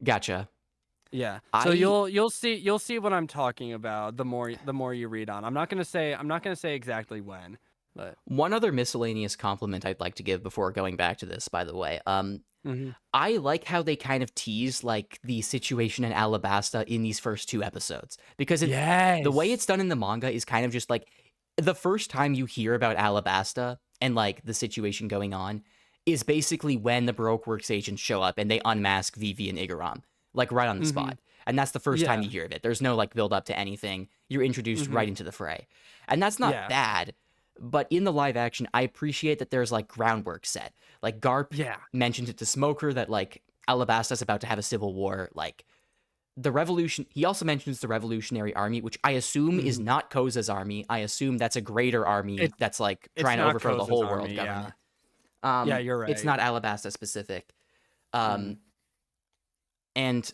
Gotcha. Yeah. So you'll see what I'm talking about the more you read on. I'm not gonna say exactly when, but One other miscellaneous compliment I'd like to give before going back to this, by the way. Mhm. I like how they kind of tease like the situation in Alabasta in these first 2 episodes, because the way it's Yes. done in the manga is kind of just like the first time you hear about Alabasta and like the situation going on is basically when the Baroque Works agents show up and they unmask Vivi and Igaram, like right on the spot. Mhm. And that's the first time Yeah. you hear of it. There's no like build up to anything. You're introduced right Mhm. into the fray. And that's not Yeah. bad. But in the live action, I appreciate that there's like groundwork set. Like Garp Yeah. mentions it to Smoker that like Alabasta's about to have a civil war. Like the revolution. He also mentions the Revolutionary Army, which I assume is Mhm. not Koza's army. I assume that's a greater army It's that's like it's trying to not overthrow the Koza's whole world army. Yeah. government. Yeah, you're It's right. not Alabasta specific. Mhm. Um, and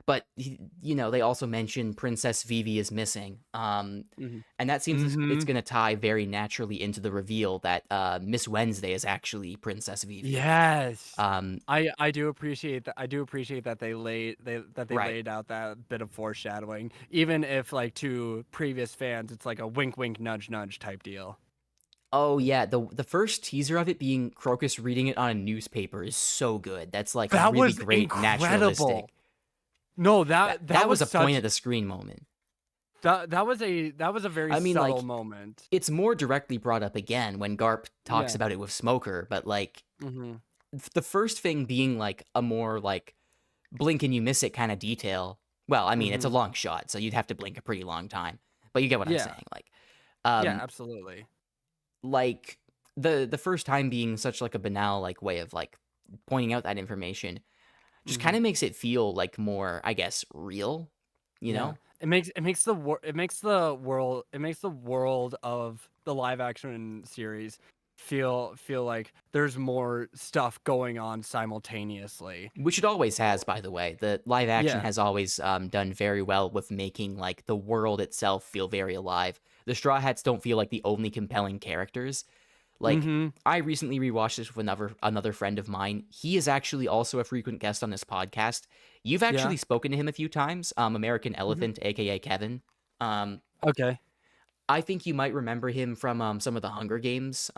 but they also mention Princess Vivi is missing. Mhm. And that seems it's Mhm. going to tie very naturally into the reveal that Miss Wednesday is actually Princess Vivi. Yes. Um, I do appreciate that. I do appreciate that they right. laid out that bit of foreshadowing, even if like to previous fans, it's like a wink, wink, nudge, nudge type deal. Oh yeah, the first teaser of it being Crocus reading it on a newspaper is so good. That's like That really was great, incredible. naturalistic. No, That that was was a point such of the screen moment. that was a very I mean, subtle like moment. it's more directly brought up again when Garp talks Yeah. about it with Smoker, but like Mhm. the first thing being like a more like blink and you miss it kind of detail. Well, I mean, it's a Mhm. long shot, so you'd have to blink a pretty long time. But you get what I'm Yeah. saying. Yeah, Um, absolutely. like the first time being such like a banal like way of like pointing out that information just kind Mhm. of makes it feel like more, I guess, real, you Yeah. know? It makes the world of the live action series feel like there's more stuff going on simultaneously. Which it always has, by the way. The live action Yeah. has always done very well with making like the world itself feel very alive. The Straw Hats don't feel like the only compelling characters. Like Mhm. I recently rewatched this with another friend of mine. He is actually also a frequent guest on this podcast. You've Yeah. actually spoken to him a few times. American Mhm. Elephant, aka Kevin. Um, Okay. I think you might remember him from some of the Hunger Games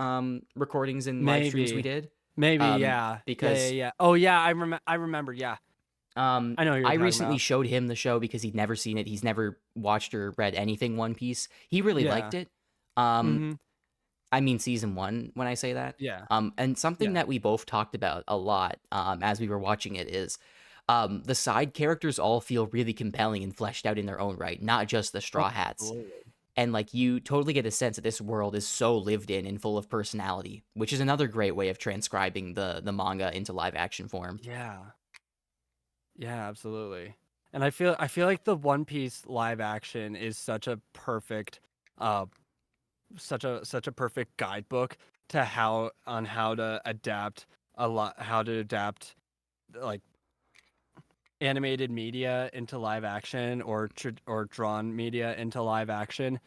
recordings and live streams we Maybe. did. Maybe, yeah. Yeah, yeah, Because yeah. Oh, yeah, I remember, yeah. I know who I you're talking recently about. showed him the show because he'd never seen it. He's never watched or read anything One Piece. He really Yeah. liked it. Um, Mhm. I mean season one when I say that. Yeah. And something Yeah. that we both talked about a lot as we were watching it is the side characters all feel really compelling and fleshed out in their own right, not just the Oh, Straw Hats. absolutely. And like you totally get a sense that this world is so lived in and full of personality, which is another great way of transcribing the manga into live action form. Yeah. Yeah, absolutely. And I feel like the One Piece live action is uh such a perfect guidebook to how to adapt how to adapt like animated media into live action or drawn media into live action.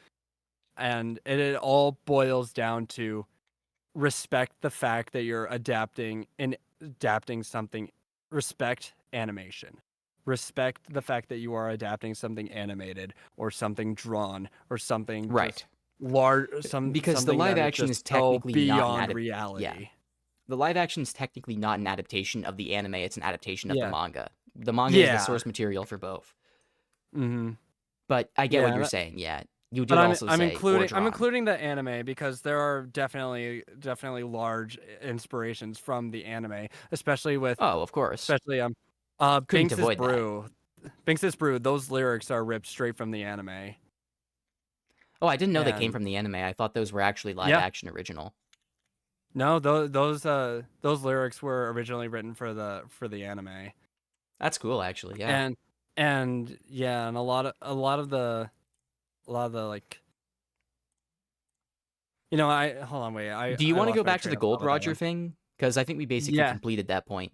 And it all boils down to respect the fact that you're adapting something. Respect animation. Respect the fact that you are adapting something animated or something drawn or something Right. just large Because the something live that is action just is so technically not an beyond yeah. reality. The live action is technically not an adaptation of the anime, it's an adaptation of the Yeah. manga. The manga is the Yeah. source material for both. Mhm. But I get what you're Yeah. saying, yeah. You But did also say or I'm drawn. including the anime because there are definitely large inspirations from the anime, Oh, of course. especially Couldn't Binks's avoid that. Brew. Binks's Brew, those lyrics are ripped straight from the anime. Oh, I didn't know they came And from the anime. I thought those were actually live yeah, action original. no, those lyrics were originally written for the anime. That's cool actually, yeah. And yeah, and a lot of the like I hold on, wait. Do you I want to go lost my back to train the of thought Gold with that Roger one. thing? Because I think we basically Yeah. completed that point.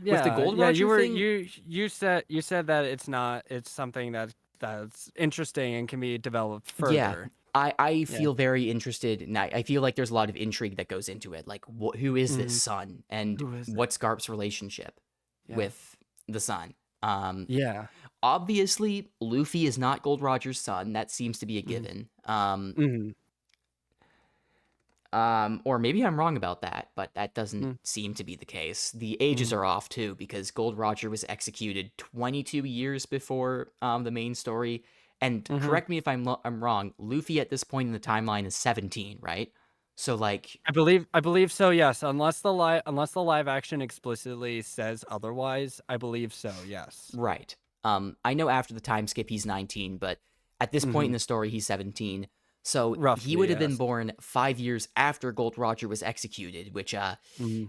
With the Yeah, Gold yeah, Roger thing, you said that it's something that's interesting and can be developed yeah, further. I Yeah. feel very interested, and I feel like there's a lot of intrigue that goes into it. Like, who is this Mhm. son, and Who is it? what's Garp's relationship Yeah. with the son? Yeah. Obviously, Luffy is not Gold Roger's son. That seems to be a Mhm. given. Mhm. Or maybe I'm wrong about that, but that doesn't Mm. seem to be the case. The ages Mhm. are off too, because Gold Roger was executed 22 years before the main story. And Mhm. correct me if I'm wrong. Luffy at this point in the timeline is 17, right? So like, I believe so, yes. Unless the live action explicitly says otherwise, I believe so, yes. right. I know after the time skip he's 19, but at this point in Mhm. the story he's 17. So he Roughly, would have been yes. born 5 years after Gold Roger was executed, which Mhm.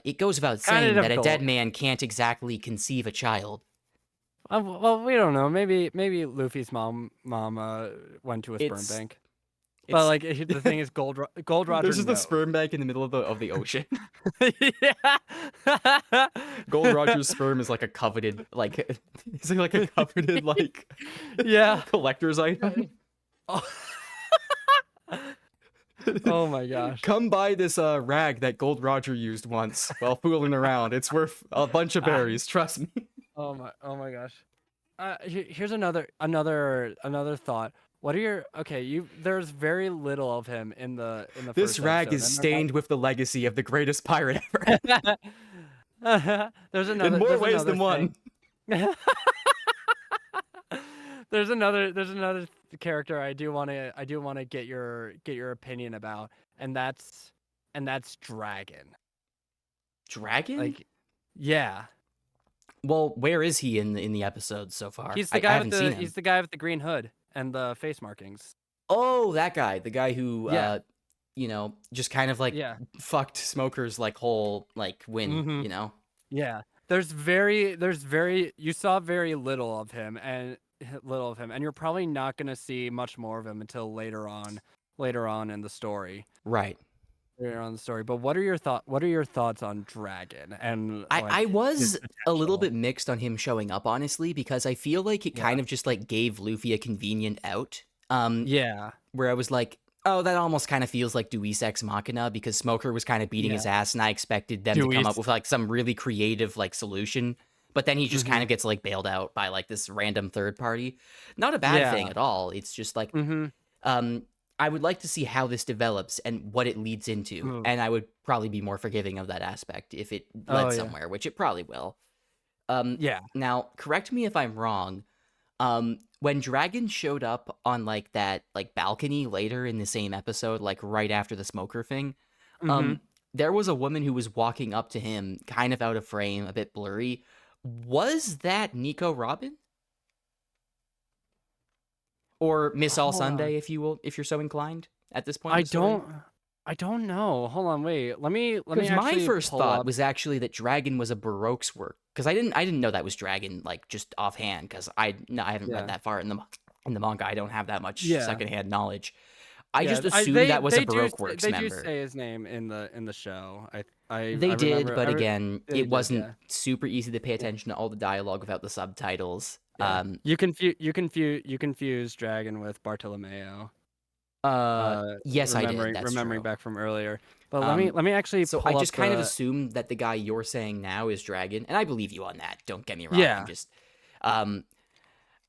it goes without Kinda saying that a dead difficult. man can't exactly conceive a child. Well, we don't know. Maybe Luffy's mom went to a sperm It's bank. But, it's like, the thing is Gold Roger there's just a knows. sperm bank in the middle of the ocean. Yeah. Gold Roger's sperm is like a coveted like it's like a coveted like Yeah. collector's item. Oh. Oh my gosh. Come buy this rag that Gold Roger used once while fooling around. It's worth a bunch of Ah. berries, trust me. Oh my gosh. Here's another thought. What are your okay? There's very little of him in the This first rag episode, is and there's stained with the legacy of the greatest pirate ever. there's In another more there's ways another than one. thing. There's another character I do want to get your opinion about, and that's Dragon. Dragon? Like, yeah, Well, where is he in the episode so far? he's the I guy with haven't seen the him. he's the guy with the green hood and the face markings. Oh, that guy, the guy who Yeah, just kind of like yeah. fucked Smoker's like whole like win, Mm-hmm. you know? Yeah. There's very you saw very little of him, and you're probably not gonna see much more of him until later on in the story. Right. Later on in the story. But what are your thoughts on Dragon and I like his was a little potential? bit mixed on him showing up, honestly, because I feel like it Yeah. kind of just like gave Luffy a convenient out. Yeah. Where I was like, oh, that almost kind of feels like Deus Ex Machina because Smoker was kind of beating his Yeah. ass, and I expected them to come up Dewey's. with like some really creative like solution. But then he just kind Mhm. of gets like bailed out by like this random third party. Not a bad thing Yeah. at all. It's just like Mhm. um I would like to see how this develops and what it leads into, Mm. and I would probably be more forgiving of that aspect if it Oh led yeah. somewhere, which it probably will. Um, Yeah. Now, correct me if I'm wrong. When Dragon showed up on like that like balcony later in the same episode, like right after the Smoker thing, Mhm. um, there was a woman who was walking up to him, kind of out of frame, a bit blurry. Was that Nico Robin or Miss All Hold on. Sunday, if you will, if you're so inclined at this point in I the story? don't I don't know. Hold on, wait. Let me Because my actually first pull thought up. was actually that Dragon was a Baroque's work. Because I didn't know that was Dragon like just offhand. Because no, I haven't read Yeah. that far in the manga. I don't have that much Yeah. secondhand knowledge. I Yeah, just I assumed they that was a they do Baroque say, Works they do member. say his name in the show. I They did, remember but again, they it did, wasn't yeah. super easy to pay Yeah. attention to all the dialogue without the subtitles. Yeah. You confuse Dragon with Bartolomeo. Yes, I did. Remembering That's remembering true. back from earlier. But let me Um, let me actually so I pull just up kind of the assumed that the guy you're saying now is Dragon, and I believe you on that. Don't get me wrong. I'm Yeah. just, um,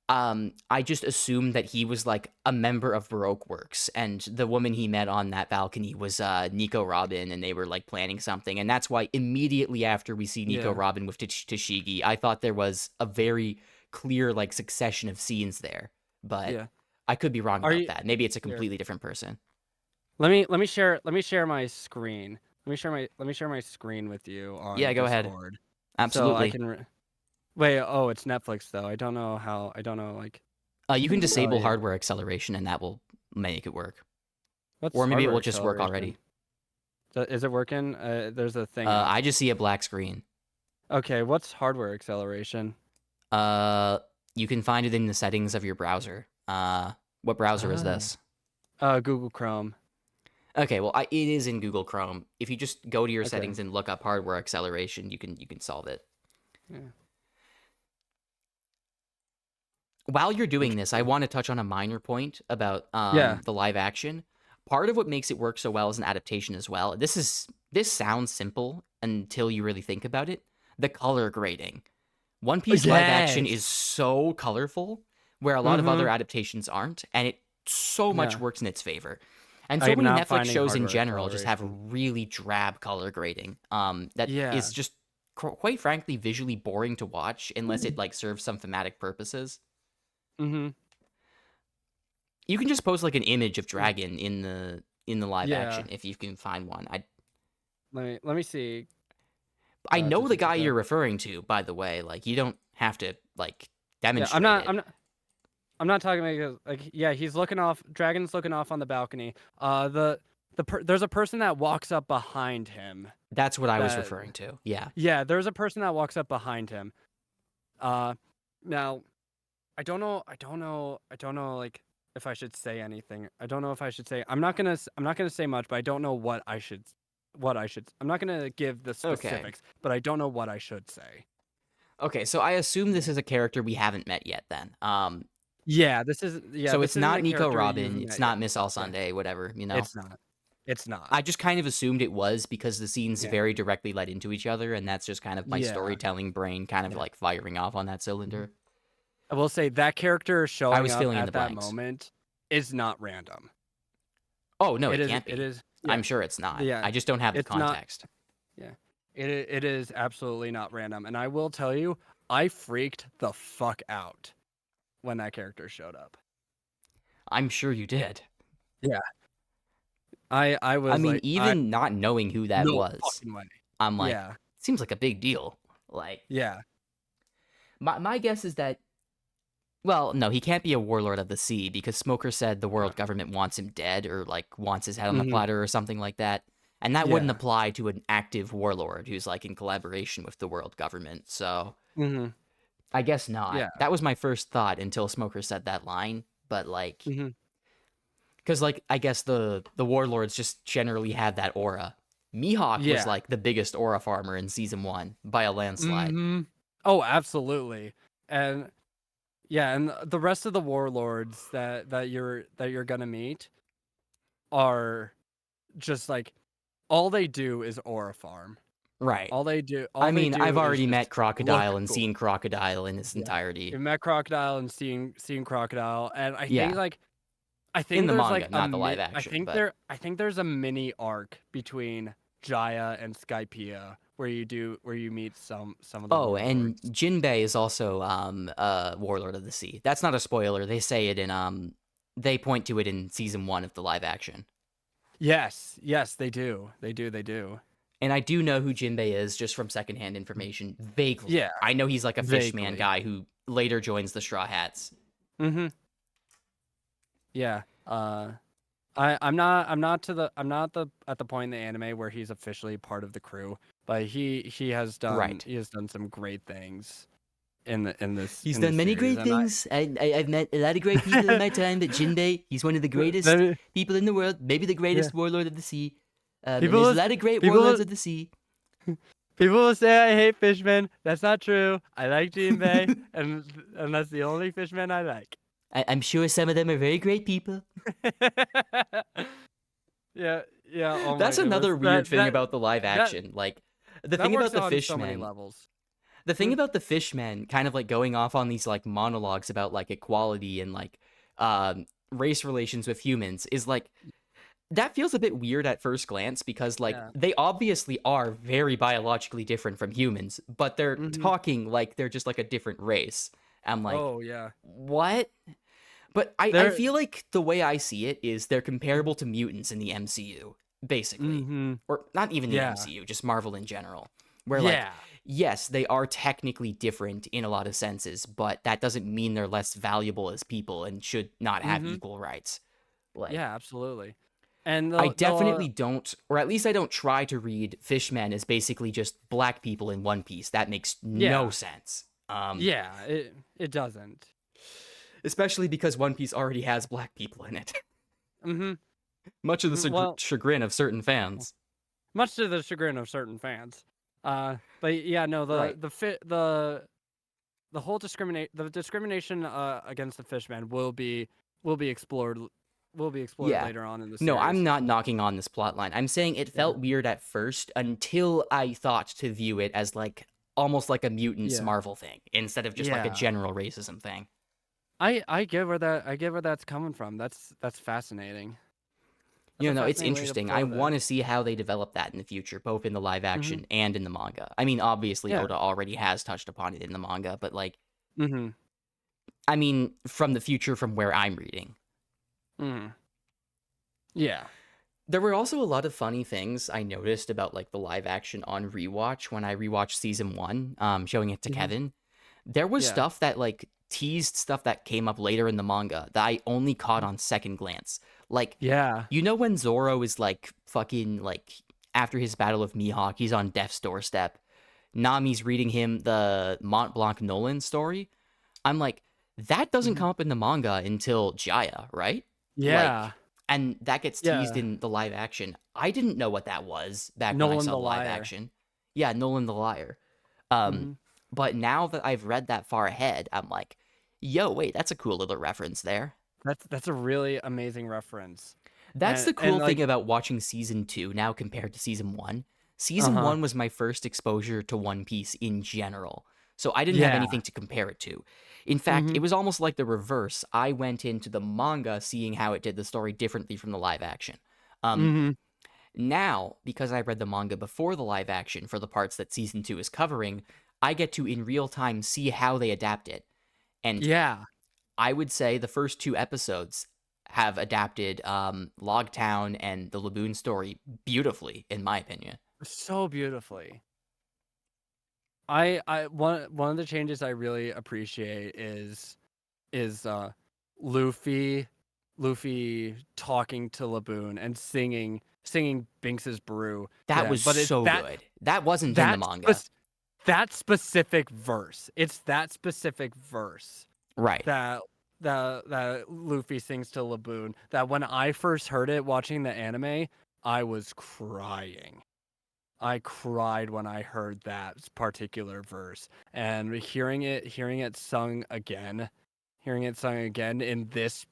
I just assumed that he was like a member of Baroque Works, and the woman he met on that balcony was Nico Robin, and they were like planning something, and that's why immediately after we see Nico Yeah. Robin with Tashigi, I thought there was a very clear like succession of scenes there, but Yeah. I could be wrong Are about you that. Maybe it's a here? completely different person. Let me share my screen. Let me share my screen with you Yeah, on go ahead. Discord. So I Absolutely. can wait, oh, it's Netflix though. I don't know like You can oh disable yeah. hardware acceleration, and that will make it work, What's or maybe it hardware will just work acceleration? already. Is it working? There's a thing up. I just see a black screen. Okay, what's hardware acceleration? Uh, you can find it in the settings of your browser. What browser is Ah. this? Google Chrome. Okay, well, it is in Google Chrome. If you just go to your Okay. settings and look up hardware acceleration, you can solve it. Yeah. While you're doing this, I Interesting. want to touch on a minor point about Yeah. the live action. Part of what makes it work so well is an adaptation as well. This sounds simple until you really think about it. The color grading. One Piece live action Yes. is so colorful, where a lot of other adaptations aren't, and it so much Yeah. works in its favor. And I so am many not Netflix finding shows in hardware general just have acceleration. really drab color grading. That Yeah. is just quite frankly visually boring to watch unless it like serves some thematic purposes. Mhm. You can just post like an image of dragon in the live Yeah. action if you can find one. Let me see. I Da, know the da, da, guy da. you're referring to, by the way. Like you don't have to like Yeah, demonstrate it. I'm not talking about like yeah, he's looking off. Dragon's looking off on the balcony. There's a person that walks up behind him. That's what I was That referring to. Yeah. Yeah, there's a person that walks up behind him. Uh, now I don't know like if I should say anything. I don't know if I should say. I'm not gonna say much, but I don't know I'm not gonna give the Okay. specifics, but I don't know what I should say. Okay, so I assume this is a character we haven't met yet then. So This it's isn't not a Nico character you've Robin, it's met yet. not Miss All Yeah, Sunday, whatever, you know. it's not. It's not. I just kind of assumed it was because the scenes Yeah. very directly led into each other, and that's just kind of my Yeah. storytelling brain kind of Yeah. like firing off on that cylinder. I will say that character I showing was up filling in the at that blanks. moment is not random. Oh no, it It is. can't It be. is. I'm Yeah. sure it's not. Yeah. I just don't have the It's not. context. Yeah. It is absolutely not random, and I will tell you, I freaked the fuck out when that character showed up. I'm sure you did. Yeah. I was I mean, like, even not knowing who that no was, fucking way. I'm like, Yeah. seems like a big deal. Like, Yeah. my guess is that, well, no, he can't be a warlord of the sea because Smoker said the world Yeah. government wants him dead or like wants his head on the Mhm. platter or something like that. And that wouldn't Yeah. apply to an active warlord who's like in collaboration with the world government. So Mhm. I guess not. Yeah. That was my first thought until Smoker said that line. But like, Mhm. because like I guess the warlords just generally had that aura. Mihawk was Yeah. like the biggest aura farmer in season 1 by a landslide. Mhm. Oh, absolutely. And yeah, and the rest of the warlords that you're gonna meet are just like all they do is aura farm. Right. All they do I mean, I've is already met just look Crocodile and cool. seen Crocodile in its Yeah. entirety. You've met Crocodile and seen Crocodile, and Yeah. I In think the there's manga, like not the live action, but I think there's a mini arc between Jaya and Skypiea where you meet some of the oh, and warlords. Jinbei is also warlord of the sea. That's not a spoiler. They say it in they point to it in season 1 of the live action. Yes, they do. They do. And I do know who Jinbei is just from secondhand information, vaguely. Yeah, I know he's like a fishman vaguely. guy who later joins the Straw Hats. Mhm. Yeah. I'm not at the point in the anime where he's officially part of the crew, but he has Right. done some great things in this. He's in done this many series, great and things. I've met a lot of great people in my time, but Jinbei, he's one of the greatest people in the world, maybe the greatest warlord of the sea. And there's a lot of great warlords of the sea. People will say I hate fishmen. That's not true. I like Jinbei, and that's the only fishmen I like. I'm sure some of them are very great people. Yeah. Oh my That's another goodness. weird thing about the live that action. Like, the that thing about works the on so many fishmen, levels. the thing about the fishmen kind of like going off on these like monologues about like equality and like race relations with humans is like, that feels a bit weird at first glance because like Yeah. they obviously are very biologically different from humans, but they're talking like they're just like a different race. I'm like, Oh yeah. what? But I feel like the way I see it is they're comparable to mutants in the MCU, basically. Or not even the MCU, just Marvel in general. Where like, yes, they are technically different in a lot of senses, but that doesn't mean they're less valuable as people and should not have equal rights. Like, yeah, absolutely. And I definitely don't, or at least I don't try to read Fishmen as basically just black people in One Piece. That makes no sense. Yeah, it doesn't. Especially because One Piece already has black people in it. Much of the chagrin of certain fans. Much to the chagrin of certain fans. But yeah, no, the whole discrimination against the fishmen will be explored later on in the series. No, I'm not knocking on this plotline. I'm saying it felt weird at first until I thought to view it as like almost like a mutants Yeah. Marvel thing instead of just like a Yeah. general racism thing. I get where that's coming from. That's fascinating. That's a No, it's fascinating way to interesting. I put it. want to see how they develop that in the future, both in the live Mhm. action and in the manga. I mean, obviously Yeah. Oda already has touched upon it in the manga, but like, Mhm. I mean, from the future, from where I'm reading. Mhm. Yeah. There were also a lot of funny things I noticed about like the live action on rewatch when I rewatched season 1, showing it to Mhm. Kevin. There was Yeah. stuff that like teased stuff that came up later in the manga that I only caught Mhm. on second glance. Like, Yeah. you know when Zoro is like fucking like after his battle with Mihawk, he's on death's doorstep. Nami's reading him the Mont Blanc Nolan story. I'm like, that doesn't Mhm. come up in the manga until Jaya, right? Yeah. Like, and that gets teased Yeah. in the live action. I didn't know what that was back when I Nolan saw the the live liar. action. Yeah, Nolan the Liar. Um, Mhm. but now that I've read that far ahead, I'm like, yo, wait, that's a cool little reference there. That's a really amazing reference. That's the And cool thing like about watching season 2 now compared to season 1. Season uh-huh. 1 was my first exposure to One Piece in general, so I didn't have Yeah. anything to compare it to. In fact, it Mhm. was almost like the reverse. I went into the manga seeing how it did the story differently from the live action. Um, Mhm. Now, because I read the manga before the live action for the parts that season 2 is covering, I get to in real time see how they adapt it. And Yeah. I would say the first 2 episodes have adapted Logtown and the Laboon story beautifully, in my opinion. So beautifully. I one of the changes I really appreciate is Luffy Luffy talking to Laboon and singing Binks's brew to That them. was But it's so good. That wasn't in the that manga. that specific verse. It's that specific verse Right. that that Luffy sings to Laboon that when I first heard it watching the anime, I was crying. I cried when I heard that particular verse, and hearing it sung again in this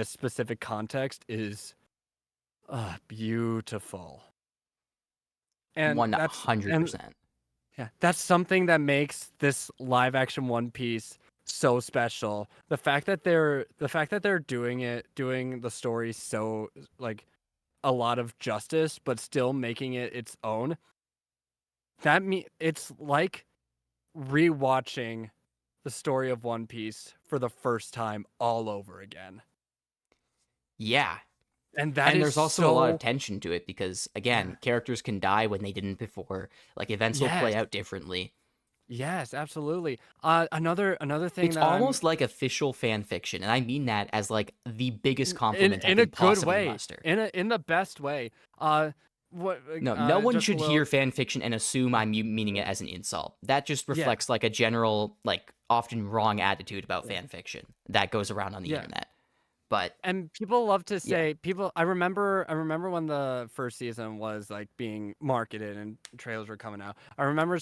specific context is beautiful. And and 100%. yeah, that's something that makes this live action One Piece so special. The fact that they're doing the story so like a lot of justice, but still making it its own. It's like rewatching the story of One Piece for the first time all over again. Yeah. And that And is there's also a lot of so tension to it because, yeah. again, characters can die when they didn't before. Like, events will Yes. play out differently. Yes, absolutely. Another thing It's that I'm almost like official fan fiction, and I mean that as, like, the biggest in compliment I in a can good possibly way, muster. in the best way. What No, no one just a should little hear fan fiction and assume I'm meaning it as an insult. That just yeah, reflects like a general, like often wrong attitude about yeah. fan fiction that goes around on the Yeah. internet. But And people love to yeah, say people I remember when the first season was like being marketed and trailers were coming out. I remember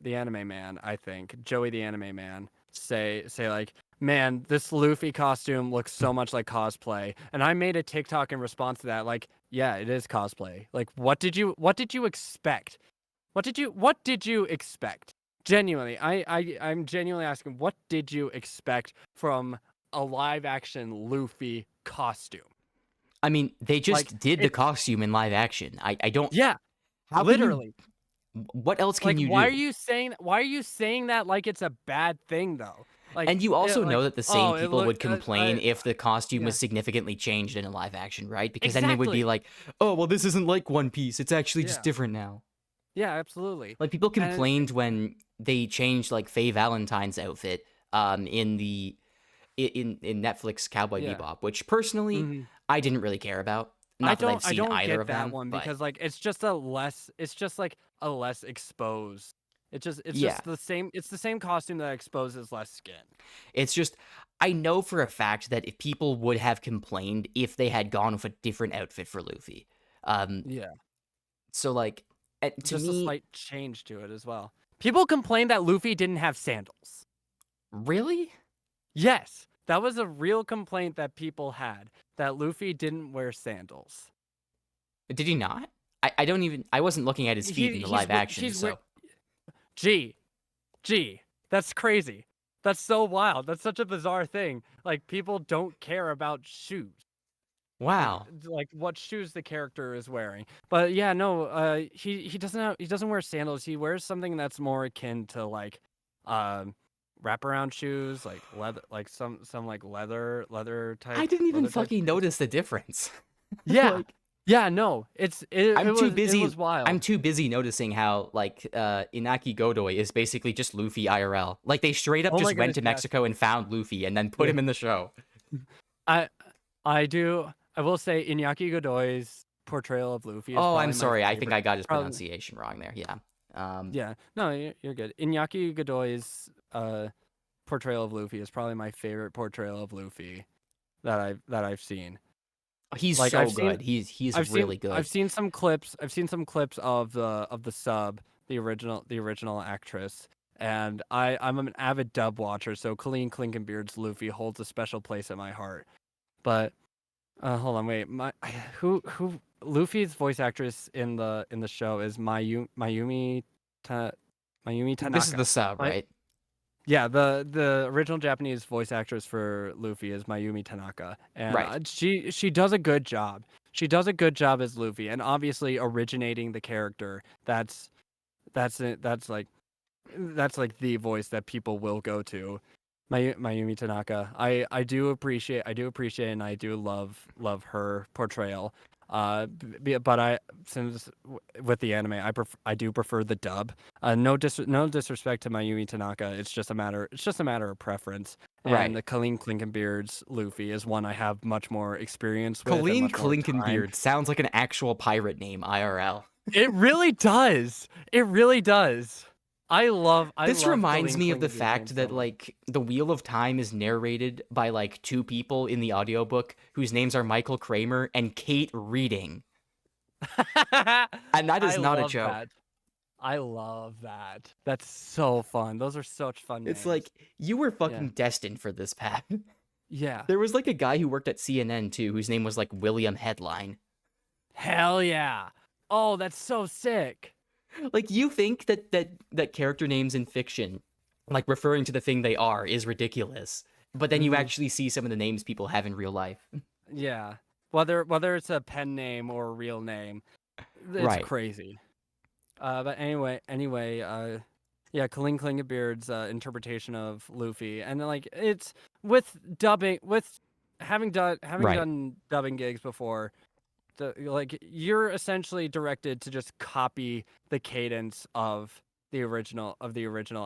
the anime man, I think, Joey the anime man say like, "Man, this Luffy costume looks so much like cosplay." And I made a TikTok in response to that like, "Yeah, it is cosplay. Like what did you expect? What did you expect?" Genuinely, I'm genuinely asking, what did you expect from a live action Luffy costume? I mean they Like just did the it's costume in live action. I don't. yeah, How can you? literally. What else can Like, you why are do? you saying that like it's a bad thing though? Like, And you it, also know like, that the same oh, it people look, would complain if the costume yeah, was significantly changed in a live action, right? Because then they would be exactly, like, "Oh, well, this isn't like One Piece. It's actually just yeah, different now." yeah, absolutely, Like people and complained when they changed like Faye Valentine's outfit in the in Netflix Cowboy yeah, Bebop, which personally hmm I didn't really care about. I Not that don't, I've I seen don't either get of that them, one but because like it's just like a less exposed. It's yeah. just it's the same costume that exposes less skin. It's just I know for a fact that if people would have complained if they had gone with a different outfit for Luffy. Um Yeah. so like to Just a me, slight change to it as well. People complained that Luffy didn't have sandals. really? Yes, that was a real complaint that people had, that Luffy didn't wear sandals. Did he not? I wasn't looking at his feet in the live action, so. Gee, that's crazy. That's so wild. That's such a bizarre thing. Like, people don't care about shoes. Wow. Like what shoes the character is wearing. But yeah, no, he doesn't wear sandals. He wears something that's more akin to like wraparound shoes, like leather, like some like leather type. I didn't even leather type fucking shoes. notice the difference. Yeah. Like, yeah, no. It was wild. I'm too busy noticing how like Inaki Godoy is basically just Luffy IRL. Like they straight up Oh my just went goodness, to yes. Mexico and found Luffy and then put him in the show. I will say Iñaki Godoy's portrayal of Luffy is Oh, probably I'm my sorry. I favorite. think I got his Probably- pronunciation wrong there. Yeah. Yeah. No, you're good. Iñaki Godoy's portrayal of Luffy is probably my favorite portrayal of Luffy that I've seen. He's Like, so I've good. seen- He's really good. I've seen some clips of the sub, the original actress, and I'm an avid dub watcher, so Colleen Clinkenbeard's Luffy holds a special place in my heart. But hold on, wait. Who Luffy's voice actress in the show is Mayumi Tanaka. This is the sub, right? Yeah, the original Japanese voice actress for Luffy is Mayumi Tanaka, and Right. she does a good job. She does a good job as Luffy, and obviously originating the character. That's like the voice that people will go to. Mayumi Tanaka. I do appreciate and I do love her portrayal. But since with the anime, I do prefer the dub. No disrespect to Mayumi Tanaka. It's just a matter of preference. Right. And the Colleen Clinkenbeard's Luffy is one I have much more experience with. Colleen Clinkenbeard sounds like an actual pirate name, IRL. It really does. It really does. This reminds Colleen me of the Clinkenbeard's fact name that so much. like the Wheel of Time is narrated by like two people in the audiobook whose names are Michael Kramer and Kate Reading. And that is not a joke. That. I love that. That's so fun. Those are such fun names. It's like you were fucking destined for this, Pat. Yeah. There was like a guy who worked at CNN too whose name was like William Headline. Hell yeah. Oh, that's so sick. Like you think that character names in fiction, like referring to the thing they are, is ridiculous. But then you actually see some of the names people have in real life. Yeah. Whether it's a pen name or a real name, it's crazy. But anyway, yeah, Colleen Clinkenbeard's interpretation of Luffy, and like it's with having done dubbing gigs before. Like you're essentially directed to just copy the cadence of the original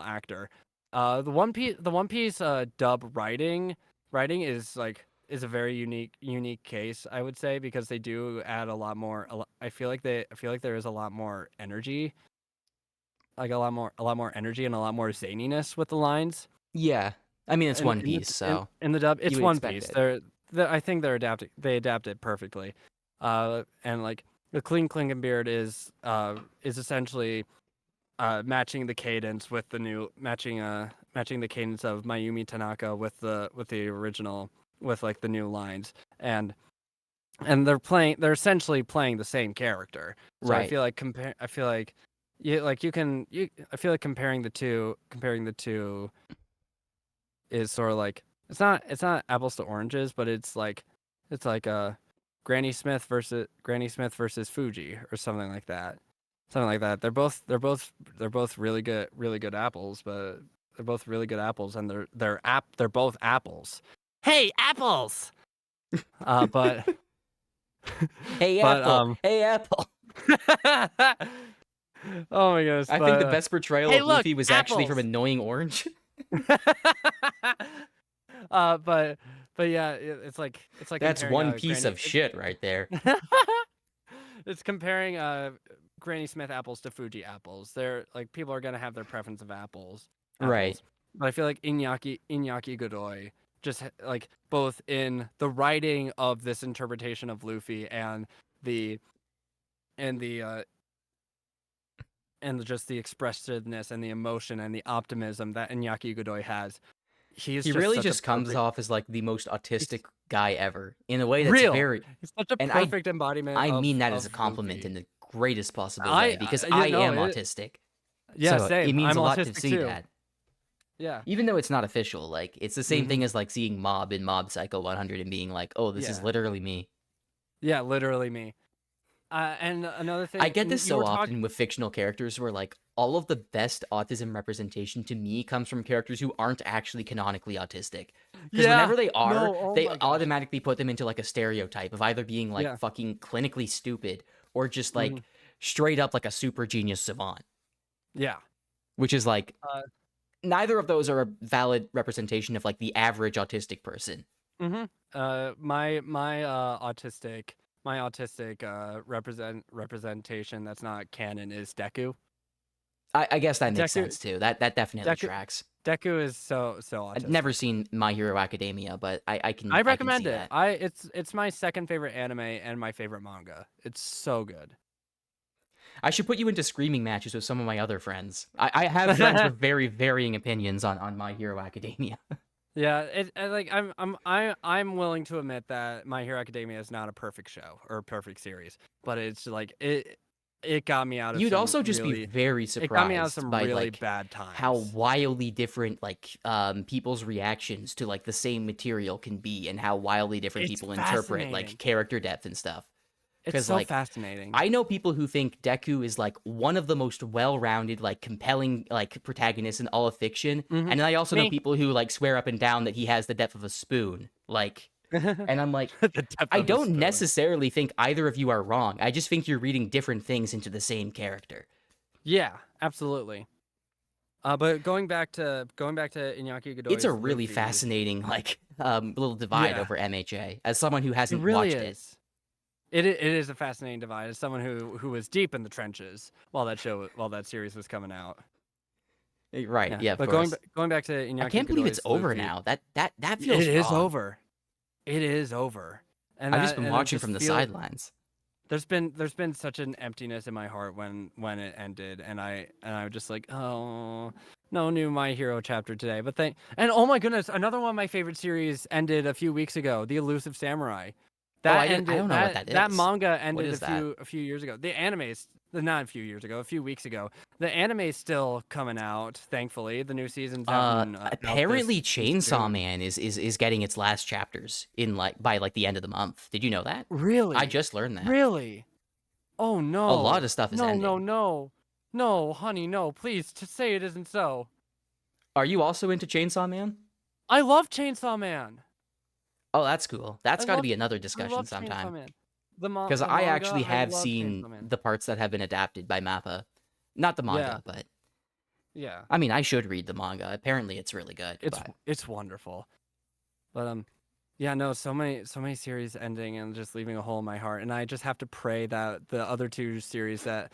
actor. The One Piece dub writing is a very unique case, I would say, because they do add a lot more. I feel like there is a lot more energy, like a lot more energy and a lot more zaniness with the lines. Yeah, I mean it's One Piece, so in the dub, it's One Piece. It. I think they adapt it perfectly. And like the Clean Clinkenbeard is essentially matching the cadence with the new matching the cadence of Mayumi Tanaka with the original, with like the new lines, and they're essentially playing the same character. So right. I feel like comparing the two is sort of like it's not apples to oranges, but it's like Granny Smith versus Fuji or something like that. They're both really good apples, but they're both really good apples, and they're both apples. Hey, apples. But hey, Apple. Hey, Apple. Oh my goodness! I think the best portrayal of Luffy was actually from Annoying Orange. But yeah, it's like that's one piece of shit right there. It's comparing Granny Smith apples to Fuji apples. They're like, people are gonna have their preference of apples. Right. But I feel like Iñaki Godoy, just like both in the writing of this interpretation of Luffy and just the expressiveness and the emotion and the optimism that Iñaki Godoy has. He really just comes off as like the most autistic guy ever in a way that's very. He's such a perfect embodiment. I mean that as a compliment Luffy. in the greatest possible way because I am autistic. Yeah, so same. it means I'm a lot to autistic see too. that. Yeah. Even though it's not official, like it's the same thing as like seeing Mob in Mob Psycho 100 and being like, "Oh, this is literally me." Yeah, literally me. And another thing, I get this you so were often with fictional characters where like all of the best autism representation to me comes from characters who aren't actually canonically autistic. Because whenever they are, No, oh they my gosh. automatically put them into like a stereotype of either being like Yeah. fucking clinically stupid or just like straight up like a super genius savant. Yeah. Which is like Uh, neither of those are a valid representation of like the average autistic person. My autistic representation that's not canon is Deku. I guess that makes Deku sense too. That definitely Deku tracks. Deku is so autistic. I've never seen My Hero Academia, but I can I recommend see it. that. It's my second favorite anime and my favorite manga. It's so good. I should put you into screaming matches with some of my other friends. I have friends with very varying opinions on My Hero Academia. Yeah, I'm willing to admit that My Hero Academia is not a perfect show or a perfect series, but it's like it got me out of You'd some also just really, be very it got me out of surprised some by really like bad times. how wildly different like people's reactions to like the same material can be and how wildly different people interpret like character depth and stuff. It's so like, fascinating. I know people who think Deku is like one of the most well-rounded, like compelling, like protagonists in all of fiction, and I also know people who like swear up and down that he has the depth of a spoon. Like, and I'm like, I don't necessarily think either of you are wrong. I just think you're reading different things into the same character. Yeah, absolutely. But going back to Iñaki Godoy's It's a really Luffy, fascinating like little divide over MHA. As someone who hasn't really watched it. It is a fascinating divide. As someone who was deep in the trenches while that series was coming out. Right. Yeah. But course. going back to Iñaki I can't believe it's over Luffy, now. That feels it is wrong. over. It is over. And I've just been watching from the sidelines. There's been such an emptiness in my heart when it ended, and I was just like, oh, no new My Hero chapter today. But and oh my goodness, another one of my favorite series ended a few weeks ago, The Elusive Samurai. I don't know what that is. That manga ended a few years ago. The anime's not a few years ago, a few weeks ago. The anime's still coming out, thankfully. The new season's out. Apparently Chainsaw Man is getting its last chapters in by the end of the month. Did you know that? Really? I just learned that. Really? Oh no. A lot of stuff is ending. No, honey, no. Please, to say it isn't so. Are you also into Chainsaw Man? I love Chainsaw Man. Oh, that's cool. That's got to be another discussion sometime. Because I actually have seen the parts that have been adapted by MAPPA. Not the manga, but... Yeah. I mean, I should read the manga. Apparently, it's really good. It's wonderful. But, yeah, no, so many series ending and just leaving a hole in my heart, and I just have to pray that the other series that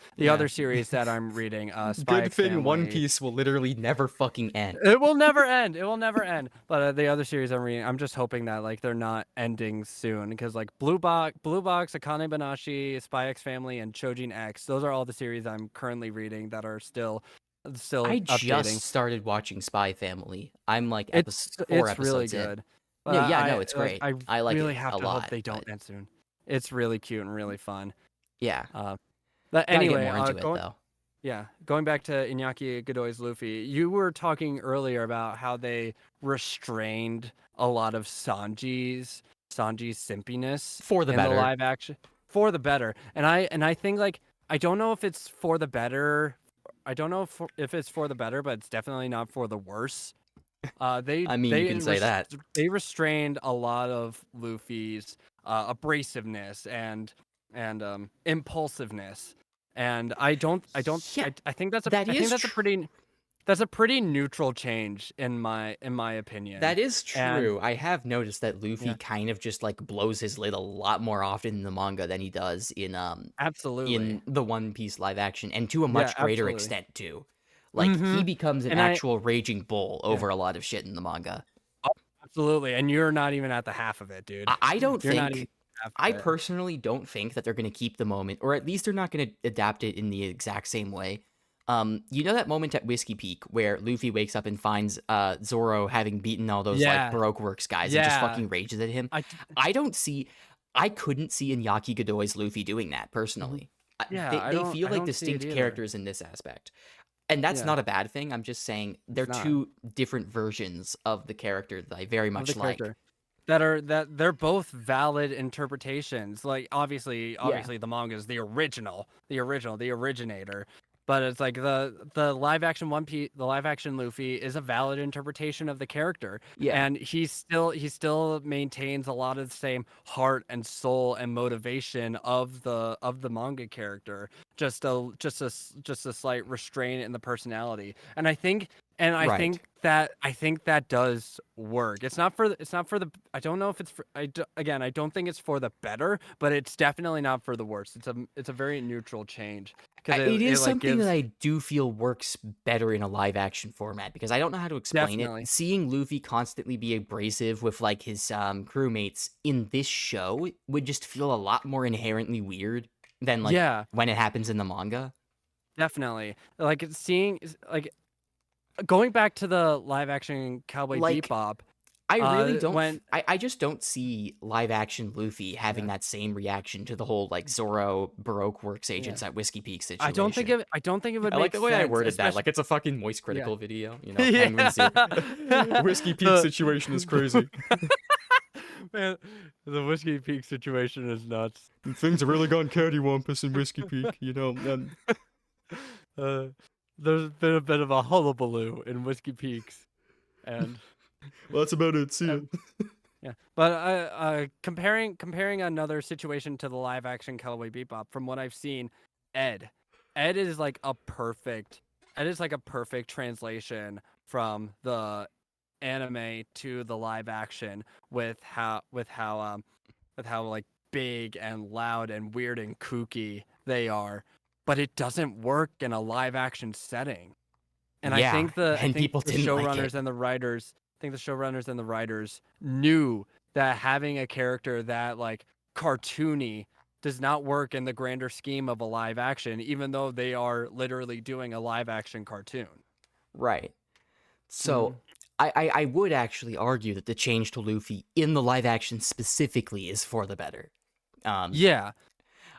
I'm reading, Spy X Family, One Piece will literally never fucking end. It will never end. It will never end. But the other series I'm reading, I'm just hoping that like they're not ending soon, because like Blue Box, Akane Banashi, Spy X Family, and Chojin X, those are all the series I'm currently reading that are still I updating. just started watching Spy Family. I'm like 4 episodes really in. good. No, it's great. I like really it have a to lot, hope they don't end soon. It's really cute and really fun. Yeah. But anyway, get more into it, though. Yeah, going back to Iñaki Godoy's Luffy, you were talking earlier about how they restrained a lot of Sanji's simpiness for the better. The live action, for the better. And I think like I don't know if it's for the better. I don't know if it's for the better, but it's definitely not for the worse. You can say that. They restrained a lot of Luffy's abrasiveness and impulsiveness, and I think that's a pretty neutral change in my opinion. That is true. I have noticed that Luffy kind of just like blows his lid a lot more often in the manga than he does in absolutely in the One Piece live action, and to a much greater extent too. Like he becomes an actual raging bull over a lot of shit in the manga. Absolutely, and you're not even at the half of it, dude. I personally don't think that they're going to keep the moment, or at least they're not going to adapt it in the exact same way. You know that moment at Whiskey Peak where Luffy wakes up and finds Zoro having beaten all those like Baroque Works guys and just fucking rages at him? I couldn't see Iñaki Godoy's Luffy doing that personally. Yeah, they feel I like don't see it distinct either. characters in this aspect. And that's Yeah, not a bad thing. I'm just saying they're it's not. two different versions of the character that I very Of the much like. character. That they're both valid interpretations. Like Yeah. obviously the manga is the originator. But it's like the live action One Piece, the live action Luffy is a valid interpretation of the character, Yeah. and he still maintains a lot of the same heart and soul and motivation of the manga character. Just a slight restraint in the personality, and I Right. think that does work. It's not for the I don't know if it's for again, I don't think it's for the better, but it's definitely not for the worse. It's a very neutral change because It it is like something that gives I do feel works better in a live action format because I don't know how to explain it. definitely. Seeing Luffy constantly be abrasive with like his crewmates in this show would just feel a lot more inherently weird than like Yeah, when it happens in the manga. definitely. Like like going back to the live action Cowboy Like Bebop, I really don't. when I just don't see live action Luffy having yeah, that same reaction to the whole like Zoro Baroque works yeah. agents at Whiskey Peak situation. I don't think it would I like make the way I sense, worded that. especially Like it's a fucking moist yeah. critical video. You know, Penguin's here. Yeah. Whiskey Peak The situation is crazy. man, the Whiskey Peak situation is nuts. Things have really gone cattywampus in Whiskey Peak. You know, Uh, there's been a bit of a hullabaloo in Whiskey Peaks, and well, that's about it. See ya. and yeah. But comparing another situation to the live action Cowboy Bebop, from what I've seen, Ed, Ed is like a perfect, Ed is like a perfect translation from the anime to the live action with how like big and loud and weird and kooky they are, but it doesn't work in a live action setting. And Yeah, I and think people the didn't like it. showrunners and the writers, knew that having a character that like cartoony does not work in the grander scheme of a live action, even though they are literally doing a live action cartoon. Right. Mm. So I would actually argue that the change to Luffy in the live action specifically is for the better. Um, Yeah,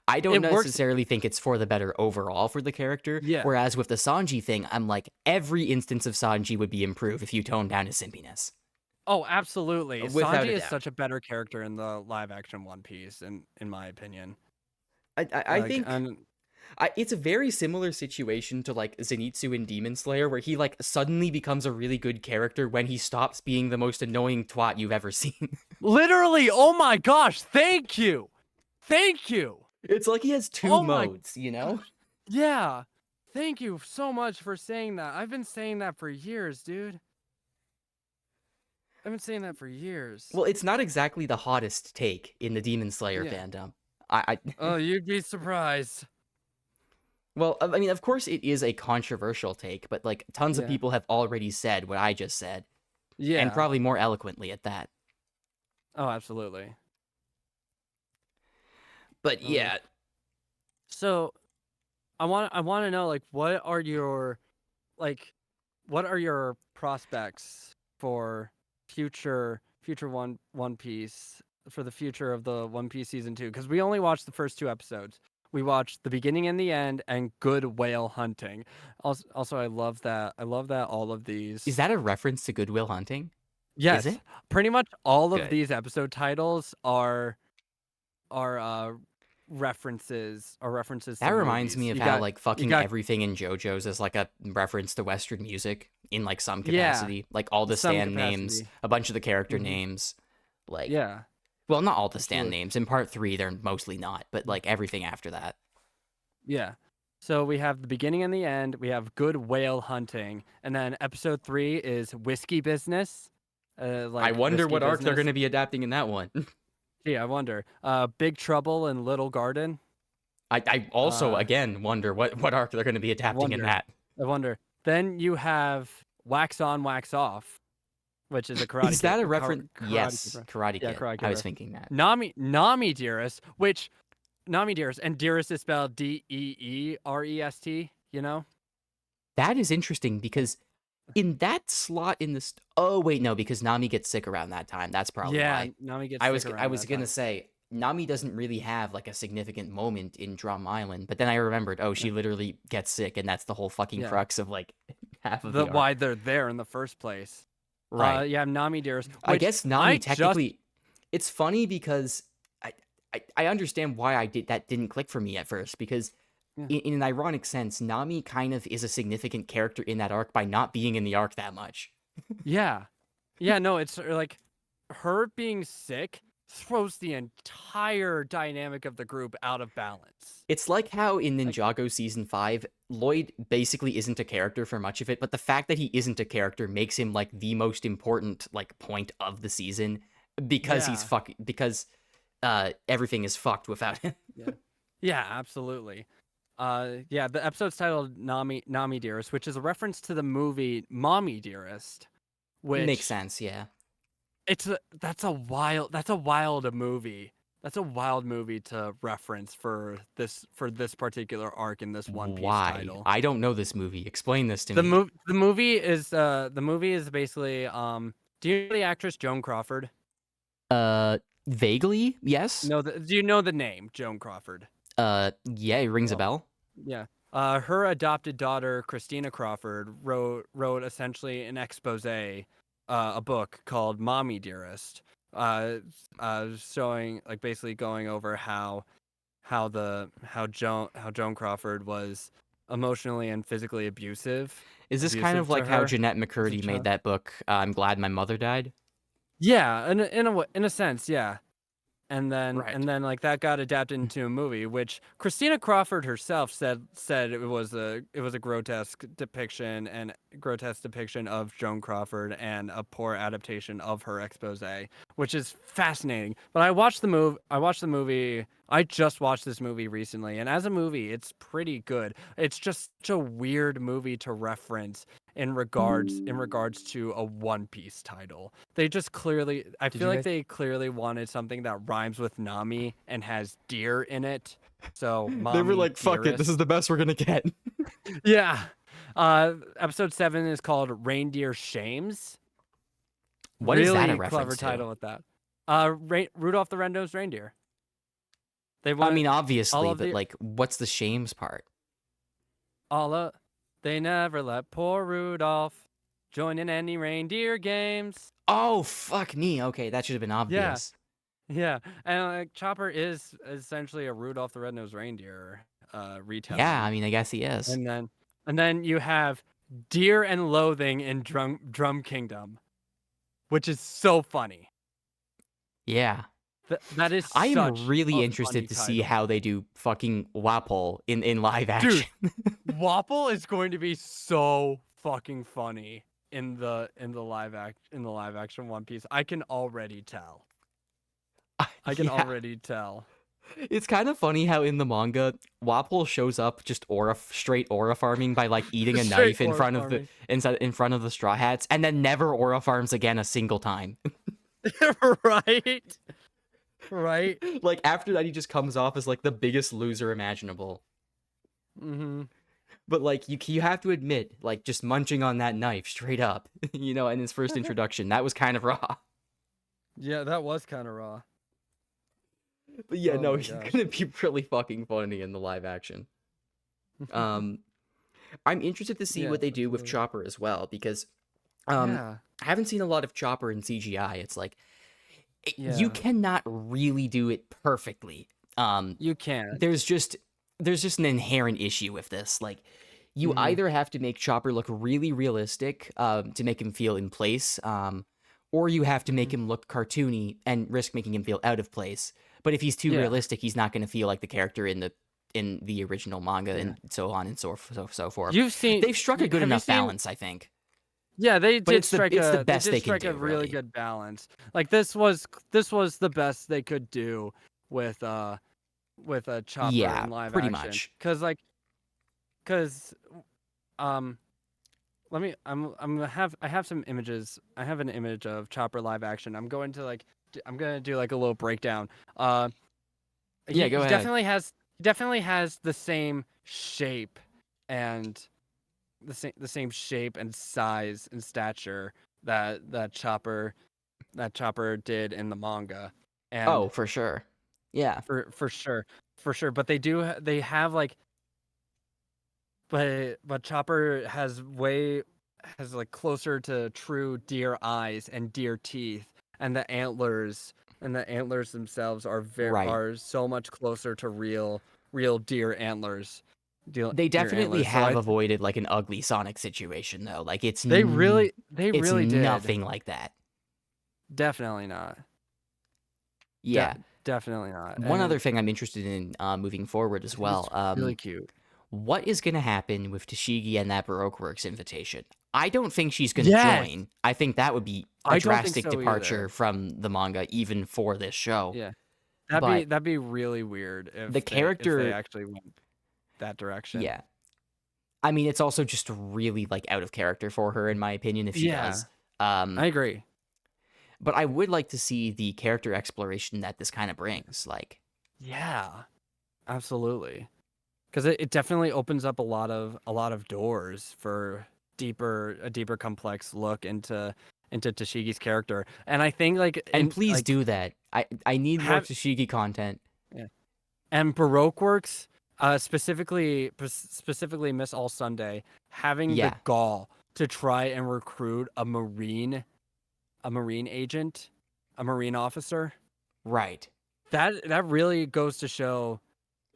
I don't it works. necessarily think it's for the better overall for the character. Yeah. Whereas with the Sanji thing, I'm like, every instance of Sanji would be improved if you toned down his simpiness. Oh, absolutely. Without Sanji a is doubt. such a better character in the live action One Piece, in my opinion. I Like, think and it's a very similar situation to like Zenitsu in Demon Slayer, where he like suddenly becomes a really good character when he stops being the most annoying twat you've ever seen. literally, oh my gosh, thank you. It's like he has two Oh my modes, you know? gosh, yeah. Thank you so much for saying that. I've been saying that for years, dude. I've been saying that for years. Well, it's not exactly the hottest take in the Demon Slayer Yeah. fandom. I Oh, you'd be surprised. well, I mean, of course it is a controversial take, but like tons of Yeah. people have already said what I just said, and Yeah. probably more eloquently at that. Oh, absolutely. But Um, yeah, so I want to know, like, like what are your prospects for future One Piece, for the future of the One Piece season 2, because we only watched the first 2 episodes. We watched the beginning and the end and Good Whale Hunting. Also, I love that all of is these. that a reference to Goodwill Hunting? Is Yes, it? pretty much all of Good. these episode titles are references That to reminds movies. me of You how got like you fucking got everything in JoJo's is like a reference to Western music in like some yeah, capacity. Like all the some stand names, capacity. a bunch of the character Hmm. names. Like, Yeah, well, not all the stand absolutely. names. In part 3, they're mostly not, but like everything after that. Yeah. So we have the beginning and the end. We have Good Whale Hunting, and then episode 3 is Whiskey Business. I Like wonder Whiskey what arc they're going Business. to be adapting in that one. Gee, I wonder. Big Trouble in Little Garden. I also Uh, again wonder what arc they're going to be I adapting in wonder. that. I wonder. Then you have Wax On, Wax Off, which is a Is that a reference? Karate Yes, Kid. Karate Yeah, Kid. Karate I Kid was reference. thinking that. Nami Dearest, which Nami Dearest, and Dearest is spelled Deerest. You know? That is interesting because in that slot in this. Oh wait, no, because Nami gets sick around that time. That's probably Yeah, why. Nami gets I sick was I around was that gonna time. say Nami doesn't really have like a significant moment in Drum Island. But then I remembered, oh, she literally gets sick, and that's the whole fucking Yeah. crux of like half of the arc. Why they're there in the first place. Right. Yeah, Nami Dearest, I which guess Nami technically. It's funny because I understand why that didn't click for me at first, because in an ironic sense, Nami kind of is a significant character in that arc by not being in the arc that much. Yeah. Yeah, no, it's like her being sick throws the entire dynamic of the group out of balance. It's like how in Ninjago Season 5, Lloyd basically isn't a character for much of it, but the fact that he isn't a character makes him like the most important like point of the season, because because everything is fucked without him. Yeah, absolutely. Yeah, the episode's titled Nami Dearest, which is a reference to the movie Mommy Dearest, which makes sense. Yeah, that's a wild movie. That's a wild movie to reference for this particular arc in this One Piece title. I don't know this movie. Explain this to me. The movie is basically do you know the actress Joan Crawford? Vaguely, yes. No, do you know the name Joan Crawford? Yeah, it rings a bell. Yeah. Her adopted daughter Christina Crawford wrote essentially an expose, a book called Mommy Dearest, showing like basically going over how Joan Crawford was emotionally and physically abusive. Is this kind of like how Jeanette McCurdy made that book, I'm Glad My Mother Died? Yeah, in a sense, yeah. And then like that got adapted into a movie, which Christina Crawford herself said it was a grotesque depiction of Joan Crawford and a poor adaptation of her expose, which is fascinating. But I just watched this movie recently, and as a movie, it's pretty good. It's just such a weird movie to reference in regards to a One Piece title. They just clearly, I feel like they clearly wanted something that rhymes with Nami and has deer in it. So they were like, fuck it, this is the best we're gonna get. Yeah. Episode 7 is called Reindeer Shames. What is that a reference clever to? title with that. Rudolph the Red-Nosed Reindeer. I mean, obviously, but like, what's the shames part? They never let poor Rudolph join in any reindeer games. Oh, fuck me. Okay, that should have been obvious. Yeah. And Chopper is essentially a Rudolph the Red-Nosed Reindeer retelling. Yeah, I mean, I guess he is. And then you have Deer and Loathing in Drum Kingdom, which is so funny. Yeah. That is I am really interested to see how they do fucking Wapol in live action. Dude, Wapol is going to be so fucking funny in the live action One Piece. I can already tell. Already tell. It's kind of funny how in the manga, Wapol shows up just straight aura farming by like eating a knife in front of the Straw Hats, and then never aura farms again a single time. Right. Like after that, he just comes off as like the biggest loser imaginable. Mm-hmm. But like you have to admit, like just munching on that knife straight up, in his first introduction, that was kind of raw. Yeah, that was kind of raw. But yeah, he's gonna be really fucking funny in the live action. I'm interested to see what they do with Chopper as well, because I haven't seen a lot of Chopper in CGI. It's like you cannot really do it perfectly. You can. There's just an inherent issue with this. Like you either have to make Chopper look really realistic to make him feel in place, or you have to make him look cartoony and risk making him feel out of place. But if he's too realistic, he's not going to feel like the character in the original manga, and so on and so forth. They've struck a good enough balance, I think. Yeah, they did strike the best they can do, a really good balance. Like this was the best they could do with a Chopper in live pretty action. Much. I have some images. I have an image of Chopper live action. I'm going to do like a little breakdown. Go ahead. Definitely has the same shape and the same shape and size and stature that Chopper did in the manga. And oh, for sure. Yeah. for sure, for sure. But they have like, but Chopper has like closer to true deer eyes and deer teeth, and the antlers themselves Right. are so much closer to real deer antlers, They deer definitely antlers. So have avoided like an ugly Sonic situation though. Like they it's really did. nothing like that. Definitely not. Yeah. Definitely not. One And other thing I'm interested in moving forward I as think it's well. really cute. What is going to happen with Tashigi and that Baroque Works invitation? I don't think she's going to Yes, join. I think that would be a I don't think drastic so departure either. from the manga, even for this show. Yeah, But that'd be really weird the if they character, actually went that direction. yeah. I mean, it's also just really like out of character for her, in my opinion, if she Yeah, does. Um, I agree. but I would like to see the character exploration that this kind of brings. Like, Yeah, absolutely. Because it definitely opens up a lot of doors for a deeper complex look into Tashigi's character. And I think and please do that. I need more have Tashigi content. yeah. And Baroque Works, specifically Miss All Sunday, having the Yeah, gall to try and recruit a marine agent, a marine officer. right. That really goes to show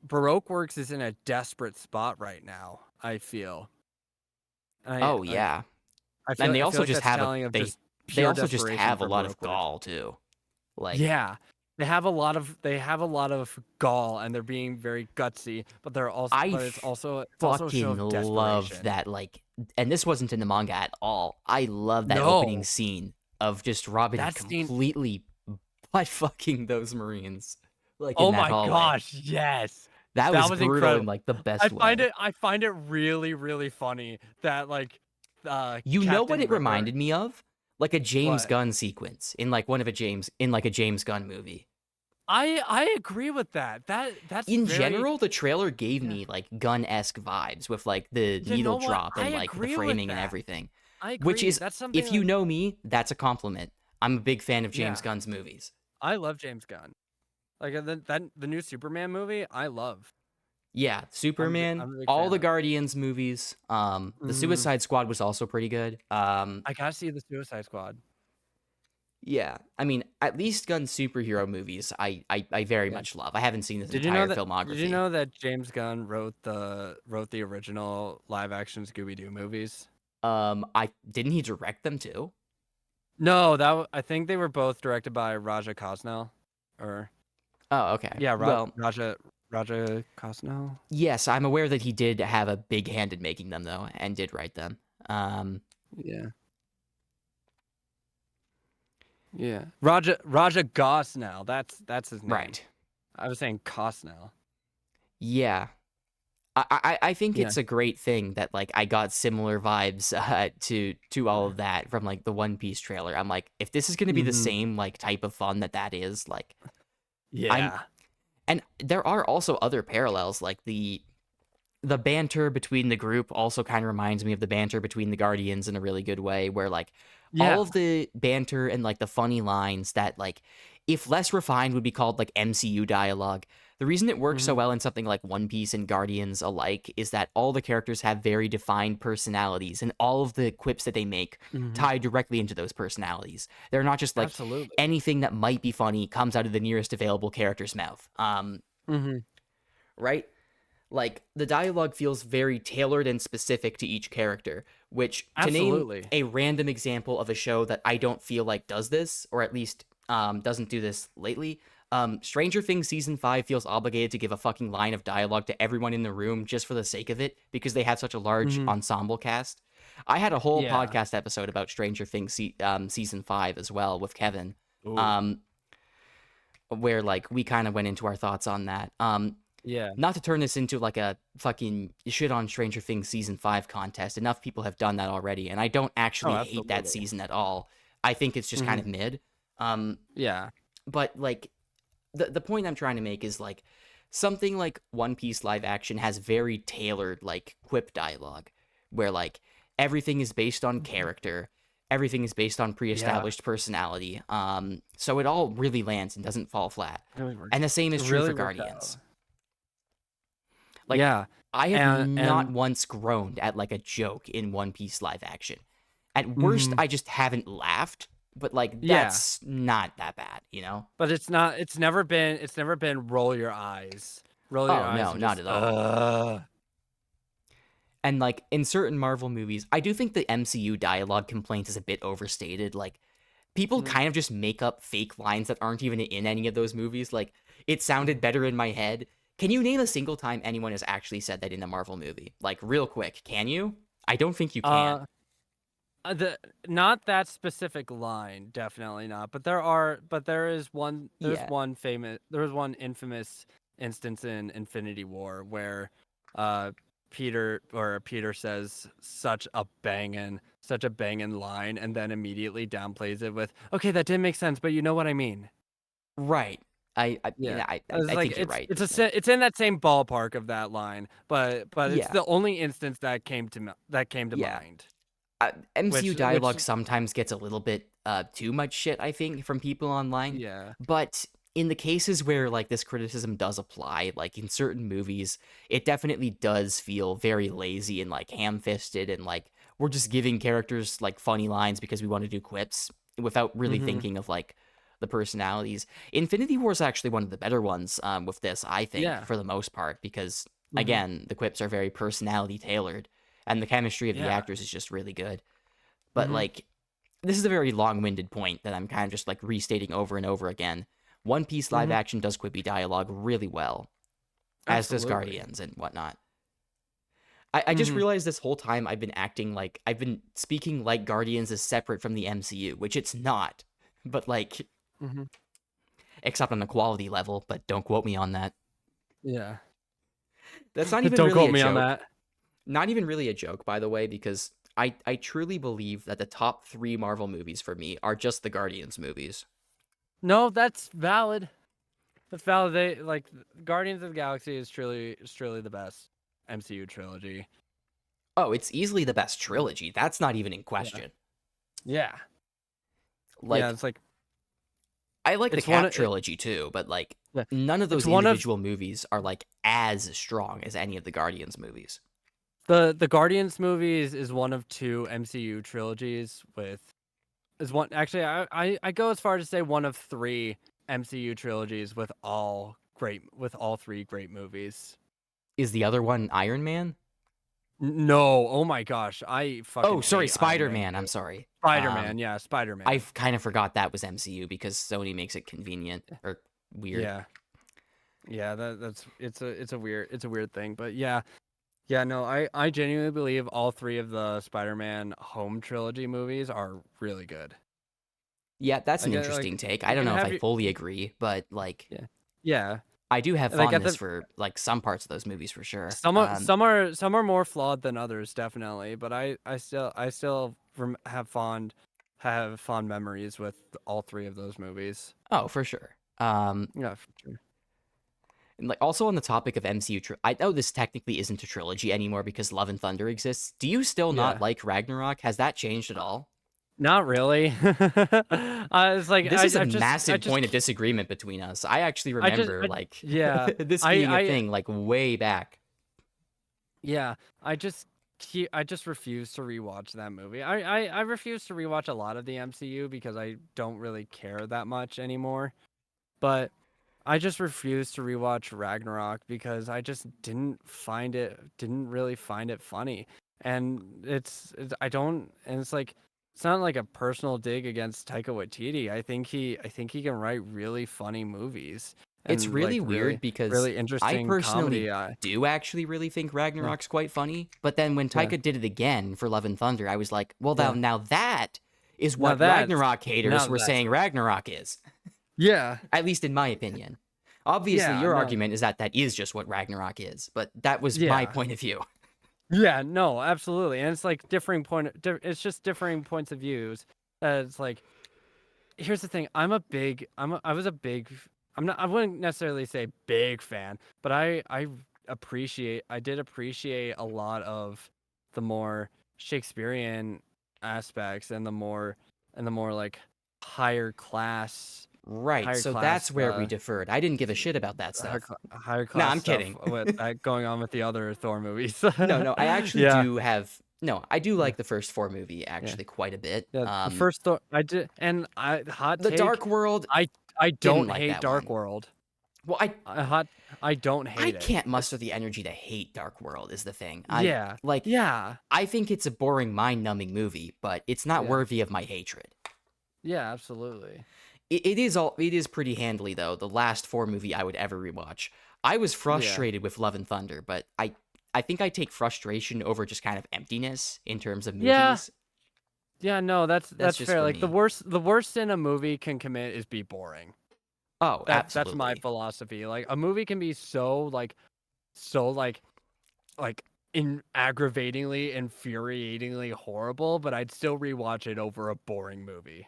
Baroque Works is in a desperate spot right now, I feel. Oh yeah. And I feel like that's telling of just they pure also just desperation have a for lot of Baroque Works. gall too. Like Yeah. They have a lot of gall and they're being very gutsy, I but it's also a show fucking of love desperation. that like and this wasn't in the manga at all. I love that opening No. scene of just Robin That scene, completely butt fucking those Marines like in oh that my hallway. gosh, yes. That That was was brutal in incredible. like the best way. I find it really really funny that You know what Captain it Ripper, reminded me of? Like a James what? Gunn sequence in like one of a James in like a James Gunn movie. I agree with that. That's In very, general, the trailer gave yeah. me like Gun-esque vibes with like the You know needle what? drop I and like the agree with framing and that. everything. I Which agree. is, That's something if you like, know me, that's a compliment. I'm a big fan of James yeah. Gunn's movies. I love James Gunn. Like the new Superman movie, I love. Yeah, Superman, I'm a big all fan the of. Guardians movies. The Mhm. Suicide Squad was also pretty good. I gotta see the Suicide Squad. Yeah, I mean, at least Gunn's superhero movies, I very Yeah. much love. I haven't seen his Did you know entire that? Did you filmography. know that James Gunn wrote the original live action Scooby Doo movies? I didn't he direct them too? No, I think they were both directed by Raja Kosnell, or Oh, okay. yeah, Well, Raja Kosnell. yes, I'm aware that he did have a big hand in making them though, and did write them. Yeah, yeah. Raja Gosnell. That's his name. Right. I was saying Kosnell. Yeah. I think Yeah. it's a great thing that like I got similar vibes to all of that from like the One Piece trailer. I'm like, if this is gonna be the Hmm. same like type of fun that is, like I'm Yeah. and there are also other parallels, like the banter between the group also kind of reminds me of the banter between the Guardians in a really good way, where like Yeah. all of the banter and like the funny lines that like if less refined would be called like MCU dialogue. The reason it works so Hmm. well in something like One Piece and Guardians alike is that all the characters have very defined personalities, and all of the quips that they make Hmm. tie directly into those personalities. They're not just like Absolutely. anything that might be funny comes out of the nearest available character's mouth. Hmm. Right? Like the dialogue feels very tailored and specific to each character, which to name Absolutely. a random example of a show that I don't feel like does this, or at least doesn't do this lately. Stranger Things season 5 feels obligated to give a fucking line of dialogue to everyone in the room just for the sake of it because they have such a large Hmm. ensemble cast. I had a whole Yeah. podcast episode about Stranger Things season 5 as well with Kevin, Ooh. um, where like we kind of went into our thoughts on that. Yeah. Not to turn this into like a fucking shit on Stranger Things season 5 contest. Enough people have done that already, and I don't Oh, actually hate that absolutely. season at all. I think it's just kind Hmm. of mid. Um, Yeah. but like the point I'm trying to make is like something like One Piece live action has very tailored like quip dialogue where like everything is based on Mhm. character. everything is based on Yeah. pre-established personality. So it all really lands and doesn't fall flat. Really worked. And the same It is true really for worked out. Guardians. Like, Yeah. I have not And once groaned at like a joke in One Piece live action. At worst, mhm. I just haven't laughed, but like Yeah. that's not that bad, you know? But it's never been roll your eyes. Roll your Oh eyes no, and not just at all. And like in certain Marvel movies, I do think the MCU dialogue complaint is a bit overstated. Like people Mhm. kind of just make up fake lines that aren't even in any of those movies. Like it sounded Mhm. better in my head. Can you name a single time anyone has actually said that in a Marvel movie? Like real quick, can you? I don't think you can. Uh the not that specific line, definitely not. There's Yeah. one infamous instance in Infinity War where uh Peter says such a banging line and then immediately downplays it with, "Okay, that didn't make sense, but you know what I mean." Right. Yeah. I It's like think you're right. it's in that same ballpark of that line, but it's Yeah. the only instance that came to Yeah. mind. MCU Which dialogue sometimes gets a little bit too much shit, I think, from people online. yeah. But in the cases where like this criticism does apply, like in certain movies, it definitely does feel very lazy and like ham-fisted and like we're just giving characters like funny lines because we want to do quips without really Mhm. thinking of like the personalities. Infinity War is actually one of the better ones with this, I think, Yeah. for the most part, because Mhm. again, the quips are very personality tailored and the chemistry of the Yeah. actors is just really good. But Mhm. like this is a very long-winded point that I'm kind of just like restating over and over again. One Piece live Mhm. action does quippy dialogue really well, as does Absolutely. Guardians and whatnot. I just Mhm. realized this whole time I've been speaking like Guardians is separate from the MCU, which it's not. But like, Mhm. except on the quality level, but don't quote me on that. Yeah. That's not even Don't really quote a me on joke. that. Not even really a joke, by the way, because I truly believe that the top 3 Marvel movies for me are just the Guardians movies. No, that's valid. That's valid. Guardians of the Galaxy is truly the best MCU trilogy. Oh, it's easily the best trilogy. That's not even in Yeah. question. Yeah. Yeah, Like, it's like I like the it's one Cap of it, trilogy too, but like, yeah. none of It's those one of individual movies are like as strong as any of the Guardians movies. the Guardians movies is one of two MCU trilogies with is one actually I go as far to say one of three MCU trilogies with all three great movies. Is the other one Iron Man? No, oh my gosh, I Oh, fucking sorry, hate Iron Man Spider-Man. I'm 2. sorry. Spider-Man, yeah, I Spider-Man. kind of forgot that was MCU because Sony makes it convenient or weird. Yeah. Yeah, that's it's a weird thing, but yeah. Yeah, no, I genuinely believe all three of the Spider-Man home trilogy movies are really good. Yeah, that's an Like interesting take. I you don't can know if have I your fully agree, but like, yeah. Yeah. I do have Like at fondness the for like some parts of those movies for sure. some are more flawed than others, definitely, but have fond memories with all three of those movies. Oh, for sure. Yeah, for sure. And like also on the topic of MCU, I know this technically isn't a trilogy anymore because Love and Thunder exists. Do you still not Yeah. like Ragnarok? Has that changed at all? Not really. It's like This is a I massive just point of disagreement between us. I actually I just remember I like yeah. this I being a I thing like way back. Yeah, I just refuse to rewatch that movie. I refuse to rewatch a lot of the MCU because I don't really care that much anymore. But I just refuse to rewatch Ragnarok because I just didn't really find it funny. And I don't and it's like it's not like a personal dig against Taika Waititi. I think he can write really funny movies It's and really like weird because really I interesting personally comedy. do actually really think Yeah. Ragnarok's quite funny, but then when Yeah. Taika did it again for Love and Thunder, I was like, well, Yeah. now that is Now what that's Ragnarok haters now were that's saying Ragnarok is. Yeah. At least in my opinion. Obviously, Yeah, your no. argument is that that is just what Ragnarok is, but that was my Yeah. point of view. Yeah, no, absolutely. And it's like it's just differing points of views. It's like here's the thing. I was a big I'm not I wouldn't necessarily say big fan, but I did appreciate a lot of the more Shakespearean aspects and the more like higher class Right. So that's where we deferred. I didn't give a shit about that stuff. higher No, class I'm stuff kidding. with going on with the other Thor movies. No, I actually Yeah. do have. No, I do Yeah. like the first Thor movie actually quite a bit. Yeah, the first Thor I did, and hot The take, Dark World I didn't don't like hate that Dark one. World. Well, I don't I hate it. can't muster the energy to hate Dark World is the thing. Yeah. Yeah. I think it's a boring, mind-numbing movie, but it's not worthy of my hatred. Yeah, absolutely. It is pretty handily though. The last Thor movie I would ever rewatch. I was frustrated with Love and Thunder, but I think I take frustration over just kind of emptiness in terms of movies. Yeah, no, that's just fair. for Like me. the worst sin a movie can commit is be boring. Oh, absolutely. That's my philosophy. Like a movie can be so like aggravatingly, infuriatingly horrible, but I'd still rewatch it over a boring movie.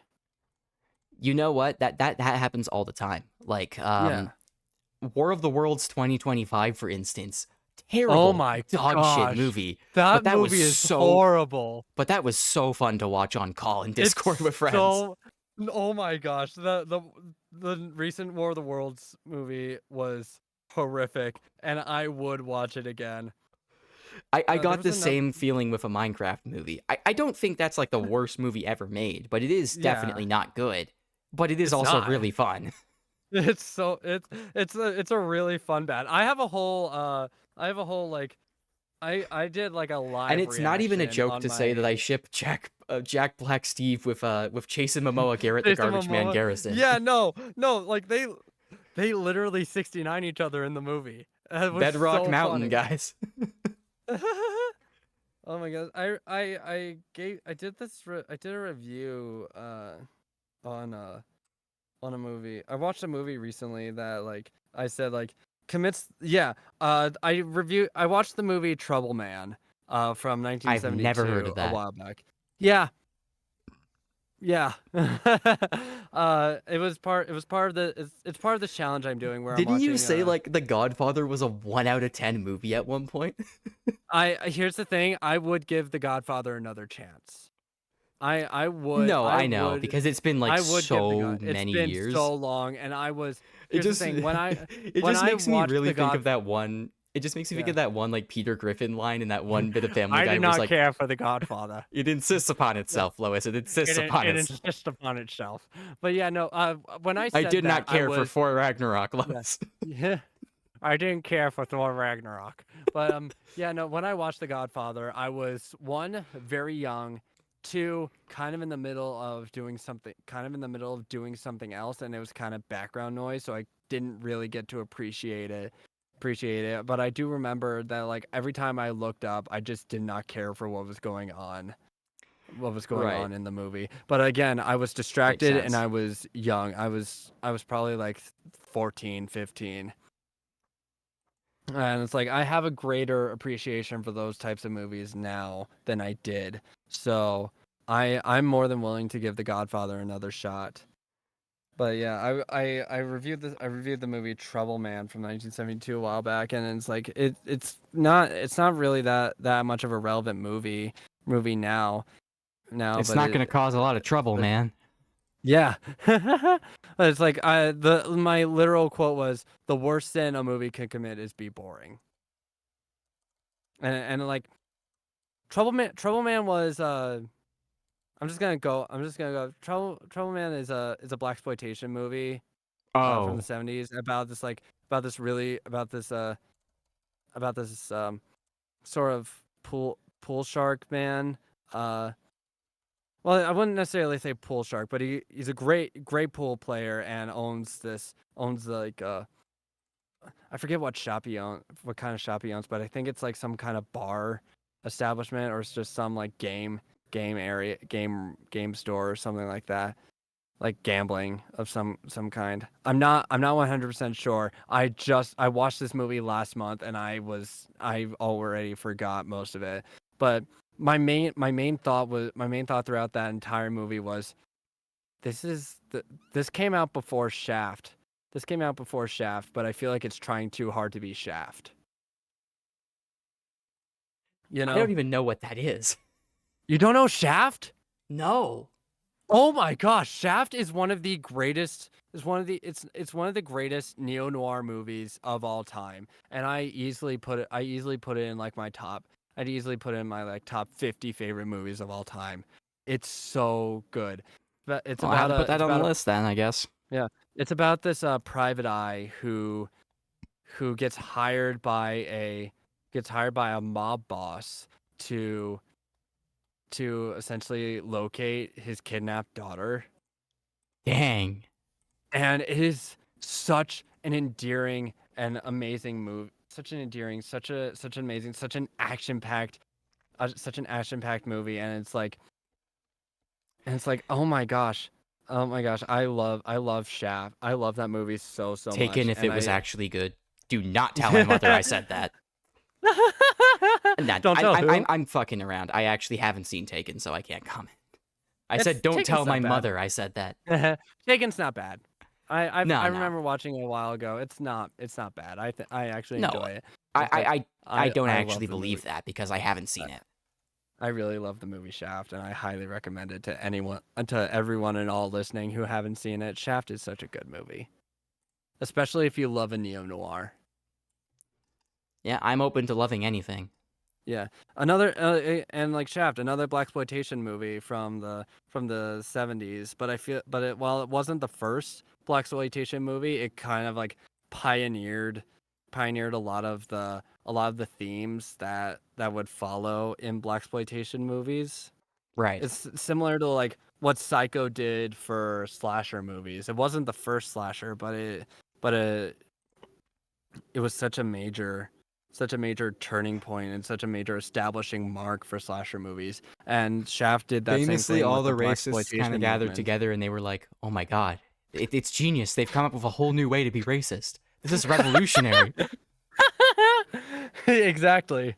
You know what? That happens all the time. Like War of the Worlds 2025, for instance. Terrible, oh my dog gosh, shit movie. that but movie is horrible. But that was so fun to watch on call and Discord with friends. Oh my gosh, the recent War of the Worlds movie was horrific, and I would watch it again. I got the same feeling with a Minecraft movie. I don't think that's like the worst movie ever made, but it is definitely not good. But it is also really fun. It's a really fun bad. I have a whole like I did like a live and it's not even a joke to say that I ship Jack Black Steve with Jason Momoa Garrett the Garbage Man Garrison. Yeah, no, like they literally 69 each other in the movie. Bedrock Mountain, guys. Oh my god, I did a review on a movie. I watched a movie recently that like I said like commits. Yeah, I watched the movie Trouble Man from 1972. I've never heard of that. A while back. Yeah. It was part of this challenge I'm doing where Didn't I'm watching, you say like The Godfather was a 1 out of 10 movie at one point? Here's the thing, I would give The Godfather another chance. I would. No, I know, because it's been like so many years. It's been so long, and here's the thing, when I it when just I makes me watched really The think God- of that one. It just makes me think of that one like Peter Griffin line in that one bit of Family Guy. I do was not like, care for The Godfather. It insists upon itself, Lois. It insists upon It itself. insists upon itself. But yeah, no. When I said I did not care for was, Thor Ragnarok, Lois. Yeah, I didn't care for Thor Ragnarok. But yeah, no. When I watched The Godfather, I was 1, very young, 2, kind of in the middle of doing something else, and it was kind of background noise, so I didn't really get to appreciate it. But I do remember that like every time I looked up, I just did not care for what was going on in the movie. But again, I was distracted and I was young. I was probably like 14, 15. And it's like I have a greater appreciation for those types of movies now than I did. So I'm more than willing to give The Godfather another shot. But yeah, I reviewed the movie Trouble Man from 1972 a while back, and it's like it's not really that much of a relevant movie now. It's not going to cause a lot of trouble, man. Yeah. It's like my literal quote was, the worst sin a movie can commit is be boring. And like Trouble Man was I'm just gonna go. Trouble Man is a blaxploitation movie from the 70s about this sort of pool shark man. Well, I wouldn't necessarily say pool shark, but he's a great pool player and owns like I forget what kind of shop he owns, but I think it's like some kind of bar establishment, or it's just some like game area, game store or something like that, like gambling of some kind. I'm not 100% sure. I watched this movie last month and I've already forgot most of it. But my main thought throughout that entire movie was, this came out before Shaft. But I feel like it's trying too hard to be Shaft. You know? I don't even know what that is. You don't know Shaft? No. Oh my gosh, Shaft is one of the greatest. It's one of the greatest neo noir movies of all time, and I easily put it in like my top. I'd easily put it in my like top 50 favorite movies of all time. It's so good. But Well, I have to put that on the list then, I guess. yeah, it's about this private eye who gets hired by a mob boss to essentially locate his kidnapped daughter. Dang. And it is such an endearing and amazing move. Such an endearing, such an amazing, such an action-packed movie. And it's like, oh my gosh, I love Shaft. I love that movie so Taken much. if And it was actually good. Do not tell my mother I said that. Nah, Don't tell who? I'm fucking around. I actually haven't seen Taken, so I can't comment. I said don't Taken's tell my not bad. mother I said that. Taken's not bad. I No. remember watching it a while ago. It's not bad. I actually No, enjoy it. I don't I actually love the believe movie. that because I haven't seen it. I really love the movie Shaft, and I highly recommend it to anyone, to everyone and all listening who haven't seen it. Shaft is such a good movie, especially if you love a neo noir. Yeah, I'm open to loving anything. Yeah, another and like Shaft, another blaxploitation movie from the 70s. But while it wasn't the first blaxploitation movie, it kind of like pioneered a lot of the themes that would follow in blaxploitation movies. Right. It's similar to like what Psycho did for slasher movies. It wasn't the first slasher, but it was such a major turning point and such a major establishing mark for slasher movies. And Shaft did that same Famously, thing all with the the racists kind of blaxploitation gathered movement. together and they were like, "Oh my god, it's genius! They've come up with a whole new way to be racist. This is revolutionary. Exactly.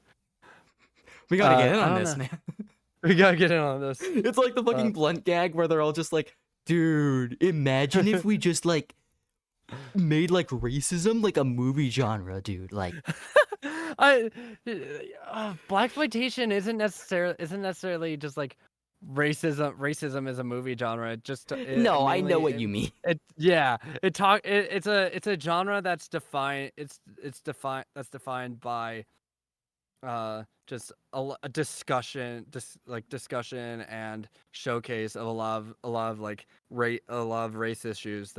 We gotta get in I on don't this, know. man." We gotta get in on this. It's like the fucking blunt gag where they're all just like, "Dude, imagine if we just like made like racism like a movie genre, dude." Like, Blaxploitation isn't necessarily just like racism is a movie genre. no, I know Mainly what you mean. it's a genre that's defined by just a discussion, discussion and showcase of a lot of like a lot of race issues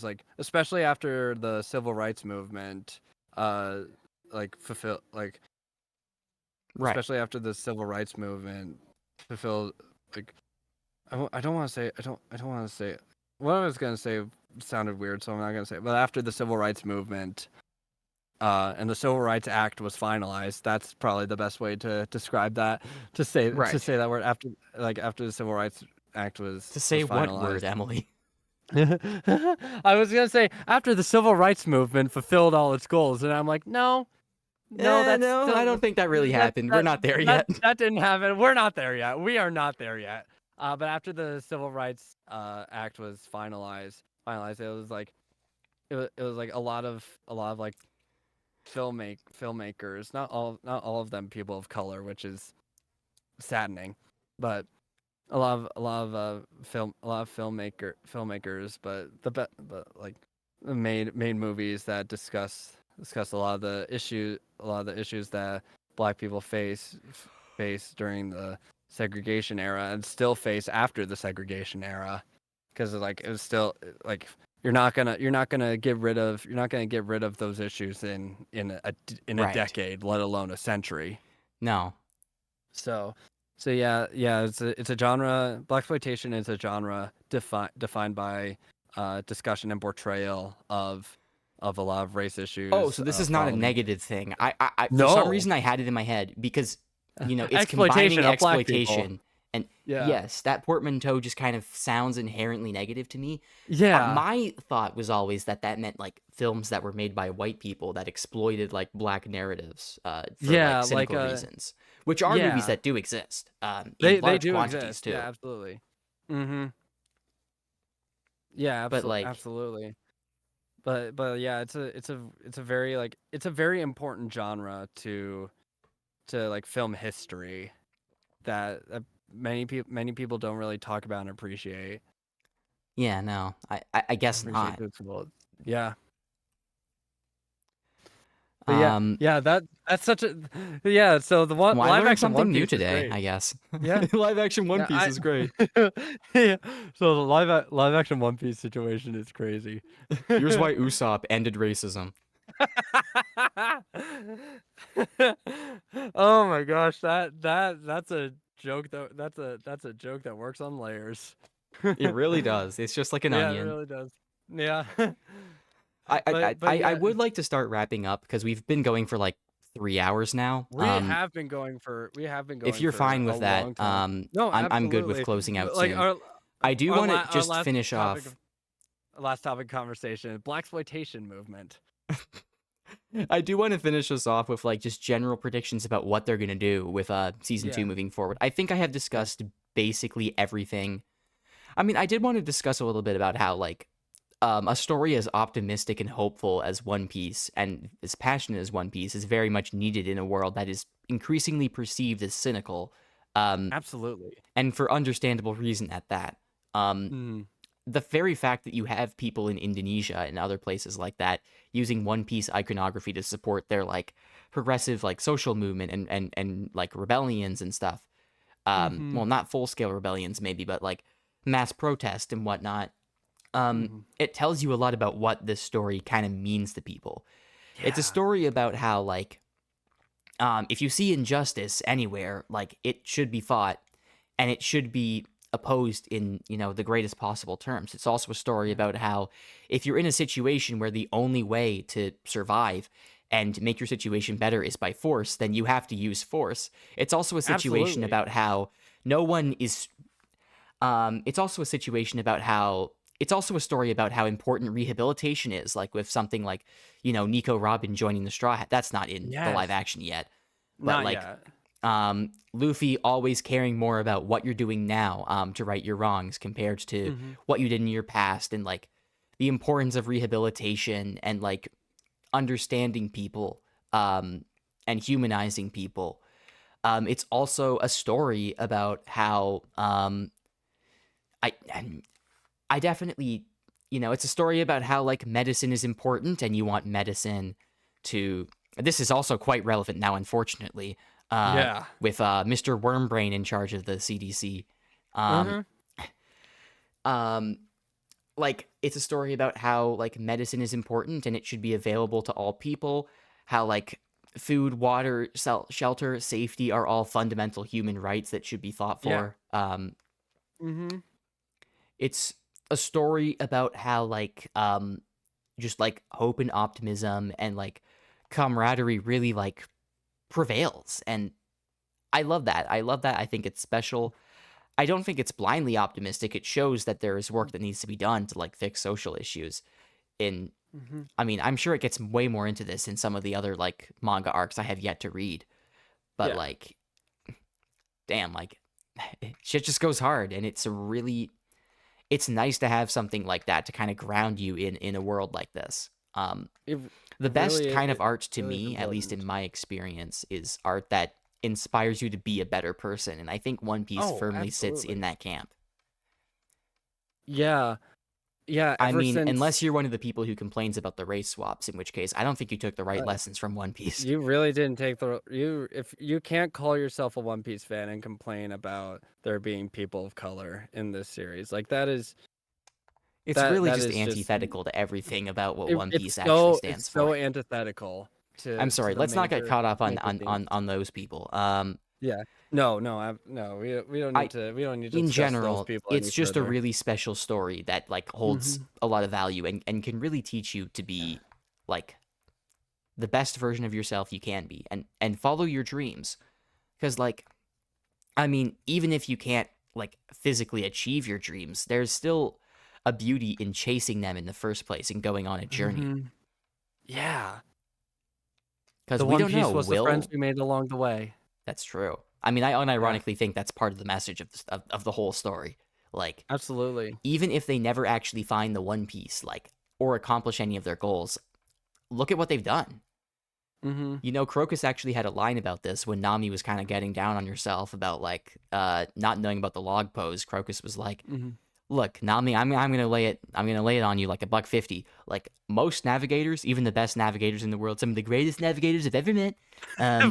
like especially after the civil rights movement fulfill like Right. especially after the civil rights movement fulfilled like I don't want to say I don't want to say what I was gonna say sounded weird, so I'm not gonna say it. But after the civil rights movement and the Civil Rights Act was finalized, that's probably the best way to describe that. To say that word after the Civil Rights Act was To say what finalized. word, Emily? I was gonna say after the civil rights movement fulfilled all its goals, and I'm like, no, that's no, I don't think that really happened. We're not there yet. That didn't happen. We're not there yet. We are not there yet. But after the Civil Rights Act was finalized, it was like it was like a lot of like filmmakers, not all of them people of color, which is saddening, but a lot of filmmakers, but like made movies that discuss a lot of the issues that Black people face during the segregation era and still face after the segregation era, because like it was still like you're not gonna get rid of those issues in a Right. decade, let alone a century. No. So yeah, it's a genre. Blaxploitation is a genre defined by discussion and portrayal of a lot of race issues. Oh, so this is not a following. negative thing. I for No. some reason I had it in my head because it's Exploitation combining of Black people. exploitation and Yeah. yes, that portmanteau just kind of sounds inherently negative to me. Yeah. My thought was always that meant like films that were made by white people that exploited like Black narratives for like cynical reasons, which are movies that do exist. In large do quantities exist. too. Yeah, absolutely. Mm-hmm. Yeah, But like, absolutely. But yeah, it's a very important genre to like film history that many people don't really talk about and appreciate. Yeah, no, I guess Appreciate not. this world. Yeah. But yeah, that's such a yeah. So the one Well, I live learned action something One new Piece is today, great. I guess. Yeah, Live action One yeah. Piece is great. Yeah. So the live action One Piece situation is crazy. Here's why Usopp ended racism. Oh my gosh, that's a joke that's a joke that works on layers. It really does. It's just like an Yeah, it onion. really does. Yeah. But I yeah, would like to start wrapping up because we've been going for like 3 hours now. we have been going for If you're for fine a with that, long time. No, I'm good with absolutely. closing out Like soon. I do want to our just finish off. last topic conversation, blaxploitation movement. I do want to finish us off with like just general predictions about what they're gonna do with season 2 Yeah. moving forward. I think I have discussed basically everything. I mean, I did want to discuss a little bit about how like a story as optimistic and hopeful as One Piece and as passionate as One Piece is very much needed in a world that is increasingly perceived as cynical. Absolutely. And for understandable reason at that. Um, Mm. the very fact that you have people in Indonesia and other places like that using One Piece iconography to support their like progressive like social movement and like rebellions and stuff. Mm-hmm. Well, not full scale rebellions maybe, but like mass protest and whatnot. Mm-hmm. It tells you a lot about what this story kind of means to people. It's a Yeah. story about how like if you see injustice anywhere, like it should be fought and it should be opposed in, the greatest possible terms. It's also a story Yeah. about how if you're in a situation where the only way to survive and make your situation better is by force, then you have to use force. It's also a situation Absolutely. about how no one is it's also a situation about how it's also a story about how important rehabilitation is, like with something like, Nico Robin joining the Straw Hat. That's not in the live Yes. action yet. But Not like yet. Luffy always caring more about what you're doing now to right your wrongs compared to Mm-hmm. what you did in your past, and like the importance of rehabilitation and like understanding people and humanizing people. It's also a story about how I I definitely, it's a story about how like medicine is important and you want medicine to. This is also quite relevant now, unfortunately, Yeah. with Mr. Wormbrain in charge of the CDC. Um, Mm-hmm. um, like it's a story about how like medicine is important and it should be available to all people. How like food, water, shelter, safety are all fundamental human rights that should be fought Yeah. for. Mm-hmm. It's a story about how like just like hope and optimism and like camaraderie really like prevails, and I love that. I think it's special. I don't think it's blindly optimistic. It shows that there is work that needs to be done to like fix social issues in. Mm-hmm. I mean, I'm sure it gets way more into this in some of the other like manga arcs I have yet to read, but Yeah. like damn, like shit just goes hard, and it's nice to have something like that to kind of ground you in a world like this. It The best kind of it art to really is me, at least in important. my experience, is art that inspires you to be a better person, and I think One Piece Oh, firmly sits in absolutely. that camp. Yeah. Yeah. I Ever mean, unless since you're one of the people who complains about the race swaps, in which case I don't think you took the right uh, lessons from One Piece. you really didn't take the if you can't call yourself a One Piece fan and complain about there being people of color in this series, like It's really that just is just antithetical to everything about what One it's Piece actually it's stands so for. antithetical I'm to sorry, the let's not get caught up on major themes. those people. Yeah. No, no, no. We don't I need to in discuss those general, people any it's just a further. really special story that like holds Mm-hmm. a lot of value and can really teach you to be like the best version of yourself you can be and follow your dreams. Because like I mean, even if you can't like physically achieve your dreams, there's still a beauty in chasing them in the first place and going on a journey. Mm-hmm. Yeah. Because The we One don't Piece know, was the friends will we made along the way. that's true. I mean, I Yeah. unironically think that's part of the message of the whole story. Like, Absolutely. even if they never actually find the One Piece, like, or accomplish any of their goals, look at what they've done. You know, Crocus actually had a line about this when Nami was kind of getting down on herself about like not knowing about the log pose. Crocus was like, "Look, Nami, I'm gonna lay it on you like $1.50. Like most navigators, even the best navigators in the world, some of the greatest navigators I've ever met,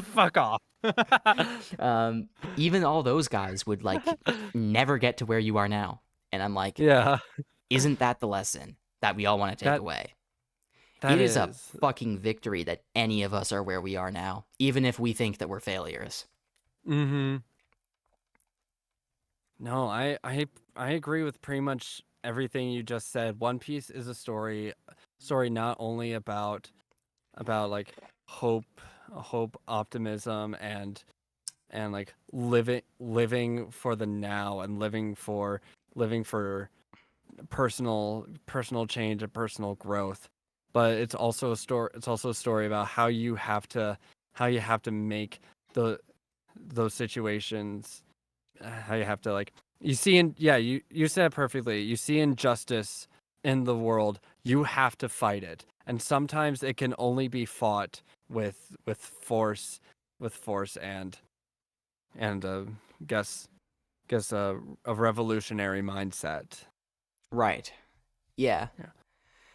Fuck off. even all those guys would like never get to where you are now." And I'm like, Yeah. isn't that the lesson that we all want to take That away? that It is a is. fucking victory that any of us are where we are now, even if we think that we're failures. Mm-hmm. No, I agree with pretty much everything you just said. One Piece is a story not only about like hope, optimism, and like living for the now, and living for personal change and personal growth. But it's also a story about how you have to make the those situations, how you have to like, you see in yeah you said it perfectly. You see injustice in the world, you have to fight it, and sometimes it can only be fought with force, and guess a revolutionary mindset. Right. Yeah. Yeah.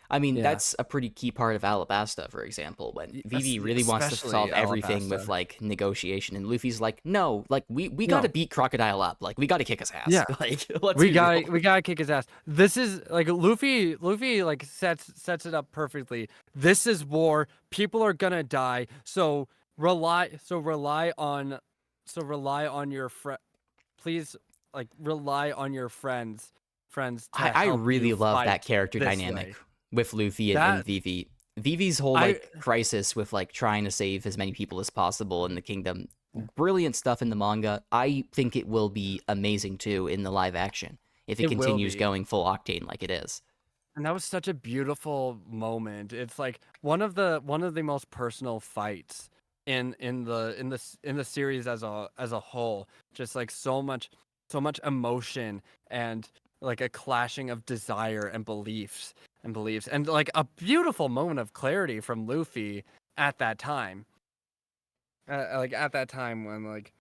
I mean, Yeah. that's a pretty key part of Alabasta, for example, when Vivi really wants to Especially solve everything with, Alabasta. like, negotiation, and Luffy's like, no, like, we gotta No. beat Crocodile up. Like, we gotta kick his ass. Yeah. Like, let's We be real. gotta kick his ass. This is like Luffy like sets it up perfectly. This is war. People are gonna die. Rely on your please, like, rely on your friends to I help you really love that fight character this dynamic way. with Luffy and That Vivi. Vivi's whole, I like, crisis with, like, trying to save as many people as possible in the kingdom. Brilliant stuff in the manga. I think it will be amazing, too, in the live action, if it It will continues be. going full octane like it is. And that was such a beautiful moment. It's like one of the most personal fights in the series as a whole. Just like so much emotion, and like a clashing of desire and beliefs, and like a beautiful moment of clarity from Luffy at that time. Like at that time when like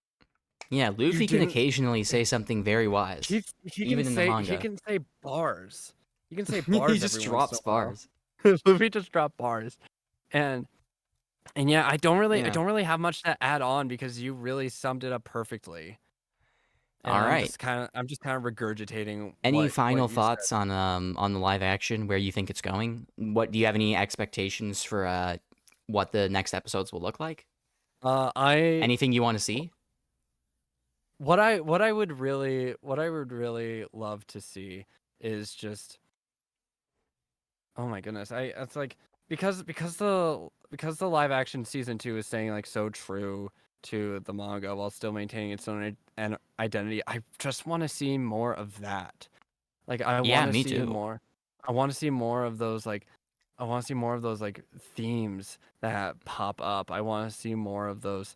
Yeah, you Luffy can didn't occasionally say something very wise, even in the he manga. can say bars. He can say He bars just every once in drops a while. bars. Luffy just dropped bars. And yeah, I Yeah. don't really have much to add on because you really summed it up perfectly. And All right. I'm just kind of regurgitating Any what final you said. thoughts on the live action, where you think it's going? What do you have any expectations for what the next episodes will look like? I Anything you want to see? what I would really love to see is just, oh my goodness. It's like, because the live action season 2 is staying like so true to the manga while still maintaining its own identity. I just want to see more of that. Like I Yeah, want to me see too. more. I want to see more of those like I want to see more of those like themes that pop up. I want to see more of those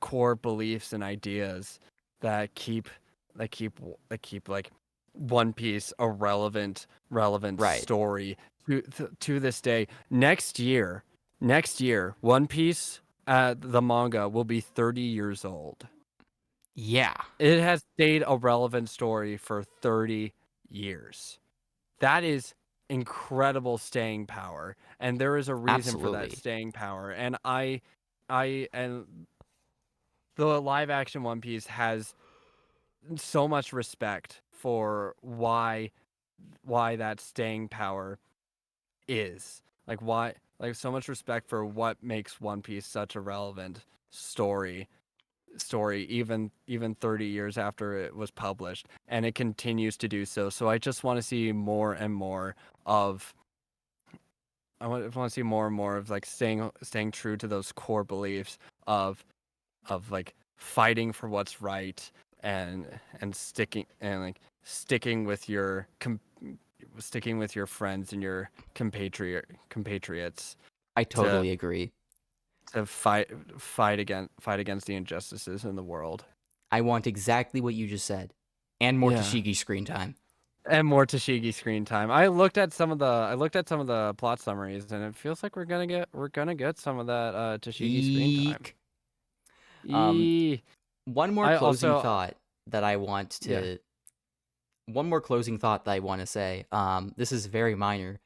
core beliefs and ideas that keep like One Piece a relevant Right. story to this day. Next year, One Piece, the manga, will be 30 years old. Yeah, It has stayed a relevant story for 30 years. That is incredible staying power, and there is a reason for that absolutely. staying power. And and the live action One Piece has so much respect for why that staying power is. Like why, like so much respect for what makes One Piece such a relevant story, even 30 years after it was published, and it continues to do so. So I just want to see more and more of I want to see more and more of like staying true to those core beliefs of like fighting for what's right, and sticking with sticking with your friends and your compatriots I to totally agree. fight against the injustices in the world. I want exactly what you just said, and more Yeah. Tashigi screen time. And more Tashigi screen time. I looked at some of the plot summaries, and it feels like we're gonna get some of that Tashigi screen time. Eek. One more I closing also thought that I want to. One more closing thought that I want to say. This is very minor.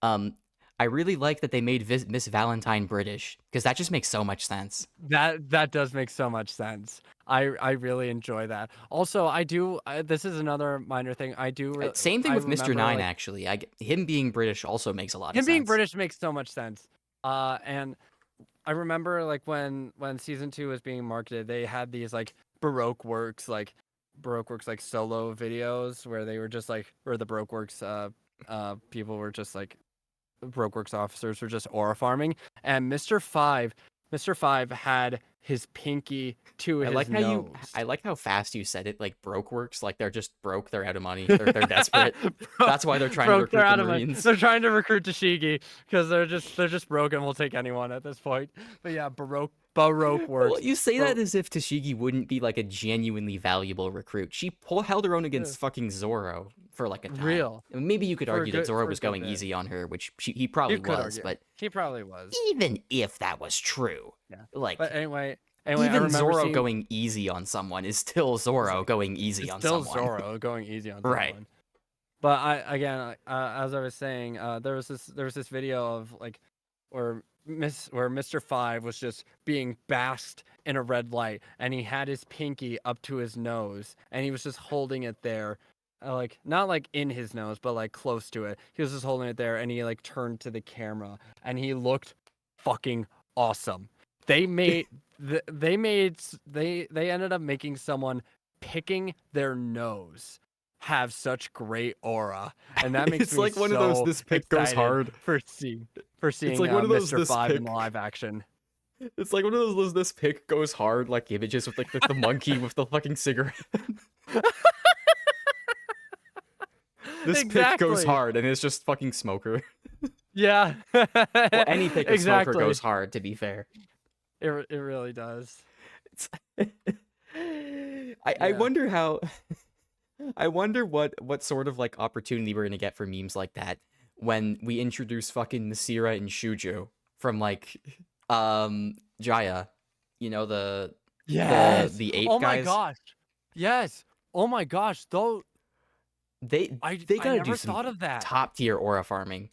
I really like that they made Miss Valentine British because that just makes so much sense. That does make so much sense. I really enjoy that. Also, I do. This is another minor thing. I do. Same thing I with Mr. remember, Nine, like, actually. Him being British also makes a lot of him sense. being British makes so much sense. And I remember, like, when season 2 was being marketed, they had these like Baroque Works like solo videos where they were just like, where the Baroque Works people were just like, Baroque Works officers were just aura farming, and Mr. Five had his pinky to his nose. I like how fast you said it, like broke works, like they're just broke, they're out of money, they're desperate. That's why they're trying to recruit the Marines. They're trying to recruit Tashigi because they're just broke and will take anyone at this point. But yeah, Baroque Works. Well, you say that as if Tashigi wouldn't be like a genuinely valuable recruit. She held her own against fucking Zoro for like a time. Real. Maybe you could argue that Zoro was going easy on her, which he probably was, but he probably was. Even if that was true, like, but anyway, even Zoro going easy on someone is still Zoro going easy on someone. Still Zoro going easy on someone. Right. But as I was saying, there was this video of like, where Mr. Five was just being basked in a red light, and he had his pinky up to his nose, and he was just holding it there, like not like in his nose, but like close to it. He was just holding it there, and he like turned to the camera, and he looked fucking awesome. They ended up making someone picking their nose have such great aura, and that makes it's me like one of those this pick goes hard for seeing it's like one of those Mr. Five in live action. It's like one of those this pick goes hard like images with like the monkey with the fucking cigarette. This pick goes hard, and it's just fucking Smoker. Yeah. Well, any pick of Smoker goes hard, to be fair. It really does. I wonder how. I wonder what sort of like opportunity we're gonna get for memes like that when we introduce fucking Nasira and Shujo from like Jaya, you know, the ape guys. Oh my gosh. Yes. Oh my gosh. Though they gotta do some thought of that. Top tier aura farming.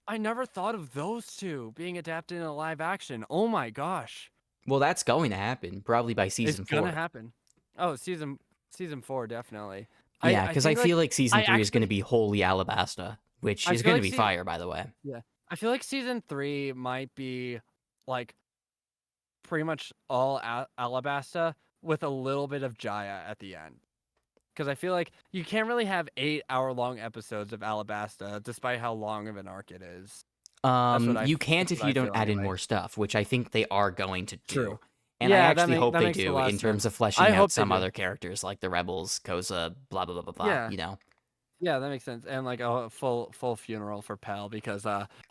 I never thought of those two being adapted in a live action. Oh my gosh. Well, that's going to happen probably by season 4. It's gonna happen. Oh, season 4 definitely. Yeah, because I feel like season 3 is going to be wholly Alabasta, which is going to be fire, by the way. Yeah, I feel like season 3 might be like pretty much all Alabasta with a little bit of Jaya at the end. Because I feel like you can't really have 8-hour-long episodes of Alabasta, despite how long of an arc it is. You can't if you don't add in more stuff, which I think they are going to do. True. And I actually hope they do in terms of fleshing out some other characters like the Rebels, Koza, blah, blah, blah, blah, blah, you know? Yeah, that makes sense. And like a full funeral for Pell because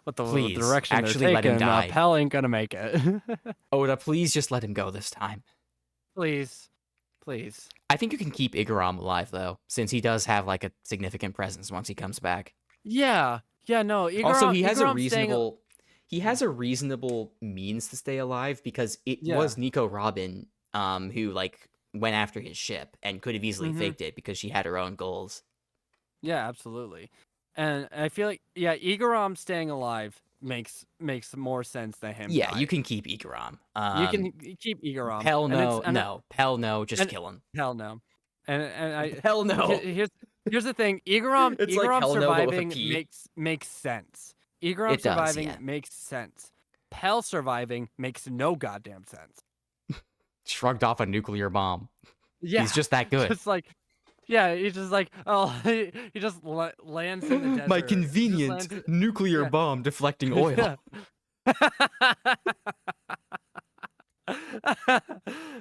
with the please, direction actually they're let him taking, die. Pell ain't gonna make it. Oda, please just let him go this time. Please. I think you can keep Igaram alive, though, since he does have like a significant presence once he comes back. Yeah, no. Also, he has a reasonable means to stay alive because it was Nico Robin who like went after his ship and could have easily faked it because she had her own goals. Yeah, absolutely. And I feel like Igaram staying alive makes more sense than him. Yeah, you can keep Igaram. You can keep Igaram. Hell no, Hell no, just kill him. Hell no. And hell no. Here's the thing. Igaram like surviving makes sense. Igaram surviving makes sense. Pell surviving makes no goddamn sense. Shrugged off a nuclear bomb. Yeah, he's just that good. Just like, he's just like, he just lands in the desert. My convenient nuclear bomb deflecting oil.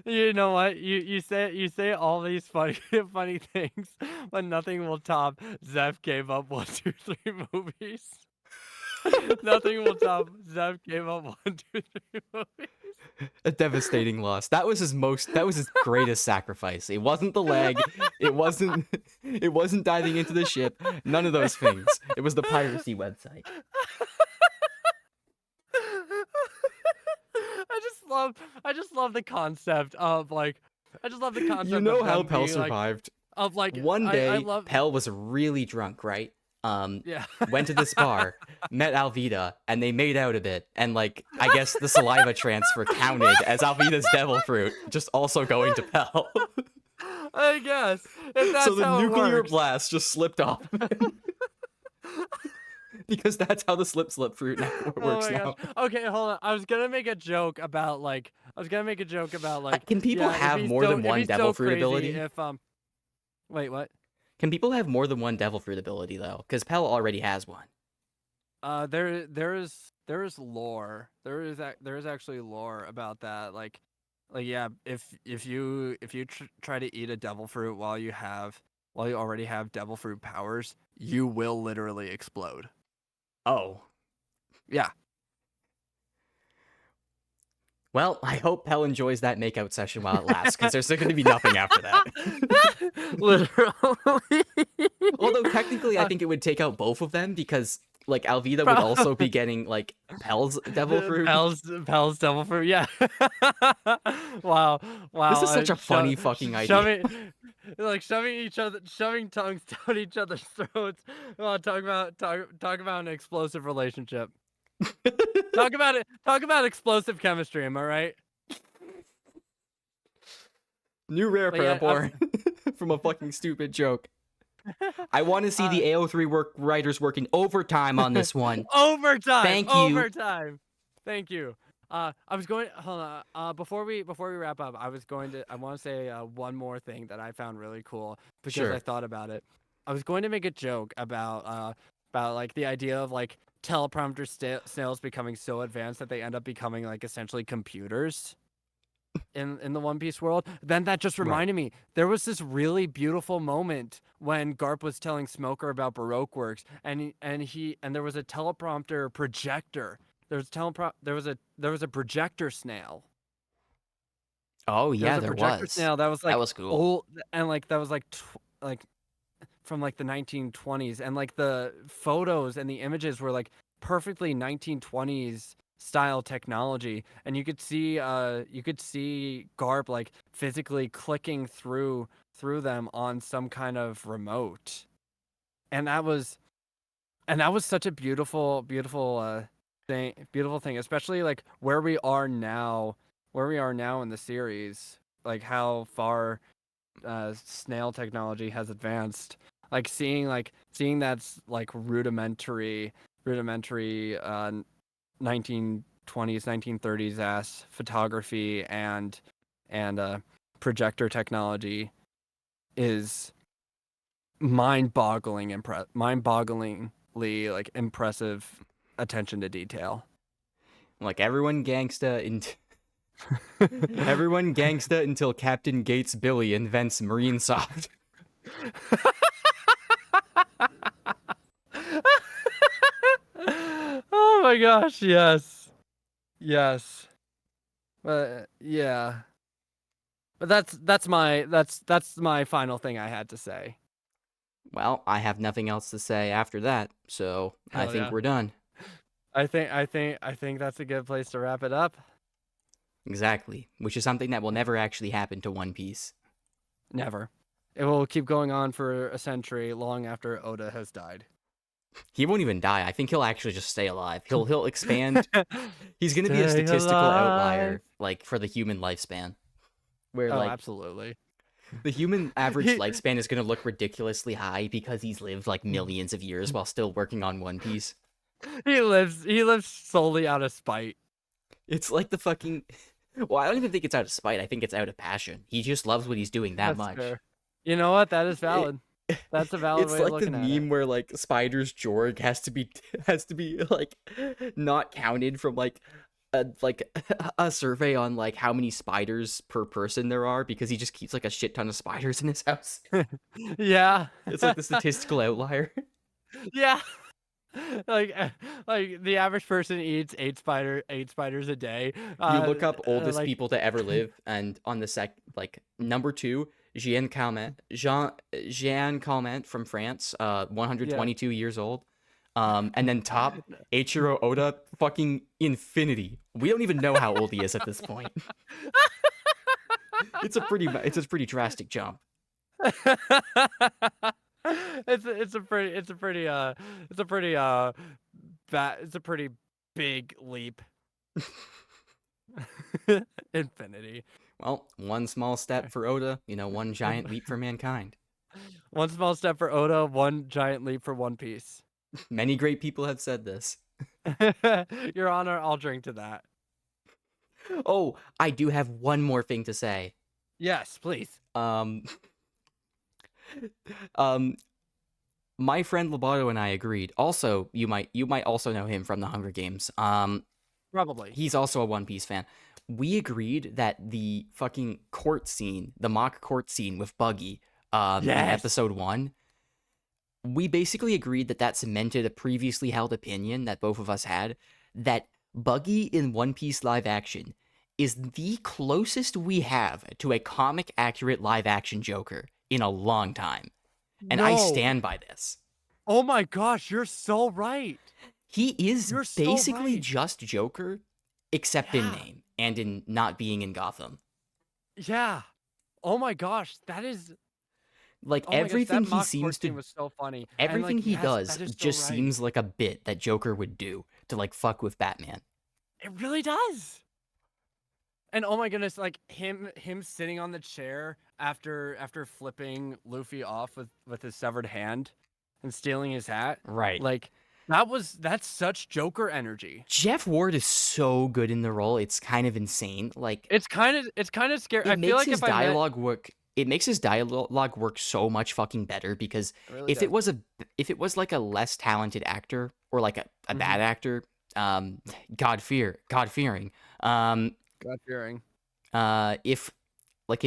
You know what? You say all these funny things, but nothing will top Zeph gave up 1, 2, 3 movies. Nothing will top Zeb gave up 1, 2, 3 movies. A devastating loss. That was his greatest sacrifice. It wasn't the leg. It wasn't diving into the ship. None of those things. It was the piracy website. I just love the concept of like You know how Pell being, survived. of like One day, I love Pell was really drunk, right? yeah. Went to this bar, met Alvida, and they made out a bit. And like, I guess the saliva transfer counted as Alvida's devil fruit, just also going to Pell. I guess if that's So the how nuclear it works. blast just slipped off of him. Because that's how the slip fruit works now. Okay, hold on. I was gonna make a joke about like Can people have more than one devil fruit ability? If wait, what? Can people have more than one devil fruit ability though? Because Pell already has one. There is lore. There is actually lore about that. Like yeah, if you try to eat a devil fruit while you already have devil fruit powers, you will literally explode. Oh. Yeah. Well, I hope Pell enjoys that makeout session while it lasts, because there's going to be nothing after that. Literally. Although technically, I think it would take out both of them, because like Alvida would also be getting like Pell's devil fruit. Pell's devil fruit. Yeah. Wow. This is such a funny fucking idea. Shoving tongues down each other's throats. Well, talk about an explosive relationship. Talk about it. Talk about explosive chemistry. Am I right? New rare born from a fucking stupid joke. I want to see the AO3 writers working overtime on this one. Overtime. Thank you. Overtime. Thank you. I was going. Hold on. Before we wrap up, I want to say one more thing that I found really cool because I thought about it. I was going to make a joke about like the idea of like teleprompter snails becoming so advanced that they end up becoming like essentially computers in the One Piece world. Then that just reminded me, there was this really beautiful moment when Garp was telling Smoker about Baroque works, and there was a teleprompter projector. There was a projector snail. Oh yeah, there was a projector snail that was like, that was cool. Old, and like that was like from like the 1920s, and like the photos and the images were like perfectly 1920s style technology, and you could see Garp like physically clicking through them on some kind of remote, and that was such a beautiful thing, especially like where we are now in the series, like how far snail technology has advanced. Like seeing that's like rudimentary 1920s, 1930s ass photography and projector technology is mind-bogglingly like impressive attention to detail. Like everyone gangsta until Captain Gates Billy invents Marine Soft. Oh my gosh, yes. Yeah. But that's my final thing I had to say. Well, I have nothing else to say after that, so I think we're done. I think that's a good place to wrap it up. Exactly, which is something that will never actually happen to One Piece. Never. It will keep going on for a century, long after Oda has died. He won't even die. I think he'll actually just stay alive. He'll expand. He's going to be a statistical outlier, like, for the human lifespan. Where, absolutely. The human average lifespan is going to look ridiculously high because he's lived, like, millions of years while still working on One Piece. He lives solely out of spite. It's like the fucking... Well, I don't even think it's out of spite. I think it's out of passion. He just loves what he's doing that much. Fair. You know what? That is valid. That's a valid way of looking at it. It's like the meme where like Spider's Jorg has to be like not counted from like a survey on like how many spiders per person there are, because he just keeps like a shit ton of spiders in his house. Yeah. It's like the statistical outlier. Yeah. like like the average person eats eight spiders a day. You look up oldest Like people to ever live, and on the number two, Jean Calment from France, yeah. 122 years old. And then top, Eiichiro Oda, fucking infinity. We don't even know how old he is at this point. It's a pretty drastic jump. It's a pretty big leap. Infinity. Well, one small step for Oda, one giant leap for mankind. One small step for Oda, one giant leap for One Piece. Many great people have said this. Your Honor, I'll drink to that. Oh, I do have one more thing to say. Yes, please. My friend Lobato and I agreed. Also, you might also know him from the Hunger Games. Probably. He's also a One Piece fan. We agreed that the fucking court scene, the mock court scene with Buggy, in episode 1, we basically agreed that cemented a previously held opinion that both of us had, that Buggy in One Piece live action is the closest we have to a comic accurate live action Joker in a long time. And I stand by this. Oh my gosh, you're so right. He is basically just Joker, except in name and in not being in Gotham. Yeah. Oh my gosh, that is like everything he seems to was so funny. Everything he does just seems like a bit that Joker would do to like fuck with Batman. It really does. And oh my goodness, like him sitting on the chair after flipping Luffy off with his severed hand and stealing his hat. Right. Like that's such Joker energy. Jeff Ward is so good in the role. It's kind of insane. Like it's kind of scary. I feel like his dialogue work. It makes his dialogue work so much fucking better because if it was like a less talented actor or like a bad actor, God-fearing, if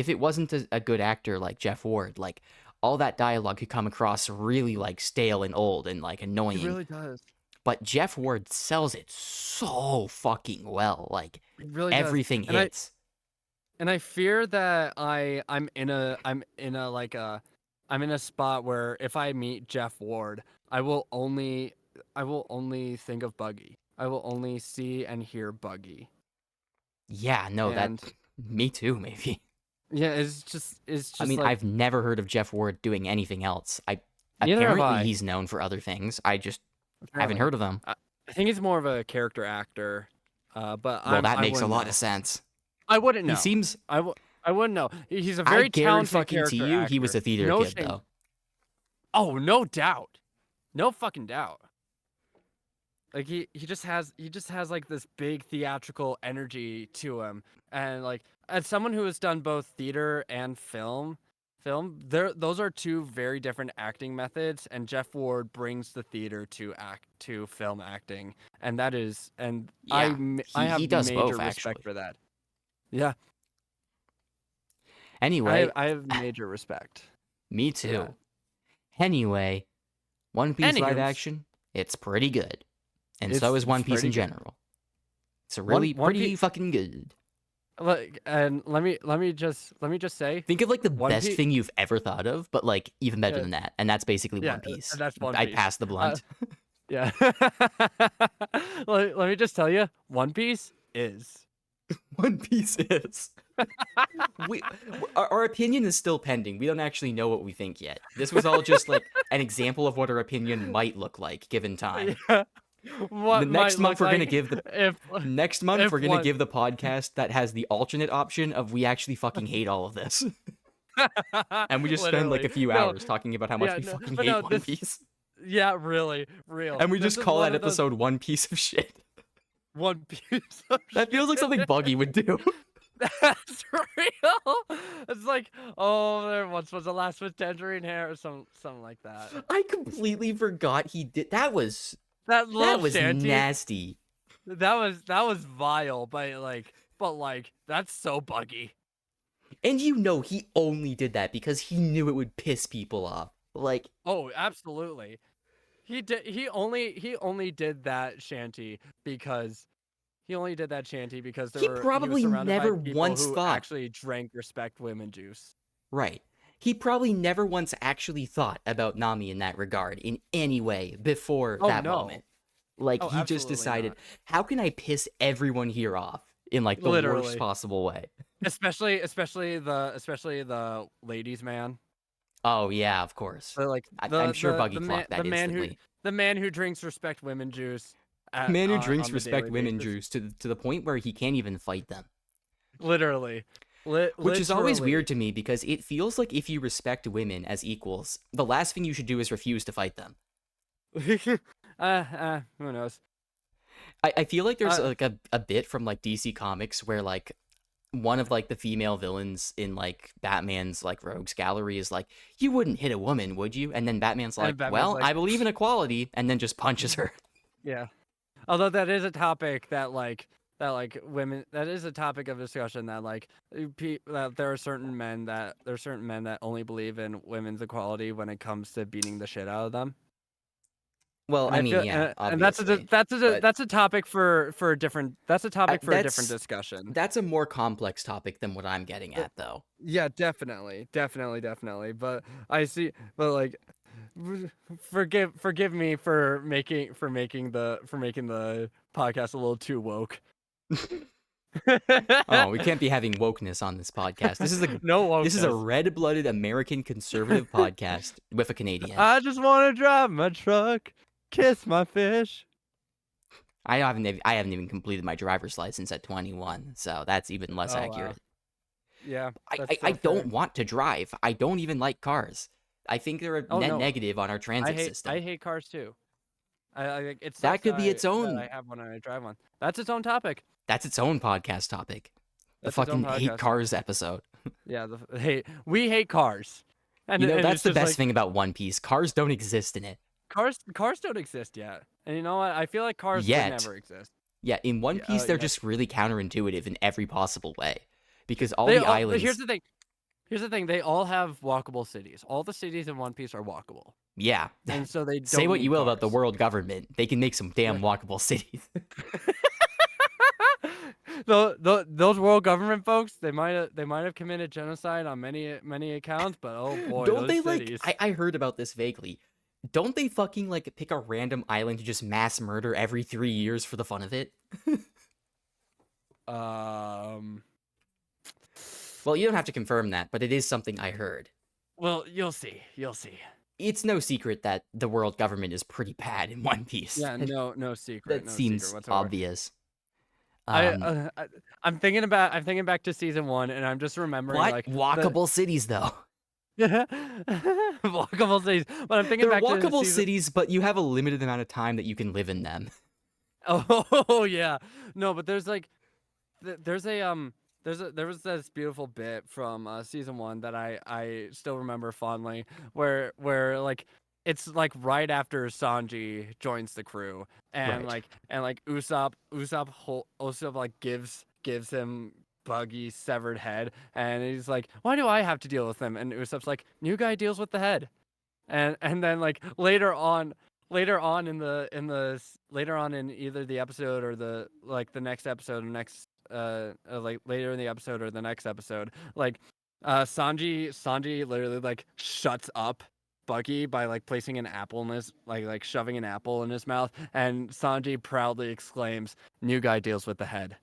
it wasn't a good actor like Jeff Ward, like all that dialogue could come across really like stale and old and like annoying. It really does. But Jeff Ward sells it so fucking well. Like really everything hits. And I fear that I'm in a spot where if I meet Jeff Ward, I will only think of Buggy. I will only see and hear Buggy. Yeah, no, me too, maybe. Yeah, it's just. I mean, I've never heard of Jeff Ward doing anything else. Apparently he's known for other things. I just haven't heard of them. I think he's more of a character actor. But that makes a lot of sense. I wouldn't know. He seems. I wouldn't know. He's a very talented character to you, actor. He was a theater kid, though. Oh, no doubt, no fucking doubt. Like he just has like this big theatrical energy to him, and like as someone who has done both theater and film, those are two very different acting methods, and Jeff Ward brings the theater to film acting, and that is I have major respect for that. Yeah. Anyway, I have major respect. Me too. Yeah. Anyway, One Piece live action, it's pretty good. And so is One Piece in general. It's really pretty fucking good. And let me just say, think of like the best thing you've ever thought of, but like even better than that, and that's basically One Piece. That's One Piece. I passed the blunt. Yeah. Let me just tell you, One Piece is. One Piece is. Our opinion is still pending. We don't actually know what we think yet. This was all just like an example of what our opinion might look like given time. Yeah. Next month we're gonna give the podcast that has the alternate option of we actually fucking hate all of this, and we just spend like a few hours talking about how much we fucking hate One Piece. Yeah, really, real. And we just call that episode One Piece of Shit. One Piece of That feels like something Buggy would do. That's real. It's like, oh, there once was a lass with tangerine hair or something like that. I completely forgot he did. That was shanty. Nasty. That was vile, but like that's so Buggy. And he only did that because he knew it would piss people off. Like, oh, absolutely. he only did that shanty because there He he was probably surrounded by never people once who thought. actually drank respect women juice. Right. He probably never once actually thought about Nami in that regard in any way before Oh that moment. no. Like, Oh, he just absolutely decided, not. how can I piss everyone here off in, like, the worst Literally. possible way? Especially the ladies man. Oh, yeah, of course. Like I'm sure Buggy clocked that instantly. the man who drinks respect women juice The man who drinks on the respect daily women basis. juice to the point where he can't even fight them. Literally. Which is always Literally. weird to me because it feels like if you respect women as equals, the last thing you should do is refuse to fight them. Who knows? I feel like there's Uh, like a bit from like DC Comics where like one of like the female villains in like Batman's like rogues gallery is like, you wouldn't hit a woman, would you? And then Batman's like, and Batman's well, like, I believe in equality, and then just punches her. yeah. Although that is a topic that women, that is a topic of discussion that that there are certain men that only believe in women's equality when it comes to beating the shit out of them. Well, And I I mean, feel yeah, and that's obviously, but a topic for a different that's discussion. that's a more complex topic than what I'm getting at, though. Yeah, definitely. But I see, but like, forgive me for making the podcast a little too woke. Oh, we can't be having wokeness on this podcast. No This is a wokeness. red-blooded American conservative podcast with a Canadian. I just want to drive my truck, kiss my fish. I haven't even completed my driver's license at 21, so that's even less Oh accurate. wow. Yeah, that's I so don't fair. want to drive. I don't even like cars. I think they're a Oh net no, negative on our transit system. I hate cars too. It That sucks could be its that I own. have one and I drive one. That's its own topic. That's its own podcast topic. The That's its own fucking hate podcast cars topic. episode. Yeah, we hate cars, and You know, and that's it's the just best like thing about One Piece. Cars don't exist in it. cars don't exist yet, and you know what? I feel like cars would Yet. never exist. Yeah, in One Yeah, Piece, they're yeah. just really counterintuitive in every possible way. Because all They the all, islands. here's the thing. Here's the thing. They all have walkable cities. All the cities in One Piece are walkable, Yeah. and so they don't Say what need you will about the cars. world government. They can make some damn walkable cities. Those world government folks, they might have committed genocide on many accounts, but oh boy, Don't those they cities. I heard about this vaguely. Don't they fucking like pick a random island to just mass murder every 3 years for the fun of it? Well, you don't have to confirm that, but it is something I heard. Well, you'll see. You'll see. It's no secret that the world government is pretty bad in One Piece. Yeah, no secret. That No seems secret whatsoever. obvious. I'm thinking back to season 1, and I'm just remembering What? like Walkable cities, though. walkable cities. But I'm thinking They're back to walkable season... cities, but you have a limited amount of time that you can live in them. Oh yeah, no, but there's like, there was this beautiful bit from season 1 that I still remember fondly, where like it's like right after Sanji joins the crew, and Right. Usopp like gives him Buggy's severed head, and he's like, why do I have to deal with him? And Usopp's like, new guy deals with the head, and then like later on in either the episode or the next episode or next like later in the episode or the next episode, like Sanji literally like shuts up Buggy by like placing an apple in his like shoving an apple in his mouth, and Sanji proudly exclaims, new guy deals with the head.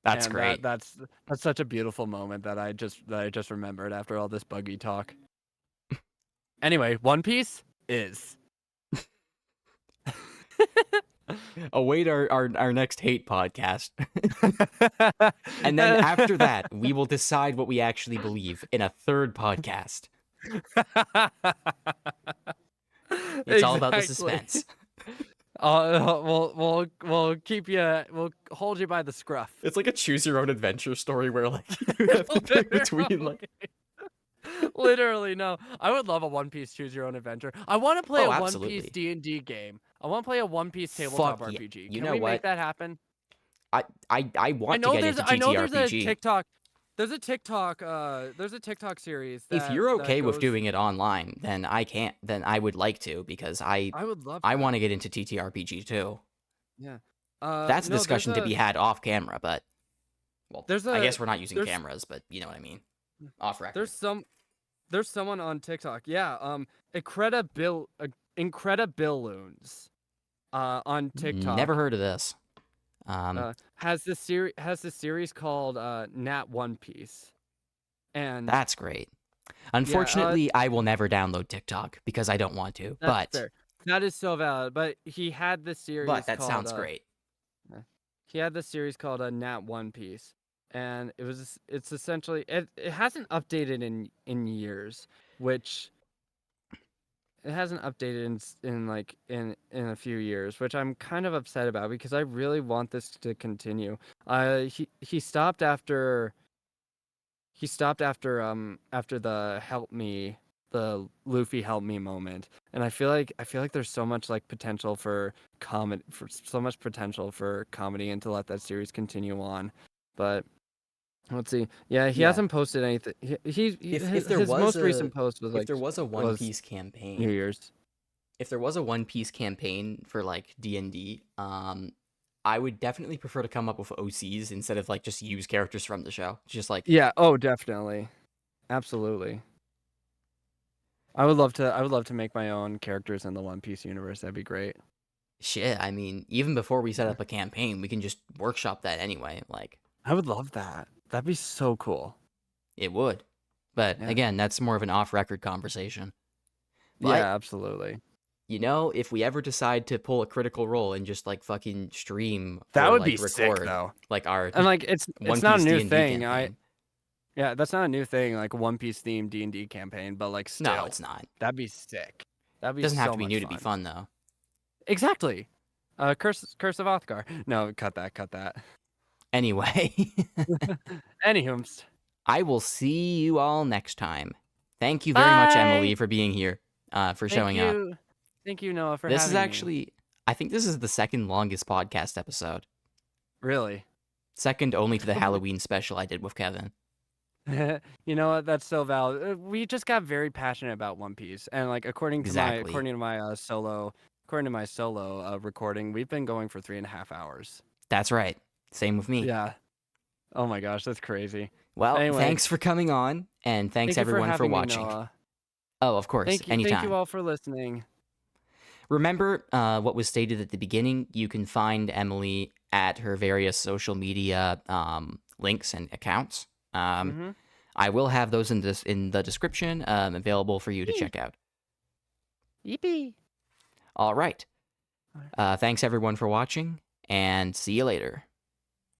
That's And great. that's such a beautiful moment that I just remembered after all this Buggy talk. Anyway, One Piece is Await our next hate podcast. And then after that, we will decide what we actually believe in a third podcast. It's all about the suspense. We'll keep you. We'll hold you by the scruff. It's like a choose your own adventure story where like you have to pick between like. Literally, no. I would love a One Piece choose your own adventure. I want to play a One absolutely. Piece D&D game. I want to play a One Piece tabletop Fuck yeah. RPG. You Can know we what? make that happen? I want to get into TTRPG. I know there's a TikTok. There's a TikTok series If that you're that okay with goes. doing it online, then I can't. Then I would like to because I would love I that. want to get into TTRPG too. Yeah. That's a No, discussion to be had off camera, but well, there's I a guess we're not using there's cameras, but you know what I mean. Off there's record. some there's someone on TikTok. Yeah. Incredibilloons. On Never TikTok. heard of this. Has this series called Nat One Piece. And That's great. yeah, Unfortunately, I will never download TikTok because I don't want to. that's fair. That is so valid. But he had this But series that called sounds great. Nat One Piece, and it's essentially it hasn't updated in years, which it hasn't updated in a few years, which I'm kind of upset about because I really want this to continue. He stopped after after the Luffy help me moment, and I feel like there's so much like potential for comedy and to let that series continue on, but let's see. Yeah, he Yeah. hasn't posted anything. If there His was most a recent post was if like there was a One Piece New campaign, Year's. if there was a One Piece campaign for like D&D, I would definitely prefer to come up with OCs instead of like just use characters from the show. Just like Yeah. Oh, definitely. Absolutely. I would love to make my own characters in the One Piece universe. That'd be great. shit. I mean, even before we set up a campaign, we can just workshop that anyway. Like I would love that. That'd be so cool. it would. But Yeah. again, that's more of an off-record conversation. But Yeah, absolutely. you know, if we ever decide to pull a Critical Role and just like fucking stream That or would like be sick record though. like our And like it's One not a Piece new D&D thing. campaign. Yeah, that's not a new thing, like One Piece themed D&D campaign, but like No, still. it's not. That'd be sick. That'd It be doesn't have so to be much new to be fun. fun though. Exactly. Curse of Othgar. No, cut that. Anyway, Anywho. I will see you all next time. Thank you very much, Emily, Bye. for being here, for showing up. Thank you, Noah, for This having is me. actually, I think this is the second longest podcast episode. Really? Second only to the Halloween special I did with Kevin. You know what? That's so valid. We just got very passionate about One Piece, and like according to my solo recording, we've been going for 3.5 hours. That's right. Same with me. Yeah. Oh my gosh, that's crazy. Well, Anyway, thanks for coming on, and thanks everyone for watching. Noah. Oh, of course, anytime. Thank you all for listening. Remember what was stated at the beginning. You can find Emily at her various social media links and accounts. I will have those in the description, available for you to check out. Yippee! All right. Thanks everyone for watching, and see you later.